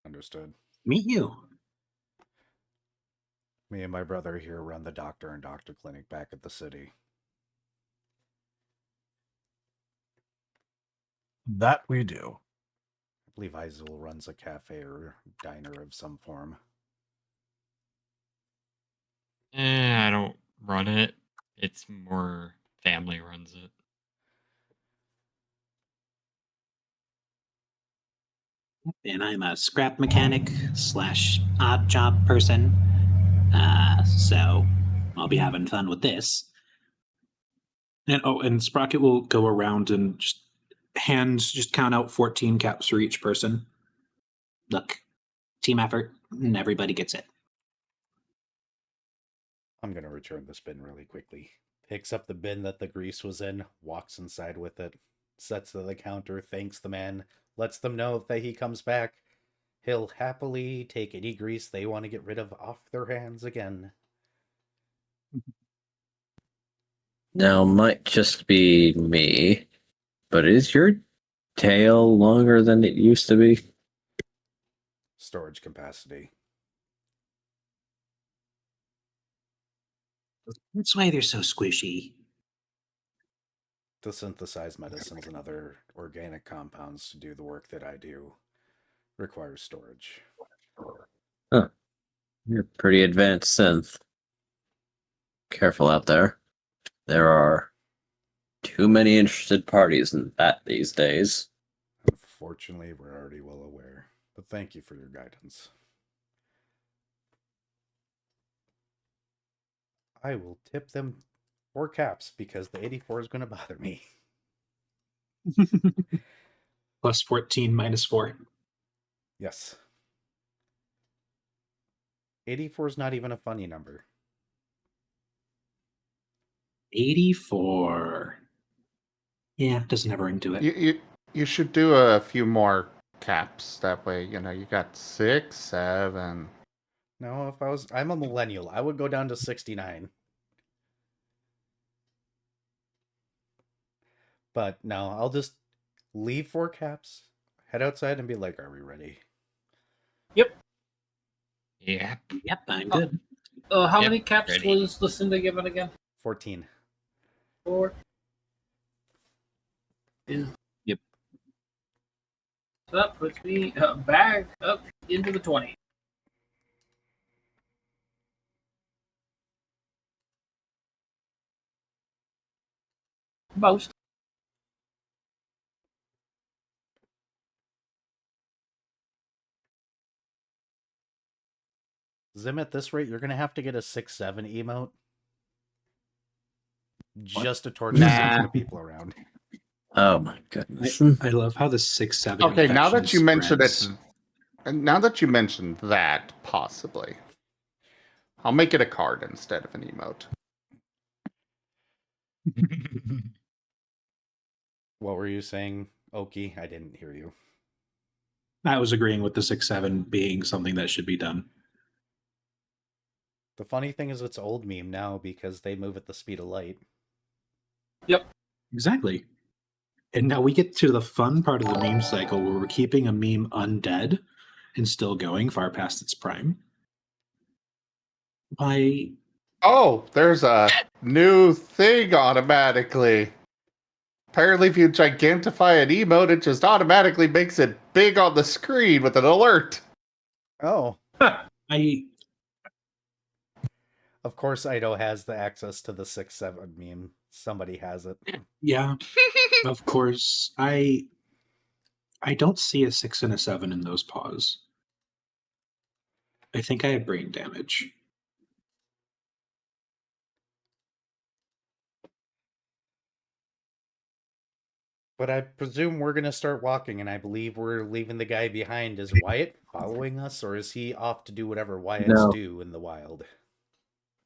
Understood. Meet you. Me and my brother here run the doctor and doctor clinic back at the city. That we do. I believe Isel runs a cafe or diner of some form. I don't run it. It's more family runs it. And I'm a scrap mechanic slash odd job person. So I'll be having fun with this. And Sprocket will go around and just count out 14 caps for each person. Look, team effort, and everybody gets it. I'm going to return this bin really quickly. Picks up the bin that the grease was in, walks inside with it, sets to the counter, thanks the man, lets them know that he comes back. He'll happily take any grease they want to get rid of off their hands again. Now, might just be me, but is your tail longer than it used to be? Storage capacity. That's why they're so squishy. To synthesize medicines and other organic compounds to do the work that I do requires storage. You're pretty advanced synth. Careful out there. There are too many interested parties in that these days. Unfortunately, we're already well aware. But thank you for your guidance. I will tip them 4 caps because the 84 is going to bother me. Plus 14 minus 4. Yes. 84 is not even a funny number. 84. Yeah, doesn't have a ring to it. You should do a few more caps. That way, you got 6, 7. No, I'm a millennial. I would go down to 69. But no, I'll just leave 4 caps, head outside, and be like, "Are we ready?" Yep. Yep. Yep, I'm good. How Yep, many caps ready. was Lucinda given again? 14. 4. Is Yep. So that puts me back up into the 20. Most. Zim, at this rate, you're going to have to get a 6-7 emote. Just to torture Nah. the people around. Oh my goodness. I love how the 6-7 Okay, now that infection you mentioned spreads. it, now that you mentioned that, possibly, I'll make it a card instead of an emote. What were you saying, Oki? I didn't hear you. I was agreeing with the 6-7 being something that should be done. The funny thing is it's old meme now because they move at the speed of light. Yep. Exactly. And now we get to the fun part of the meme cycle where we're keeping a meme undead and still going far past its prime. Why? Oh, there's a new thing automatically. Apparently, if you gigantify an emote, it just automatically makes it big on the screen with an alert. Oh. I Of course, Ido has the access to the 6-7 meme. Somebody has it. yeah, of course. I don't see a 6 and a 7 in those paws. I think I have brain damage. But I presume we're going to start walking, and I believe we're leaving the guy behind. Is Wyatt following us, or is he off to do whatever Wyatts No. do in the wild?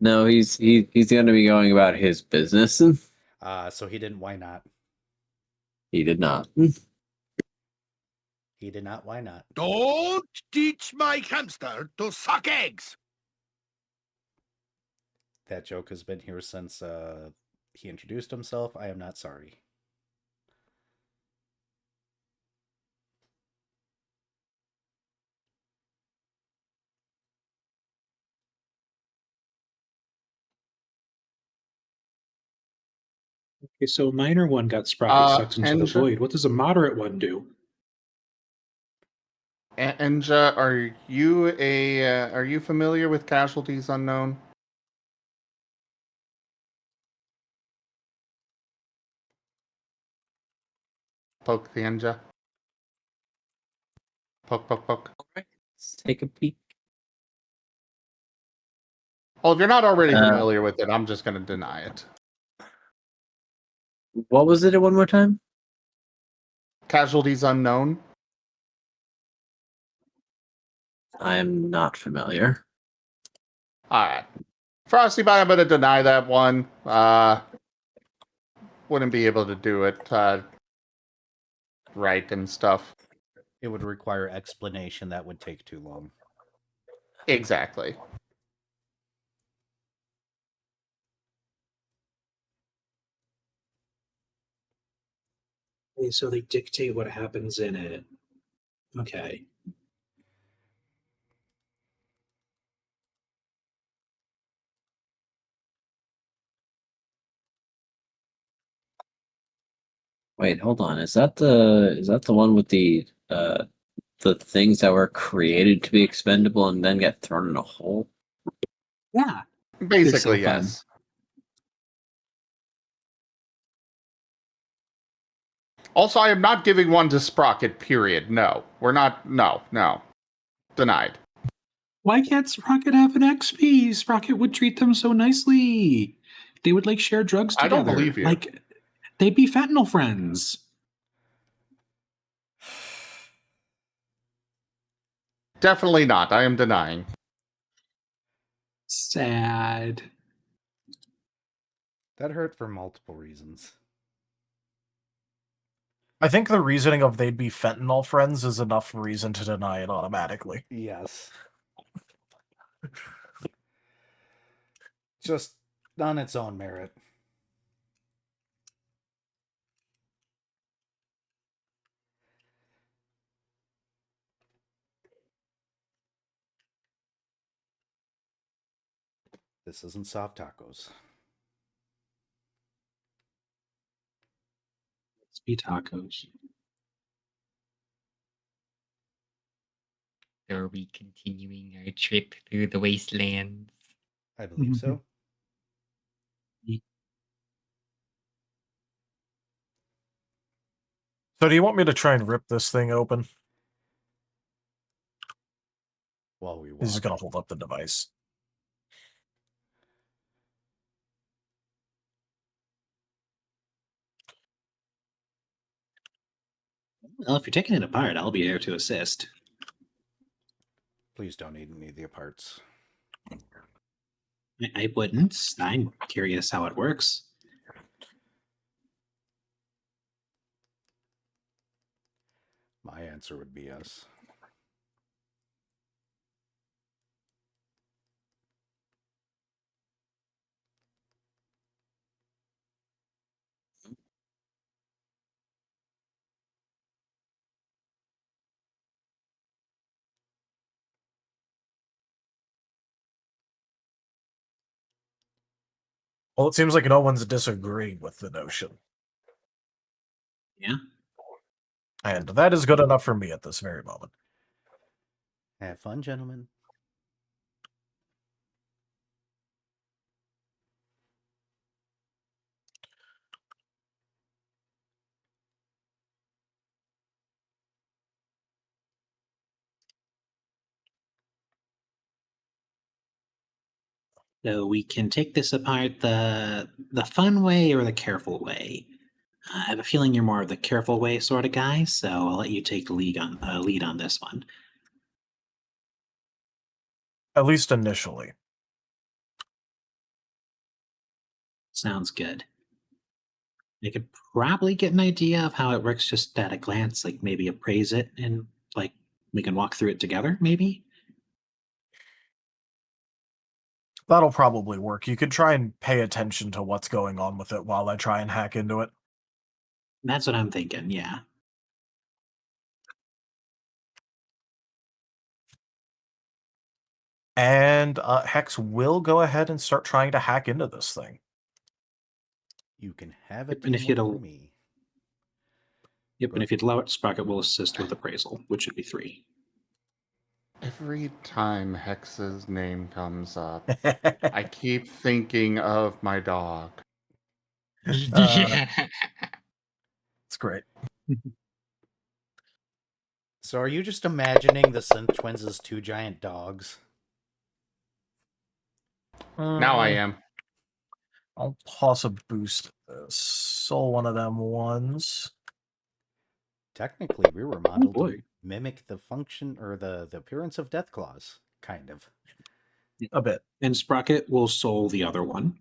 No, he's going to be going about his business. So he didn't. Why not? He did not. He did not. Why not? Don't teach my hamster to suck eggs. That joke has been here since he introduced himself. I am not sorry. Okay, so a minor one got sprocket sucked into the Enja, void. What does a moderate one do? Enja, are you familiar with Casualties Unknown? Poke the Enja. Poke, poke, poke. Let's take a peek. Well, if you're not already familiar with it, I'm just going to deny it. What was it one more time? Casualties Unknown. I'm not familiar. Alright. Frosty Bite, I'm going to deny that one. Wouldn't be able to do it right and stuff. It would require explanation that would take too long. Exactly. Okay, so they dictate what happens in it. Okay. Wait, hold on. Is that the one with the the things that were created to be expendable and then get thrown in a hole? Yeah. Basically, so fun. yes. Also, I am not giving one to Sprocket, period. No. We're not. No. Denied. Why can't Sprocket have an XP? Sprocket would treat them so nicely. They would like share drugs I together. don't believe you. Like they'd be fentanyl friends. Definitely not. I am denying. Sad. That hurt for multiple reasons. I think the reasoning of they'd be fentanyl friends is enough reason to deny it automatically. Yes. Just on its own merit. This isn't soft tacos. Let's be tacos. So are we continuing our trip through the Wastelands? I believe so. So do you want me to try and rip this thing open? While we walk. He's just going to hold up the device. Well, if you're taking it apart, I'll be there to assist. Please don't need any of the parts. I wouldn't. I'm curious how it works. My answer would be yes. Well, it seems like no one's disagreeing with the notion. Yeah. And that is good enough for me at this very moment. Have fun, gentlemen. So we can take this apart the fun way or the careful way. I have a feeling you're more of the careful way sort of guy, so I'll let you take the lead on this one. At least initially. Sounds good. You could probably get an idea of how it works just at a glance, like maybe appraise it, and like we can walk through it together, maybe? That'll probably work. You could try and pay attention to what's going on with it while I try and hack into it. That's what I'm thinking, yeah. And Hex will go ahead and start trying to hack into this thing. You can have it And if you'd for me. Yep, and if you'd allow it, Sprocket will assist with appraisal, which should be 3. Every time Hex's name comes up, I keep thinking of my dog. Yeah. It's great. So are you just imagining the Synth Twins as 2 giant dogs? Now I am. I'll toss a boost at this. Soul one of them ones. Technically, we were modeled boy. to mimic the function or the appearance of Deathclaws, kind of. A bit. And Sprocket will soul the other one.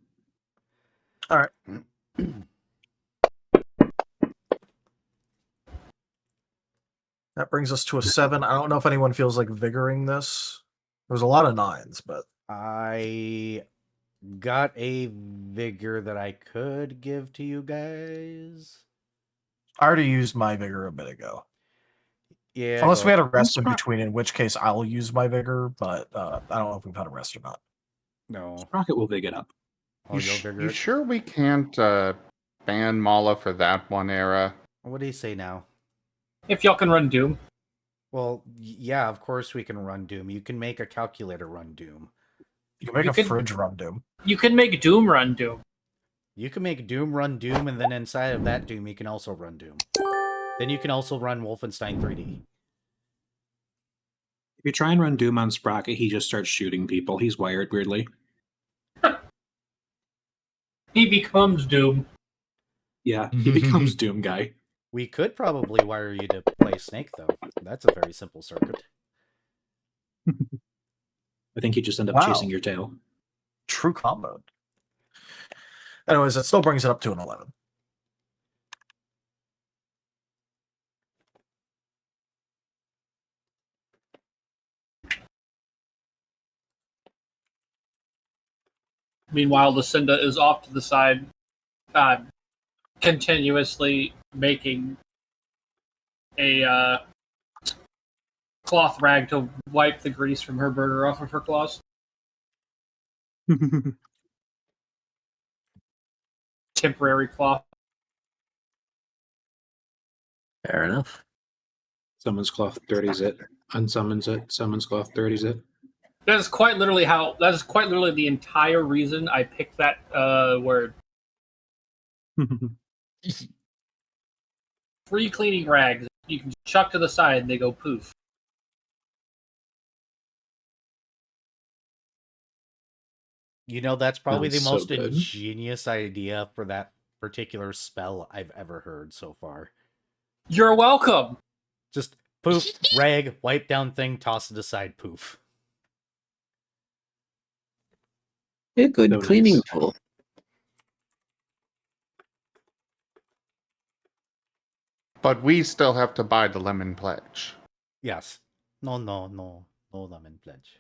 All right. That brings us to a 7. I don't know if anyone feels like vigoring this. There's a lot of 9s, but I got a vigor that I could give to you guys. I already used my vigor a bit ago. Yeah. Unless we had a rest in Spro- between, in which case I'll use my vigor, but I don't know if we've had a rest or not. No. Sprocket will big it up. Oh, you'll vigor You it? sure we can't ban Mala for that one era? What do you say now? If y'all can run Doom. Well, yeah, of course we can run Doom. You can make a calculator run Doom. You can make You a can- fridge run Doom. You can make Doom run Doom. You can make Doom run Doom, and then inside of that Doom, you can also run Doom. Then you can also run Wolfenstein 3D. If you try and run Doom on Sprocket, he just starts shooting people. He's wired weirdly. He becomes Doom. Yeah, he becomes Doom guy. We could probably wire you to play Snake, though. That's a very simple circuit. I think you just end up Wow. chasing your tail. True combo. Anyways, it still brings it up to an 11. Meanwhile, Lucinda is off to the side, continuously making a cloth rag to wipe the grease from her burger off of her claws. Temporary cloth. Fair enough. Someone's cloth dirties it, unsummons it, someone's cloth dirties it. That is quite literally the entire reason I picked that word. Free cleaning rags. You can chuck to the side and they go poof. You know, that's probably the Sounds so most good. ingenious idea for that particular spell I've ever heard so far. You're welcome. Just poof, rag, wipe down thing, toss it aside, poof. A good So cleaning nice. tool. But we still have to buy the lemon pledge. Yes. No lemon pledge.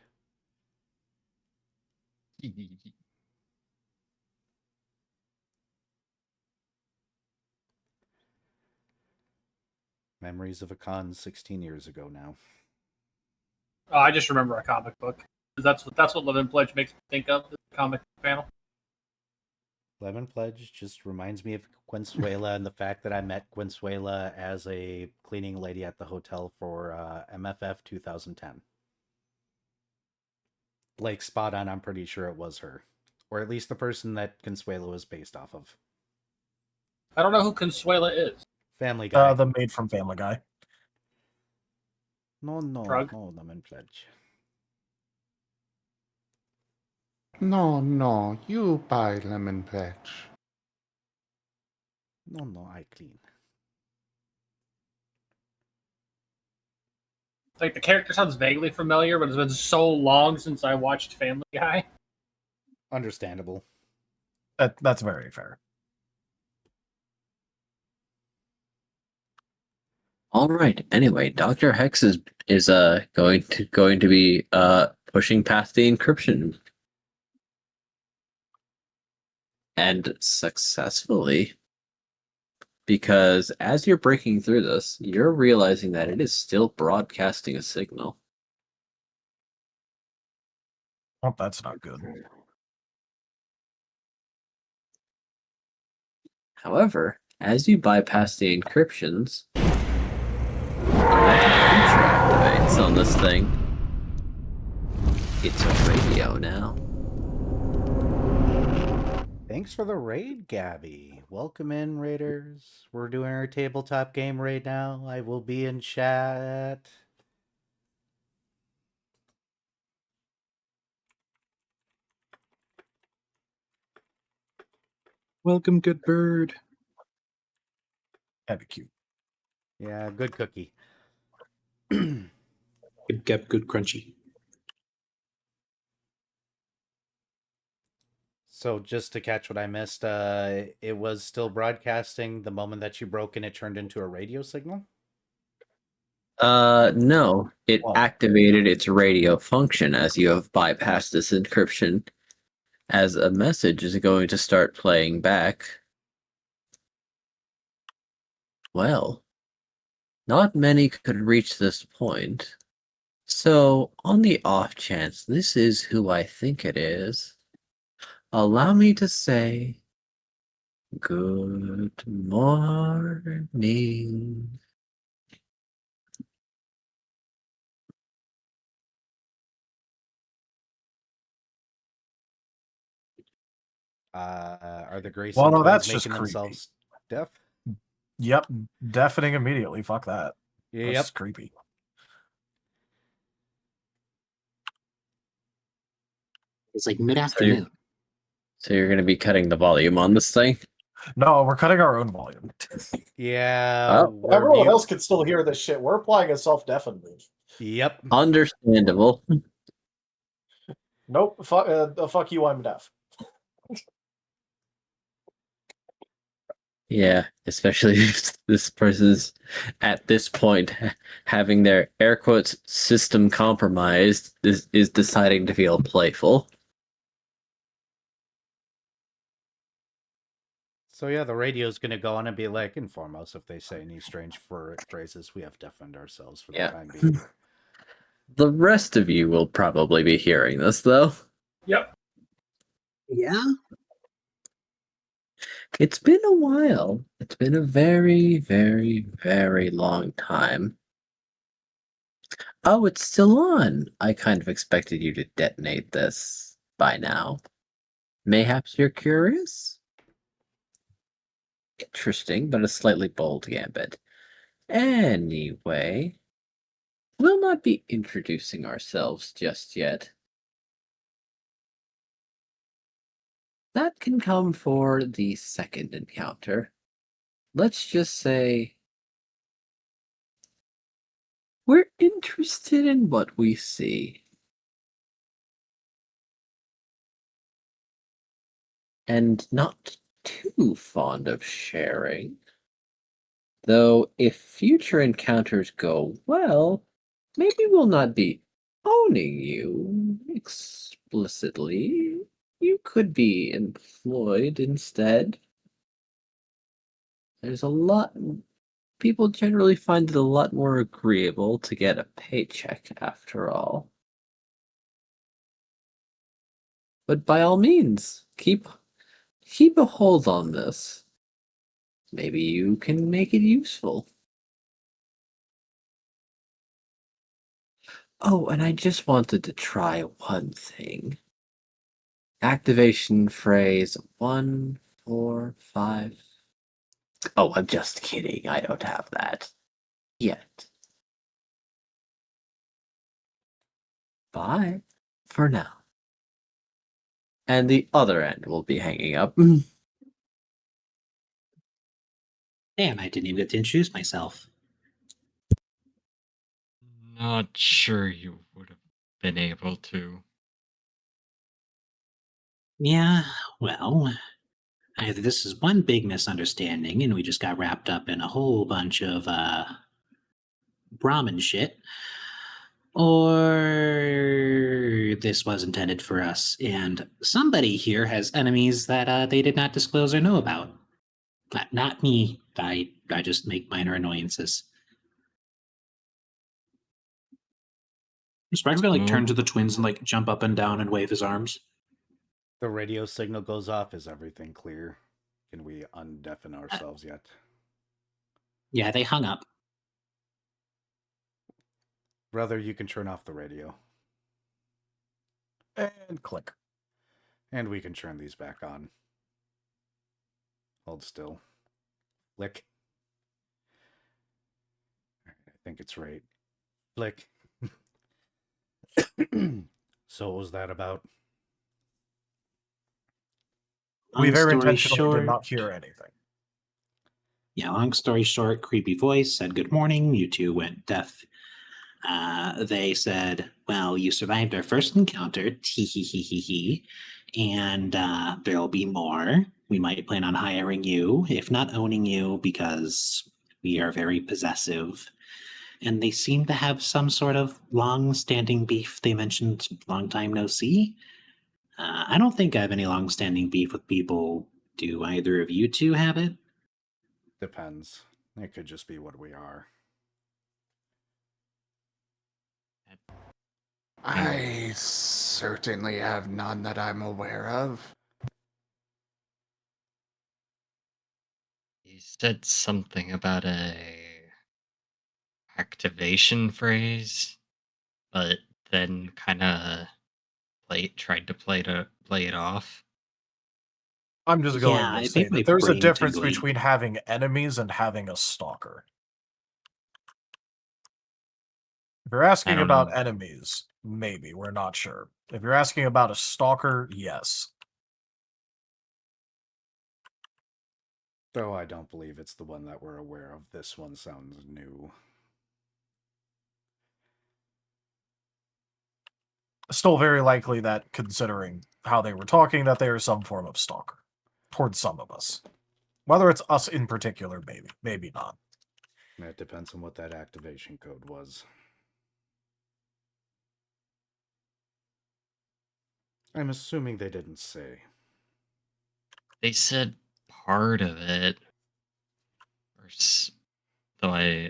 Memories of a con 16 years ago now. Oh, I just remember a comic book. That's what Lemon Pledge makes me think of, the comic panel. Lemon Pledge just reminds me of Quinsuela and the fact that I met Quinsuela as a cleaning lady at the hotel for MFF 2010. Blake, spot on, I'm pretty sure it was her. Or at least the person that Consuela was based off of. I don't know who Consuela is. Family Guy. The maid from Family Guy. No, Drug? no, Lemon Pledge. No, you buy lemon pledge. No, I clean. Like, the character sounds vaguely familiar, but it's been so long since I watched Family Guy. Understandable. That's very fair. All right. Anyway, Dr. Hex is going to be pushing past the encryption. And successfully. Because as you're breaking through this, you're realizing that it is still broadcasting a signal. Oh, that's not good. However, as you bypass the encryptions, another feature activates on this thing. It's a radio now. Thanks for the raid, Gabby. Welcome in, Raiders. We're doing our tabletop game right now. I will be in chat. Welcome, good bird. That'd be cute. Yeah, good cookie. Good Geb, good crunchy. So just to catch what I missed, it was still broadcasting the moment that you broke and it turned into a radio signal? No. It Well- activated its radio function as you have bypassed this encryption. As a message is going to start playing back. Well, not many could reach this point. So, on the off chance this is who I think it is, allow me to say good morning. Are the Grayson Well, no, twins that's just making creepy. themselves deaf? Yep, deafening immediately. Fuck that. Yep. That's creepy. It's like mid-afternoon. So you're going to be cutting the volume on this thing? No, we're cutting our own volume. Yeah. Oh. we're Everyone mute- else can still hear this shit. We're applying a self-deafen move. Yep. Understandable. Nope. Fuck you. I'm deaf. Yeah, especially if this person's at this point having their air quotes system compromised is deciding to feel playful. So yeah, the radio's gonna go on and be like, inform us if they say any strange phrases. We have deafened ourselves for the Yeah. time being. The rest of you will probably be hearing this though. Yep. Yeah? It's been a while. It's been a very, very, very long time. Oh, it's still on. I kind of expected you to detonate this by now. Mayhaps you're curious? Interesting, but a slightly bold gambit. Anyway, we'll not be introducing ourselves just yet. That can come for the second encounter. Let's just say we're interested in what we see. And not too fond of sharing. Though, if future encounters go well, maybe we'll not be owning you explicitly. You could be employed instead. There's a lot. People generally find it a lot more agreeable to get a paycheck after all. But by all means, keep a hold on this. Maybe you can make it useful. Oh, and I just wanted to try one thing. Activation phrase 145. Oh, I'm just kidding. I don't have that yet. Bye for now. And the other end will be hanging up. Damn, I didn't even get to introduce myself. Not sure you would have been able to. Yeah, well, either this is one big misunderstanding and we just got wrapped up in a whole bunch of Brahmin shit, or this was intended for us, and somebody here has enemies that they did not disclose or know about. Not me. I just make minor annoyances. Spark's gonna turn to the twins and jump up and down and wave his arms. The radio signal goes off. Is everything clear? Can we undeafen ourselves yet? Yeah, they hung up. Brother, you can turn off the radio. And click. And we can turn these back on. Hold still. Flick. I think it's right. Flick. So what was that about? We Long very story intentionally did not short, hear anything. yeah, long story short, creepy voice said good morning. You two went deaf. They said, well, you survived our first encounter, tee hee hee hee hee, and there'll be more. We might plan on hiring you, if not owning you, because we are very possessive. And they seem to have some sort of long-standing beef. They mentioned long time no see. I don't think I have any long-standing beef with people. Do either of you two have it? Depends. It could just be what we are. I certainly have none that I'm aware of. You said something about a activation phrase, but then kind of tried to play it off. I'm just going Yeah, to it say made my that there's a brain difference tingly. between having enemies and having a stalker. If you're asking don't about know. enemies, maybe, we're not sure. If you're asking about a stalker, yes. Though I don't believe it's the one that we're aware of. This one sounds new. Still very likely that, considering how they were talking, that they are some form of stalker. Towards some of us. Whether it's us in particular, maybe. Maybe not. It depends on what that activation code was. I'm assuming they didn't say. They said part of it. Though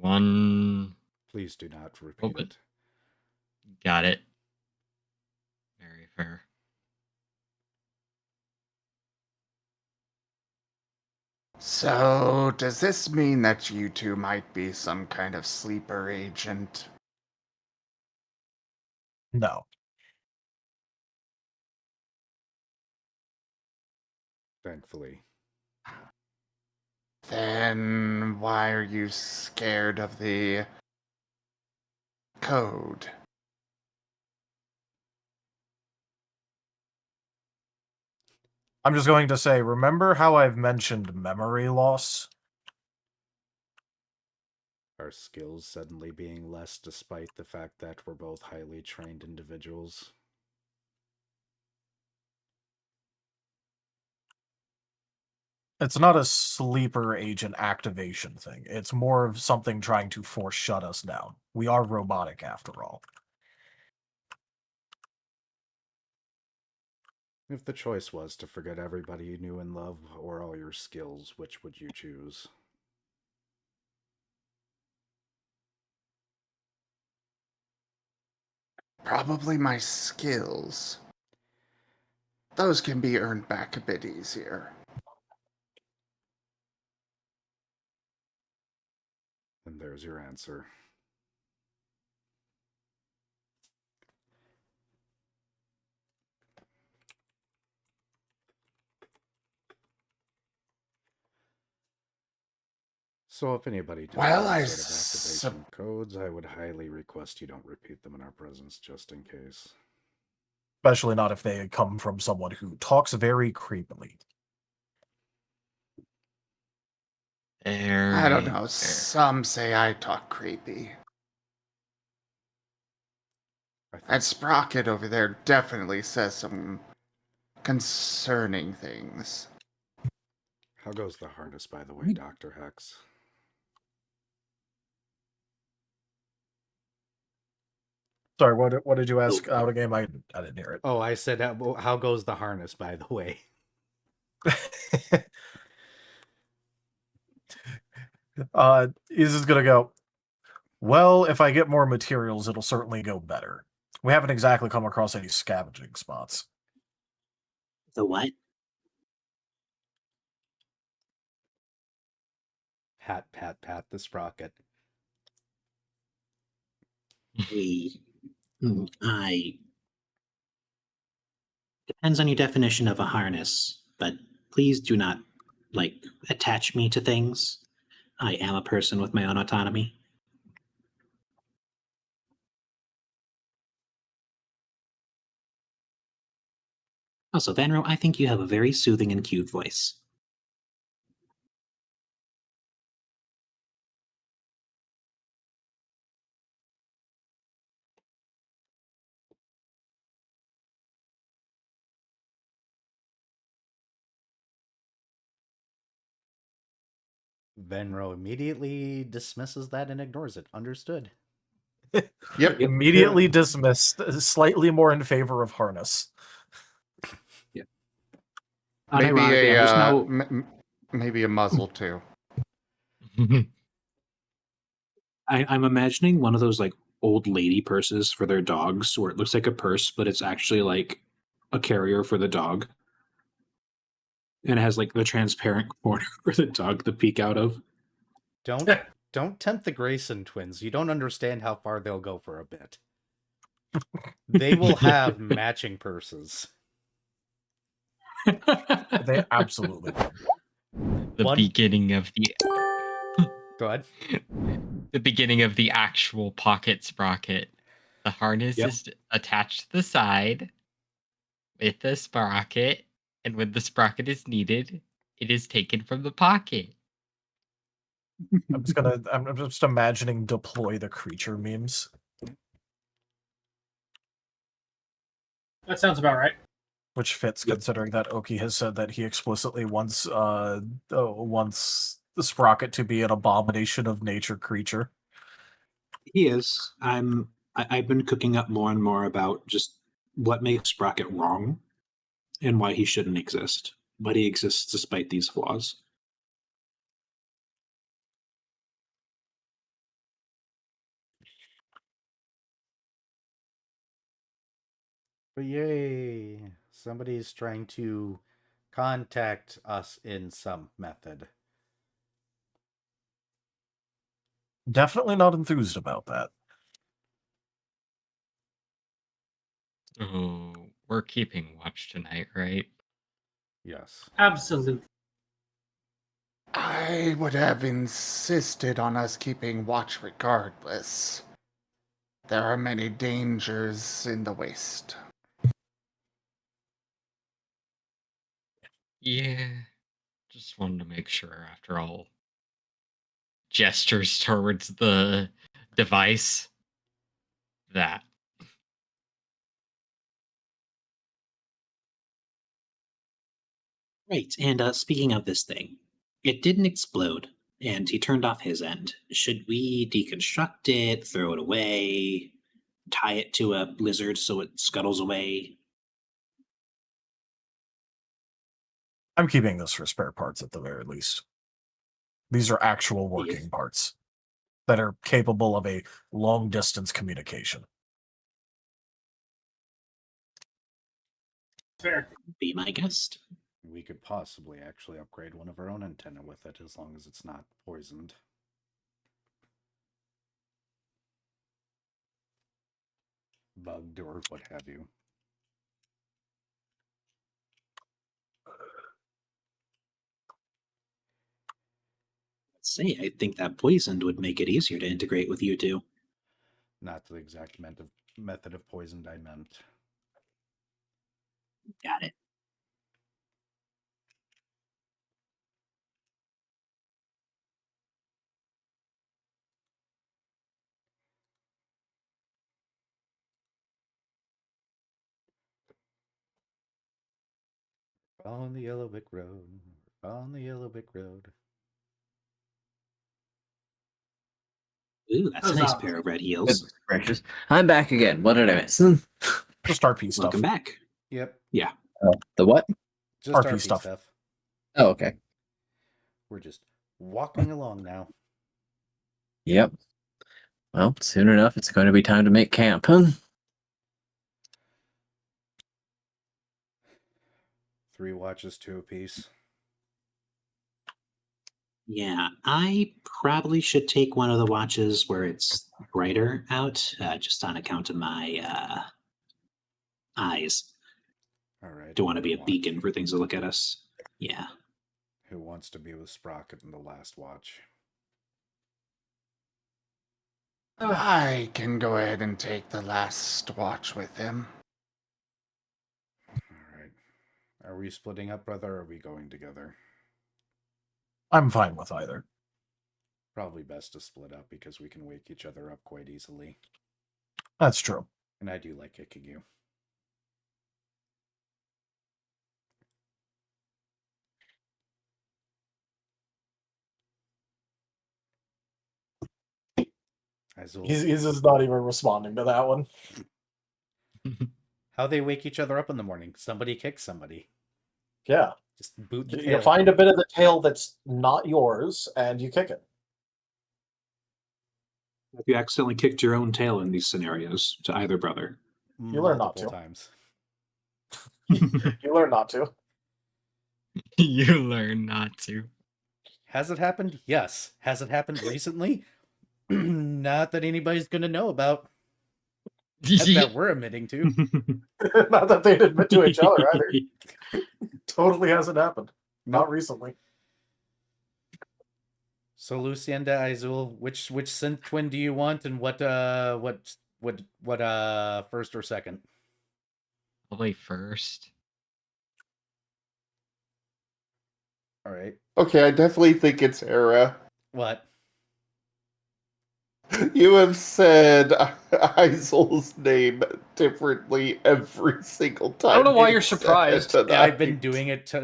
one Please do not repeat it. got it. Very fair. So, does this mean that you two might be some kind of sleeper agent? No. Thankfully. Then why are you scared of the code? I'm just going to say, remember how I've mentioned memory loss? Our skills suddenly being less despite the fact that we're both highly trained individuals. It's not a sleeper agent activation thing. It's more of something trying to force shut us down. We are robotic after all. If the choice was to forget everybody you knew and loved or all your skills, which would you choose? Probably my skills. Those can be earned back a bit easier. And there's your answer. So if anybody does any sort of activation codes, I would highly request you don't repeat them in our presence, just in case. Especially not if they come from someone who talks very creepily. I don't know. Some say I talk creepy. And Sprocket over there definitely says some concerning things. How goes the harness, by the way, Dr. Hex? Sorry, what did you ask out of game? I didn't hear it. Oh, I said, how goes the harness, by the way? He's just gonna go, well, if I get more materials, it'll certainly go better. We haven't exactly come across any scavenging spots. The what? Pat the sprocket. I depends on your definition of a harness, but please do not, attach me to things. I am a person with my own autonomy. Also, Vanro, I think you have a very soothing and cute voice. Venro immediately dismisses that and ignores it. Understood. Yep. Immediately dismissed, slightly more in favor of harness. Yeah. Maybe a muzzle too. I'm imagining one of those old lady purses for their dogs, where it looks like a purse, but it's actually like a carrier for the dog, and it has the transparent corner for the dog to peek out of. Don't tempt the Grayson twins. You don't understand how far they'll go for a bit. They will have matching purses. They absolutely would. The One- beginning of the Go ahead. the beginning of the actual pocket sprocket. The harness Yep. is attached to the side with the sprocket, and when the sprocket is needed, it is taken from the pocket. I'm just imagining deploy the creature memes. That sounds about right. Which fits Yep. considering that Oki has said that he explicitly wants the sprocket to be an abomination of nature creature. He is. I've been cooking up more and more about just what makes Sprocket wrong and why he shouldn't exist. But he exists despite these flaws. But yay! Somebody's trying to contact us in some method. Definitely not enthused about that. Oh, we're keeping watch tonight, right? Yes. Absolutely. I would have insisted on us keeping watch regardless. There are many dangers in the waste. Yeah. Just wanted to make sure after all gestures towards the device that Right, and speaking of this thing, it didn't explode, and he turned off his end. Should we deconstruct it, throw it away, tie it to a blizzard so it scuttles away? I'm keeping this for spare parts at the very least. These are actual working Yes. parts that are capable of a long distance communication. Fair. Be my guest. We could possibly actually upgrade one of our own antenna with it as long as it's not poisoned. Bugged or what have you. Let's say, I think that poisoned would make it easier to integrate with you two. Not the exact method of poisoned I meant. Got it. On the yellow brick road. On the yellow brick road. Ooh, that's a nice Huzzah. pair of red heels. Goodness gracious. I'm back again. What did I miss? Just RP stuff. Welcome back. Yep. Yeah. The what? Just RP RP stuff. stuff. Oh, okay. We're just walking along now. Yep. Well, soon enough, it's going to be time to make camp. Huh? 3 watches, 2 apiece. Yeah, I probably should take one of the watches where it's brighter out, just on account of my eyes. All right. Don't want to be a watch. beacon for things to look at us. Yeah. Who wants to be with Sprocket in the last watch? I can go ahead and take the last watch with him. All right. Are we splitting up, brother, or are we going together? I'm fine with either. Probably best to split up because we can wake each other up quite easily. That's true. And I do like kicking you. He's just not even responding to that one. How they wake each other up in the morning? Somebody kicks somebody. Yeah. Just boot the You tail. find a bit of the tail that's not yours, and you kick it. Have you accidentally kicked your own tail in these scenarios to either brother? You learn not Multiple to. times. You learn not to. you learn not to. Has it happened? Yes. Has it happened recently? Not that anybody's going to know about. That we're admitting to. Not that they'd admit to each other either. Totally hasn't happened. Nope. Not recently. So Lucienda, Izul, which synth twin do you want, and what first or second? Probably first. All right. Okay, I definitely think it's Hera. What? You have said Isol's name differently every single time. I don't know why you you're said surprised. it I've been tonight. doing it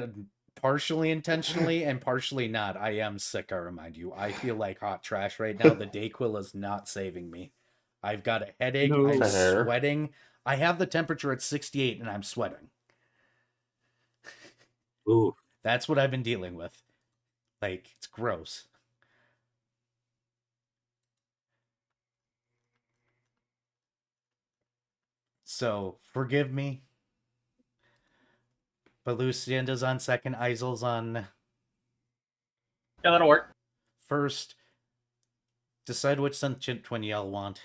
partially intentionally and partially not. I am sick, I remind you. I feel like hot trash right now. The Dayquil is not saving me. I've got a headache. No. I'm Fair. sweating. I have the temperature at 68 and I'm sweating. Ooh. That's what I've been dealing with. Like, it's gross. So, forgive me. But Lucienda's on second, Isol's on Yeah, that'll work. first. Decide which sentient twin y'all want.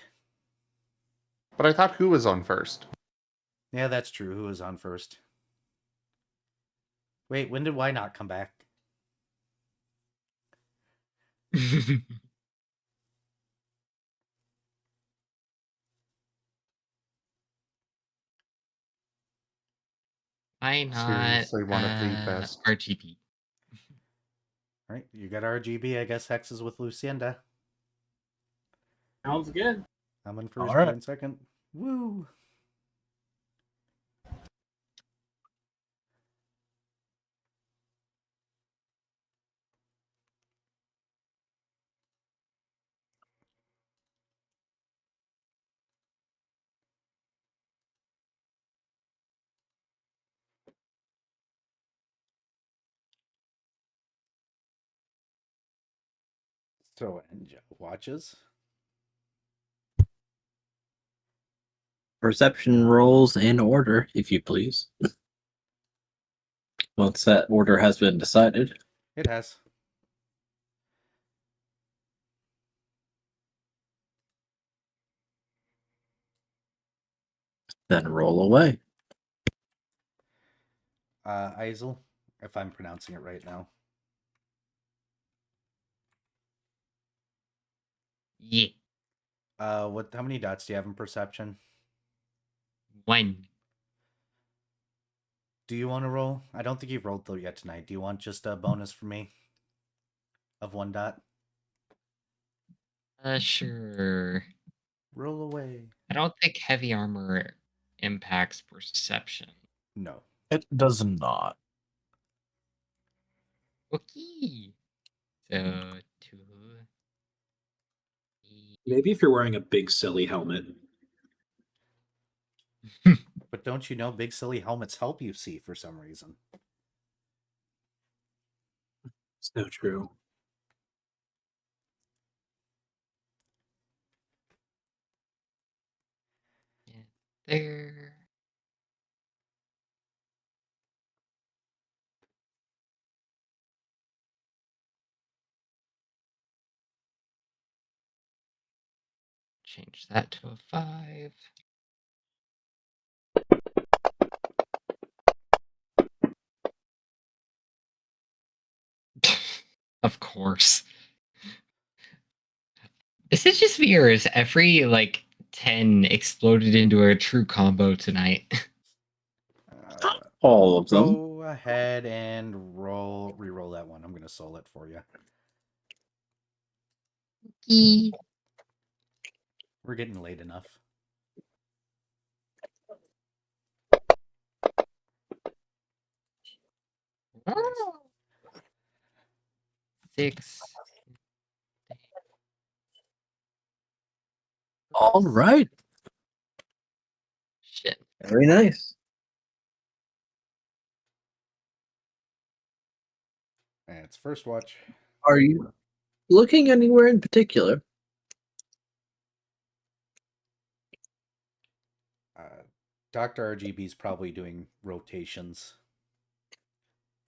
But I thought who was on first? Yeah, that's true. Who was on first? Wait, when did Why Not come back? Why not Seriously, one of the best. RGB? All right, you got RGB. I guess Hex is with Lucienda. Sounds good. I'm in first, All right. you're in second. Woo! So, Enja watches. Perception rolls in order, if you please. Once that order has been decided, It has. then roll away. Isel, if I'm pronouncing it right now. Yeah. How many dots do you have in perception? 1. Do you want to roll? I don't think you've rolled though yet tonight. Do you want just a bonus for me? Of 1 dot? Sure. Roll away. I don't think heavy armor impacts perception. No. It does not. Okay. So 2. Maybe if you're wearing a big silly helmet. But don't you know big silly helmets help you see for some reason? So true. There. Change that to a 5. Of course. Is it just me or is every 10 exploded into a true combo tonight? All of them. Go ahead and re-roll that one. I'm going to soul it for you. We're getting late enough. Nice. 6. All right. Shit. Very nice. And it's first watch. Are you looking anywhere in particular? Dr. RGB's probably doing rotations.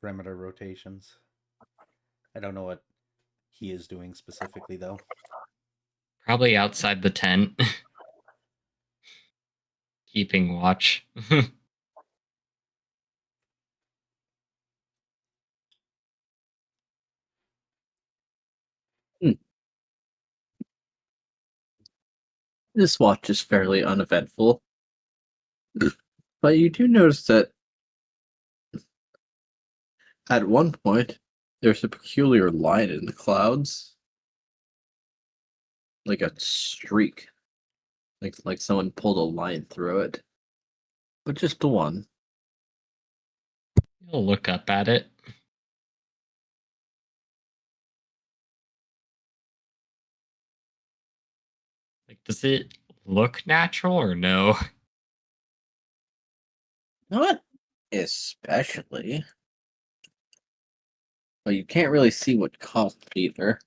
Perimeter rotations. I don't know what he is doing specifically, though. Probably outside the tent. Keeping watch. This watch is fairly uneventful. But you do notice that at one point there's a peculiar line in the clouds. Like a streak. Like someone pulled a line through it. But just the one. You'll look up at it. Like, does it look natural or no? Not especially. But you can't really see what caused it either.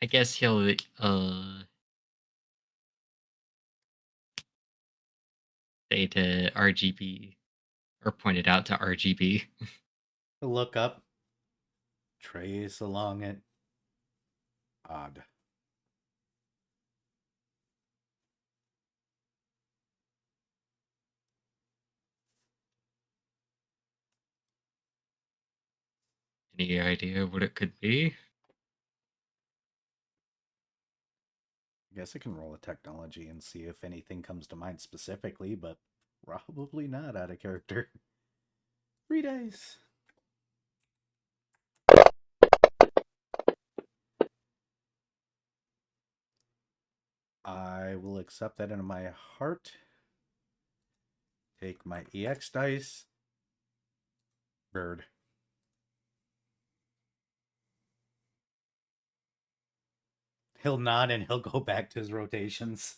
I guess he'll say to RGB or point it out to RGB. Look up. Trace along it. Odd. Any idea what it could be? I guess I can roll a technology and see if anything comes to mind specifically, but probably not out of character. 3 days. I will accept that into my heart. Take my EX dice. Bird. He'll nod and he'll go back to his rotations.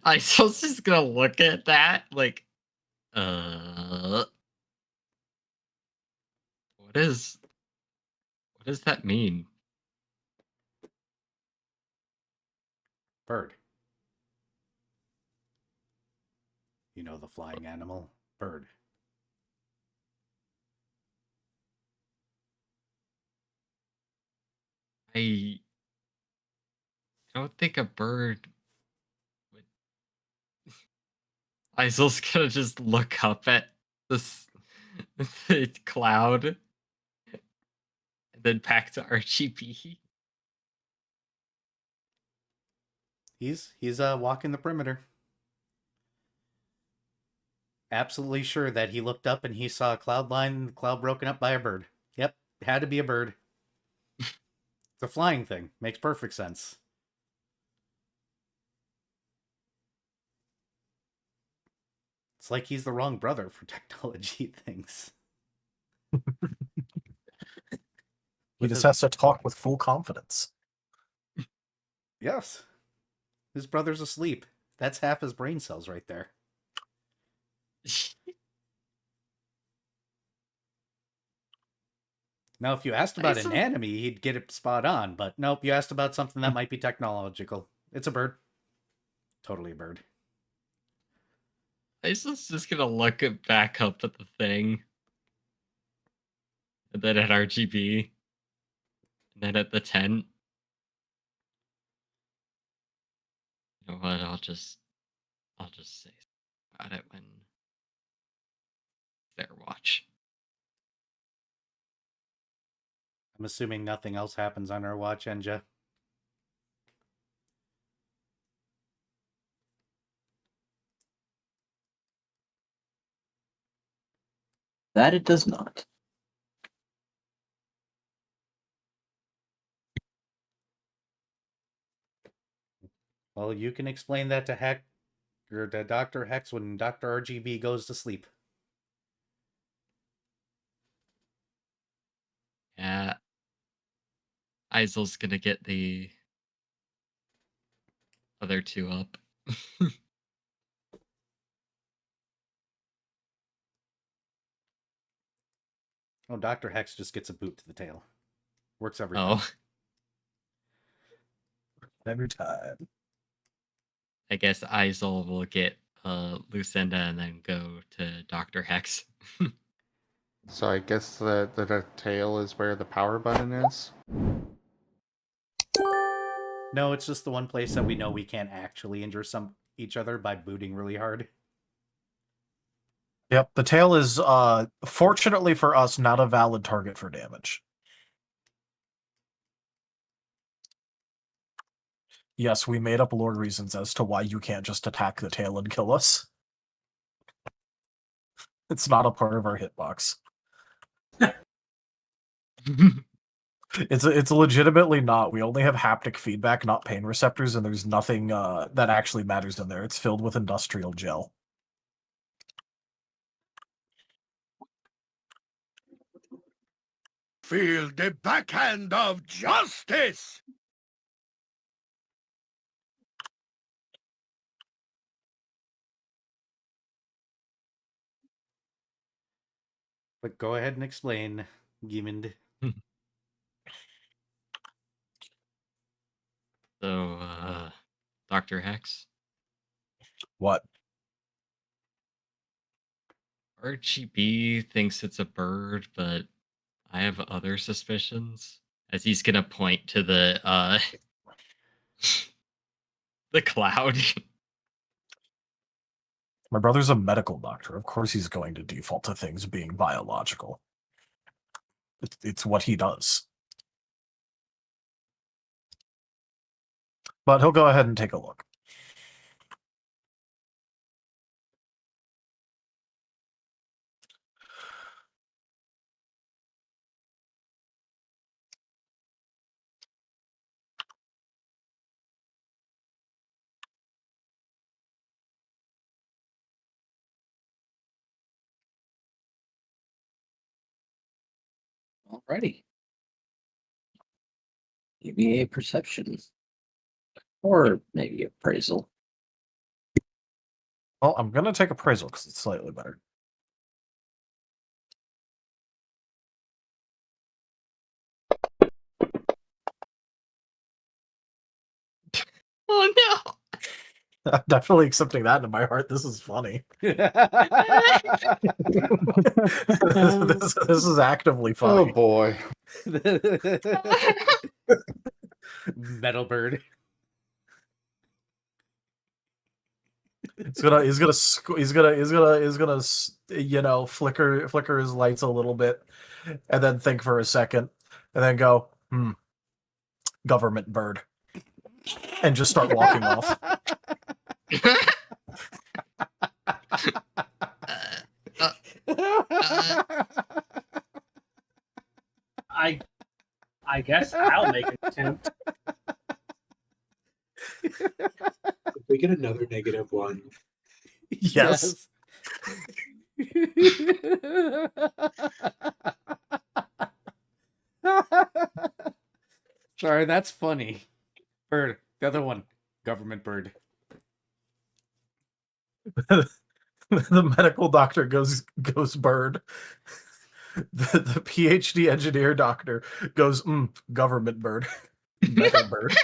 I was just gonna look at that like, what does that mean? Bird. You know the flying animal? Bird. I don't think a bird would. Isol's gonna just look up at this the cloud and then back to RGB. He's walking the perimeter. Absolutely sure that he looked up and he saw a cloud line, the cloud broken up by a bird. Yep, it had to be a bird. It's a flying thing. Makes perfect sense. It's like he's the wrong brother for technology things. He just has to talk with full confidence. Yes. His brother's asleep. That's half his brain cells right there. Now, if you asked about anatomy, he'd get it spot on. But nope, you asked about something that might be technological. It's a bird. Totally a bird. Isol's just gonna look it back up at the thing. And then at RGB. And then at the tent. You know what, I'll just say about it when their watch. I'm assuming nothing else happens on our watch, Enja. That it does not. Well, you can explain that to Heck or to Dr. Hex when Dr. RGB goes to sleep. Yeah. Isol's gonna get the other two up. Oh, Dr. Hex just gets a boot to the tail. Works every time. Oh. Every time. I guess Isol will get Lucinda and then go to Dr. Hex. So I guess the tail is where the power button is. No, it's just the one place that we know we can't actually injure each other by booting really hard. Yep, the tail is, fortunately for us, not a valid target for damage. Yes, we made up lore reasons as to why you can't just attack the tail and kill us. It's not a part of our hitbox. It's legitimately not. We only have haptic feedback, not pain receptors, and there's nothing that actually matters in there. It's filled with industrial gel. Feel the backhand of justice! But go ahead and explain, Giemond. So, Dr. Hex, What? RGB thinks it's a bird, but I have other suspicions. As he's gonna point to the the cloud. My brother's a medical doctor. Of course he's going to default to things being biological. It's what he does. But he'll go ahead and take a look. Alrighty. Give me a perception. Or maybe appraisal. Well, I'm going to take appraisal because it's slightly better. Oh no! I'm definitely accepting that into my heart. This is funny. this is actively Oh funny. boy. Metal bird. He's gonna you know, flicker his lights a little bit, and then think for a second, and then go, government bird, and just start walking off. I guess I'll make an attempt. If we get another -1, Yes. Sorry, that's funny. Bird. The other one. Government bird. The medical doctor goes bird. The PhD engineer doctor goes government bird. Metal bird.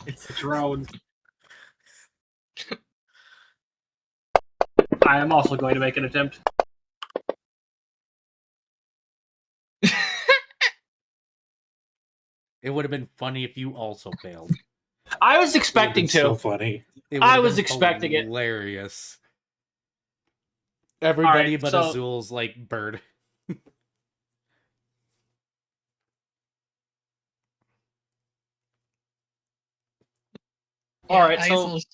It's a drone. I am also going to make an attempt. It would have been funny if you also failed. I was expecting to. so funny. I was expecting it. Hilarious. Everybody Alright, but so- Azul's like bird. All right, I so- also-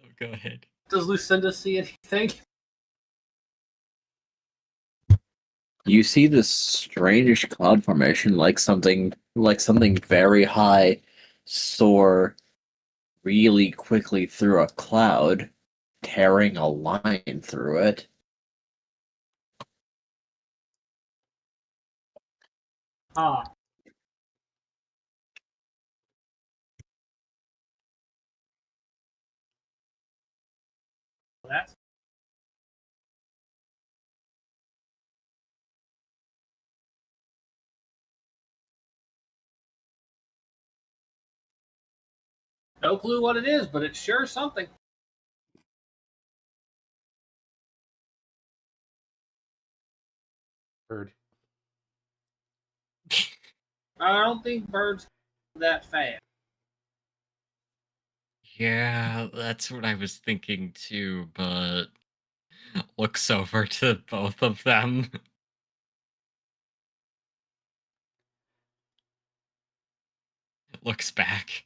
Oh, go ahead. Does Lucinda see anything? You see this strange cloud formation, like something very high soar really quickly through a cloud, tearing a line through it. Ah. That's no clue what it is, but it's sure something. Bird. I don't think birds are that fast. Yeah, that's what I was thinking too, but looks over to both of them. Looks back.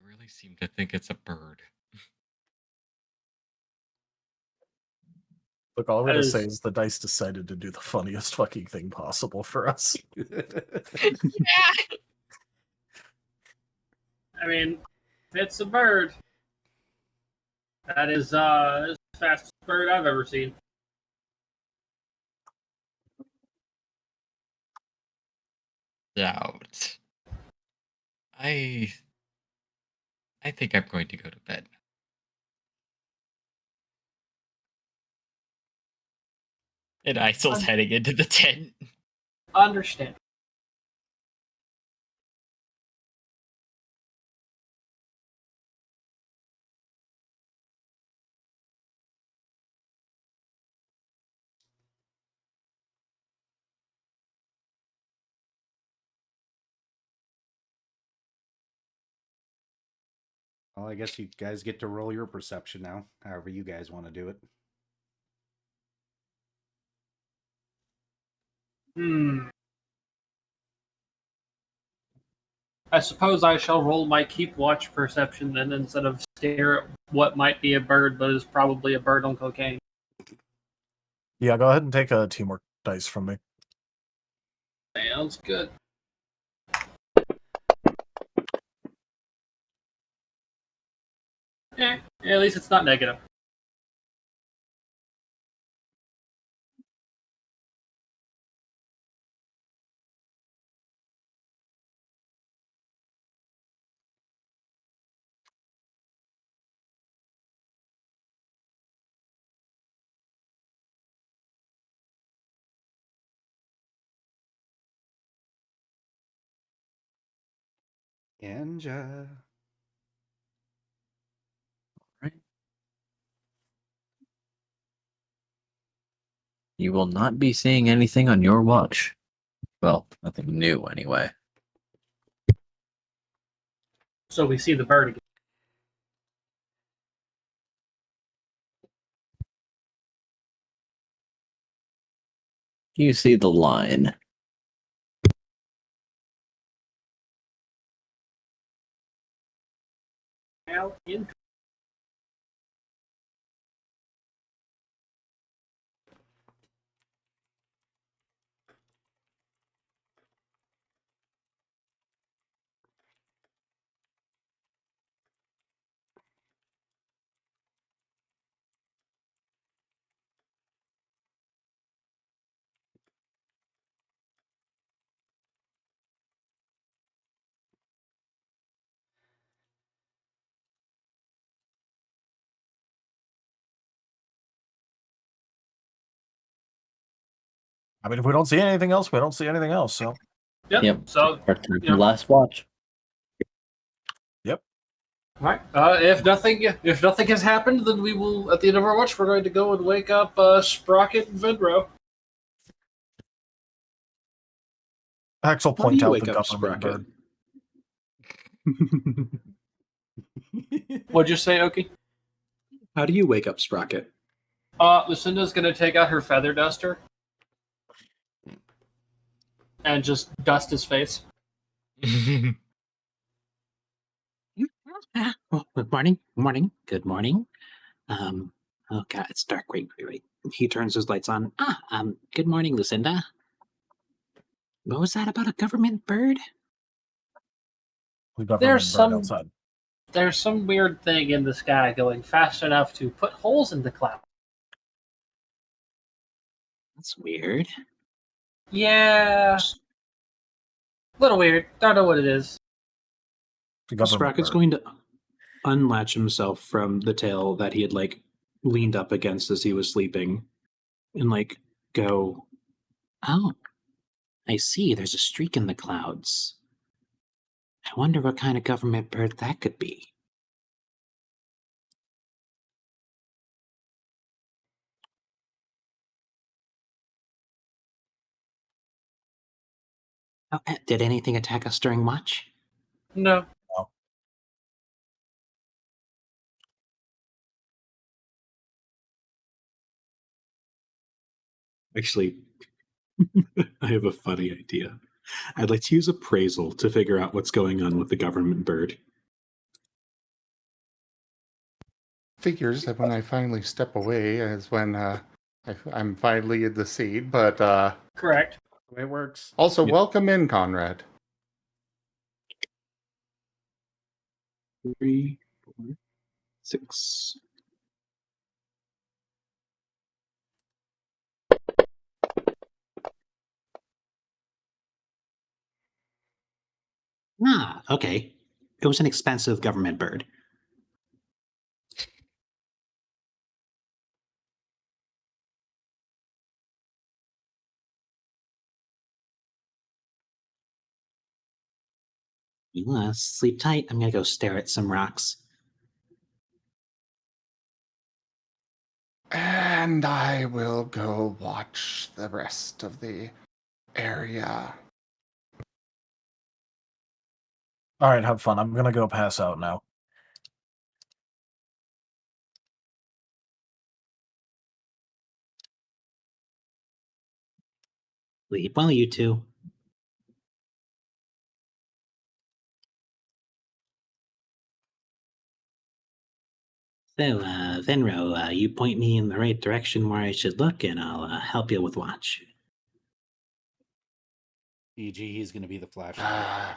I really seem to think it's a bird. Look, all I'm That gonna say is- is the dice decided to do the funniest fucking thing possible for us. I mean, if it's a bird, that is the fastest bird I've ever seen. Doubt. I I think I'm going to go to bed. And Isil's heading into the tent. Understand. Well, I guess you guys get to roll your perception now, however you guys want to do it. I suppose I shall roll my keep watch perception then instead of stare at what might be a bird but is probably a bird on cocaine. Yeah, go ahead and take a teamwork dice from me. Sounds good. Yeah, at least it's not negative. And Right. You will not be seeing anything on your watch. Well, nothing new anyway. So we see the bird again. You see the line. Out in. I mean, if we don't see anything else, we don't see anything else. So, Yep. So, Our time you know. last watch. yep. Right. If nothing has happened, then we will at the end of our watch we're going to go and wake up Sprocket and Venro. Axel How do point you out wake the up government Sprocket? bird. What'd you say, Oki? How do you wake up Sprocket? Lucinda's gonna take out her feather duster and just dust his face. Well, good morning. Good morning. Good morning. Oh god, it's dark. Wait. He turns his lights on. Good morning, Lucinda. What was that about a government bird? The government There's bird some outside. there's some weird thing in the sky going fast enough to put holes in the cloud. That's weird. Yeah, little weird. Don't know what it is. The government Sprocket's bird. going to unlatch himself from the tail that he had leaned up against as he was sleeping and go, Oh, I see. There's a streak in the clouds. I wonder what kind of government bird that could be. Oh, did anything attack us during watch? No. Actually, I have a funny idea. I'd like to use appraisal to figure out what's going on with the government bird. Figures that when I finally step away is when I'm finally in the scene, but Correct. The way it works. also Yep. welcome in, Conrad. 3, 4, 6. Ah, okay. It was an expensive government bird. Sleep tight. I'm gonna go stare at some rocks. And I will go watch the rest of the area. All right, have fun. I'm gonna go pass out now. Sleep well, you two. So, Venro, you point me in the right direction where I should look, and I'll help you with watch. E.g., he's going to be the flashlight.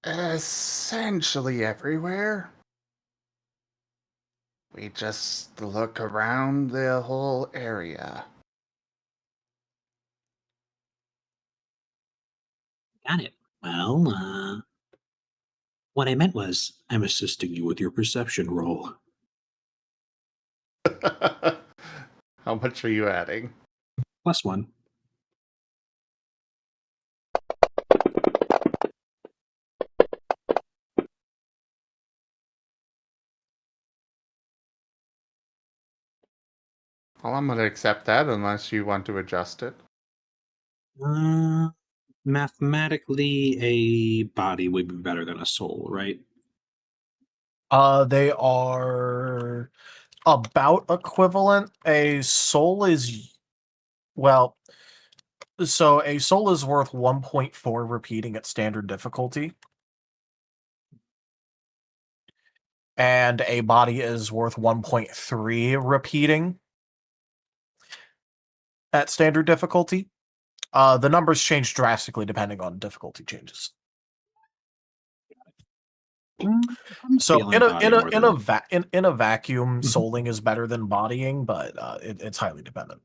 Essentially everywhere. We just look around the whole area. Got it. Well, what I meant was, I'm assisting you with your perception roll. How much are you adding? +1. Well, I'm going to accept that unless you want to adjust it. Mathematically, a body would be better than a soul, right? They are about equivalent. A soul is, well, so a soul is worth 1.4 repeating at standard difficulty. And a body is worth 1.3 repeating at standard difficulty. The numbers change drastically depending on difficulty changes. I'm So feeling in a body in a more in than- a vacuum, Mhm. souling is better than bodying, but it's highly dependent.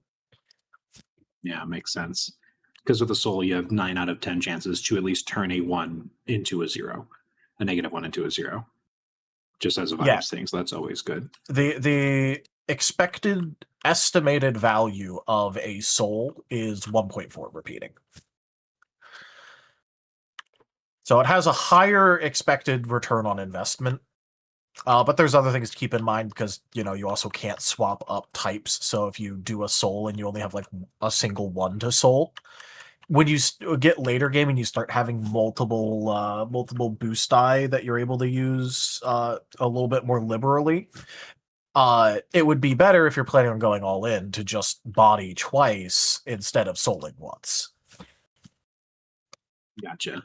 Yeah, makes sense. Because with a soul, you have 9 out of 10 chances to at least turn a 1 into a 0, a -1 into a 0, just as a vibes Yeah. thing. So that's always good. The expected estimated value of a soul is 1.4 repeating. So it has a higher expected return on investment. But there's other things to keep in mind because, you also can't swap up types. So if you do a soul and you only have like a single one to soul, when you get later game and you start having multiple boost die that you're able to use a little bit more liberally, it would be better if you're planning on going all in to just body twice instead of souling once. Gotcha.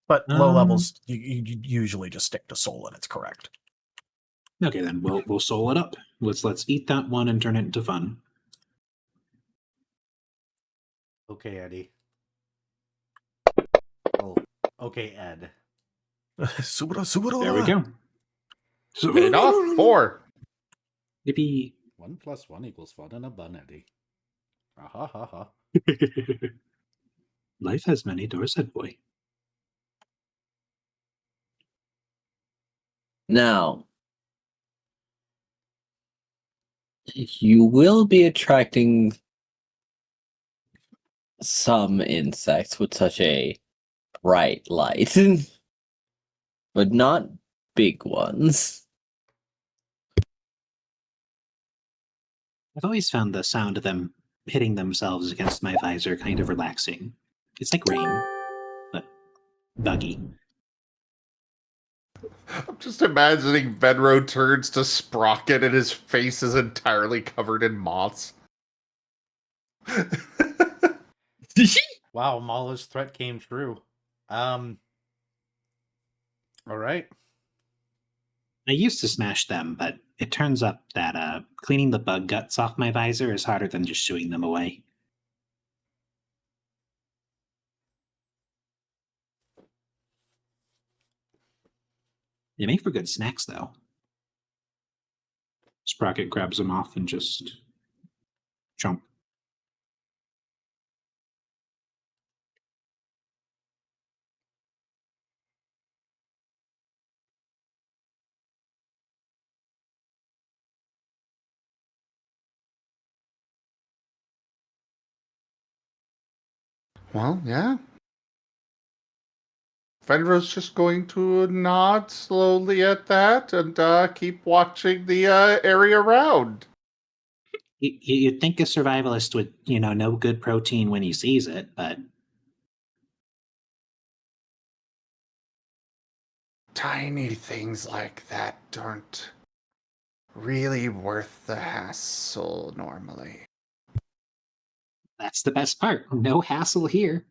But low levels, you usually just stick to soul and it's correct. Okay, then we'll soul it up. Let's eat that one and turn it into fun. Okay, Eddie. Oh, okay, Ed. There we go. Paid off 4. Yippee. 1 + 1 = fun and a bun, Eddie. Ah ha ha ha. Life has many doors, said boy. Now, you will be attracting some insects with such a bright light, but not big ones. I've always found the sound of them hitting themselves against my visor kind of relaxing. It's like rain, but buggy. I'm just imagining Venro turns to Sprocket and his face is entirely covered in moths. Wow, Mala's threat came true. All right. I used to smash them, but it turns up that cleaning the bug guts off my visor is harder than just shooing them away. They make for good snacks, though. Sprocket grabs him off and just jump. Well, yeah. Venro's just going to nod slowly at that and keep watching the area around. You'd think a survivalist would, know good protein when he sees it, but Tiny things like that aren't really worth the hassle normally. that's the best part. No hassle here.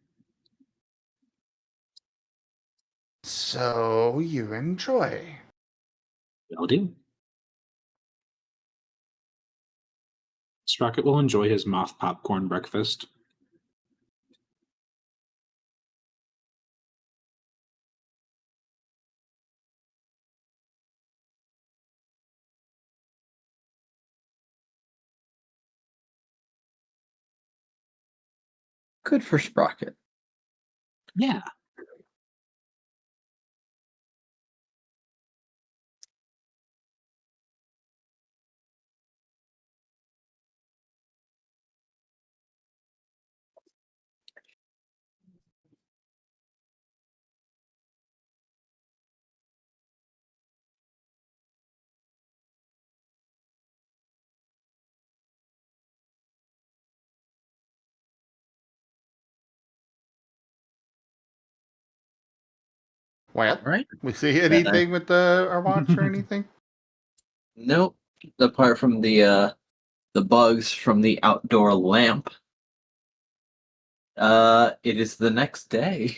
So you enjoy. Will do. Sprocket will enjoy his moth popcorn breakfast. Good for Sprocket. Yeah. Well, Right? we see anything with our watch or anything? Nope. Apart from the bugs from the outdoor lamp. It is the next day.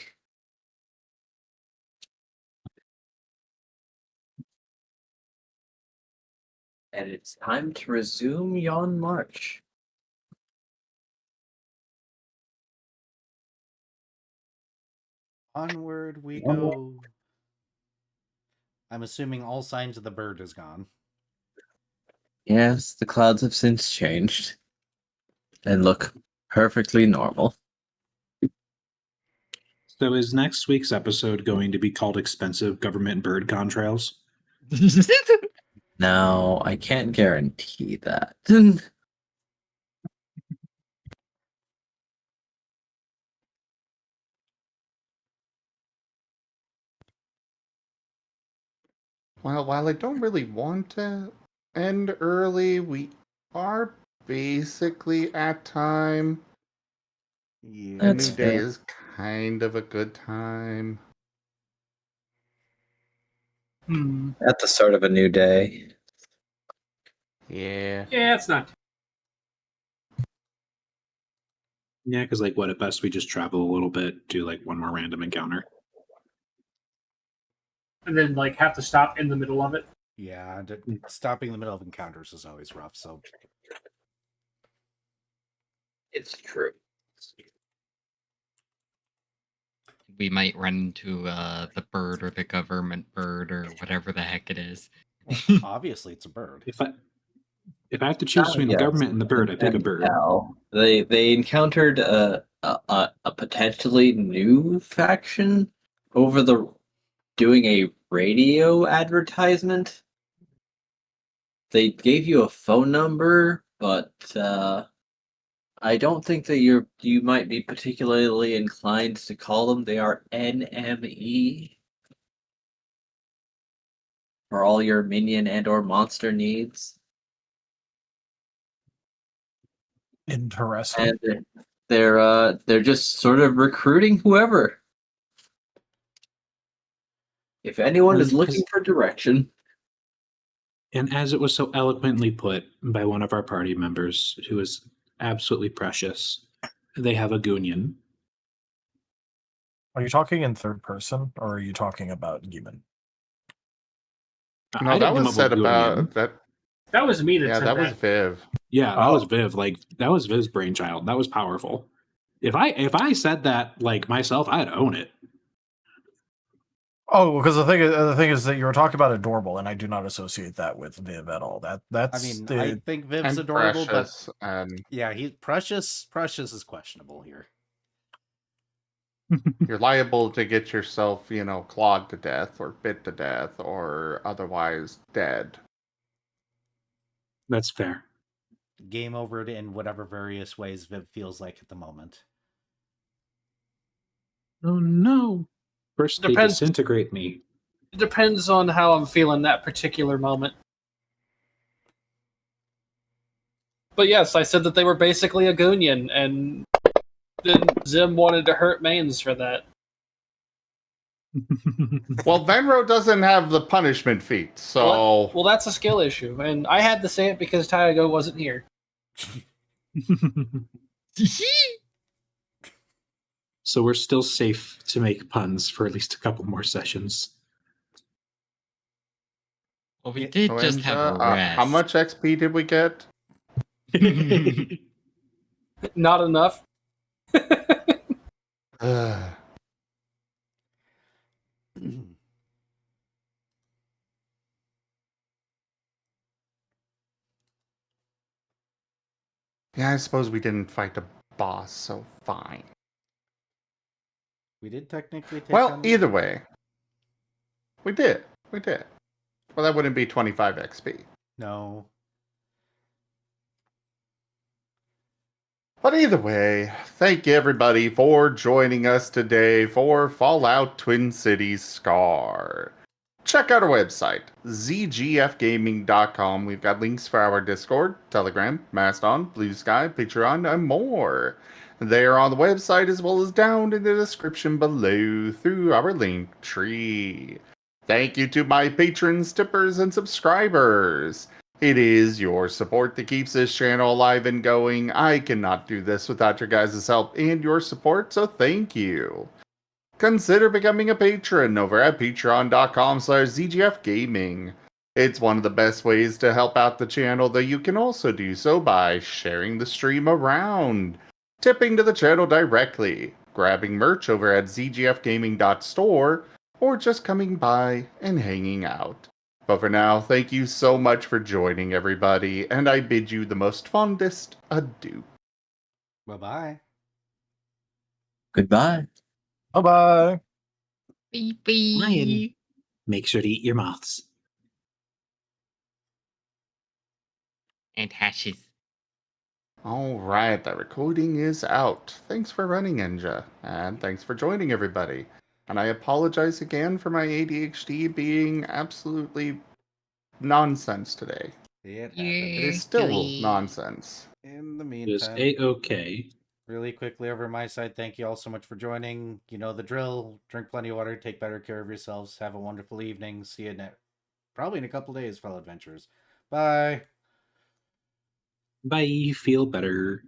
And it's time to resume yon march. Onward we go. I'm assuming all signs of the bird is gone. Yes, the clouds have since changed and look perfectly normal. So is next week's episode going to be called Expensive Government Bird Contrails? Now, I can't guarantee that. Well, while I don't really want to end early, we are basically at time. Yeah. A That's new day fair. is kind of a good time. At the start of a new day. Yeah. Yeah, it's not. Yeah, because at best we just travel a little bit, do one more random encounter. And then have to stop in the middle of it. Yeah, stopping in the middle of encounters is always rough, so It's true. We might run into the bird or the government bird or whatever the heck it is. well, obviously it's a bird. If I have to choose between the government and the bird, I pick a bird. They encountered a potentially new faction over doing a radio advertisement. They gave you a phone number, but I don't think that you might be particularly inclined to call them. They are NME for all your minion and or monster needs. Interesting. And they're just sort of recruiting whoever. If anyone is And looking for direction, And as it was so eloquently put by one of our party members, who is absolutely precious, they have a Goonion. Are you talking in third person, or are you talking about Geeman? No, I that didn't come was up with said Goonion. about that. That was me that Yeah, said that was Viv. Yeah, that was Oh. Viv. Like that was Viv's brainchild. That was powerful. If I said that like myself, I'd own it. Oh, because the thing is that you were talking about adorable, and I do not associate that with Viv at all. That's I mean, the I think Viv's And adorable, Precious, but and yeah, he's Precious. Precious is questionable here. you're liable to get yourself, clawed to death or bit to death or otherwise dead. That's fair. Game over in whatever various ways Viv feels like at the moment. Oh no! First they Depends. disintegrate me. It depends on how I'm feeling that particular moment. But yes, I said that they were basically a Goonion, and then Zim wanted to hurt Mains for that. Well, Venro doesn't have the punishment feat, so Well, that's a skill issue, and I had to say it because Tyago wasn't here. So we're still safe to make puns for at least a couple more sessions. Well, we did just have a Loenza, rest. how much XP did we get? Not enough. Yeah, I suppose we didn't fight a boss, so fine. We did technically take Well, on... either way. We did. We did. Well, that wouldn't be 25 XP. No. But either way, thank you everybody for joining us today for Fallout Twin Cities Scar. Check out our website, zgfgaming.com. We've got links for our Discord, Telegram, Mastodon, Blue Sky, Patreon, and more. They are on the website as well as down in the description below through our link tree. Thank you to my patrons, tippers, and subscribers. It is your support that keeps this channel alive and going. I cannot do this without your guys' help and your support, so thank you. Consider becoming a patron over at patreon.com/zgfgaming. It's one of the best ways to help out the channel, though you can also do so by sharing the stream around, tipping to the channel directly, grabbing merch over at zgfgaming.store, or just coming by and hanging out. But for now, thank you so much for joining, everybody, and I bid you the most fondest adieu. Bye-bye. goodbye. Bye-bye. Beep, Ryan, beep. make sure to eat your moths. And hashes. Alright, the recording is out. Thanks for running, Enja, and thanks for joining, everybody. And I apologize again for my ADHD being absolutely nonsense today. It happened. It is still nonsense. In the It is meantime, A-OK. really quickly over my side, thank you all so much for joining. You know the drill. Drink plenty of water. Take better care of yourselves. Have a wonderful evening. See you probably in a couple days, fellow adventurers. Bye. Bye, feel better.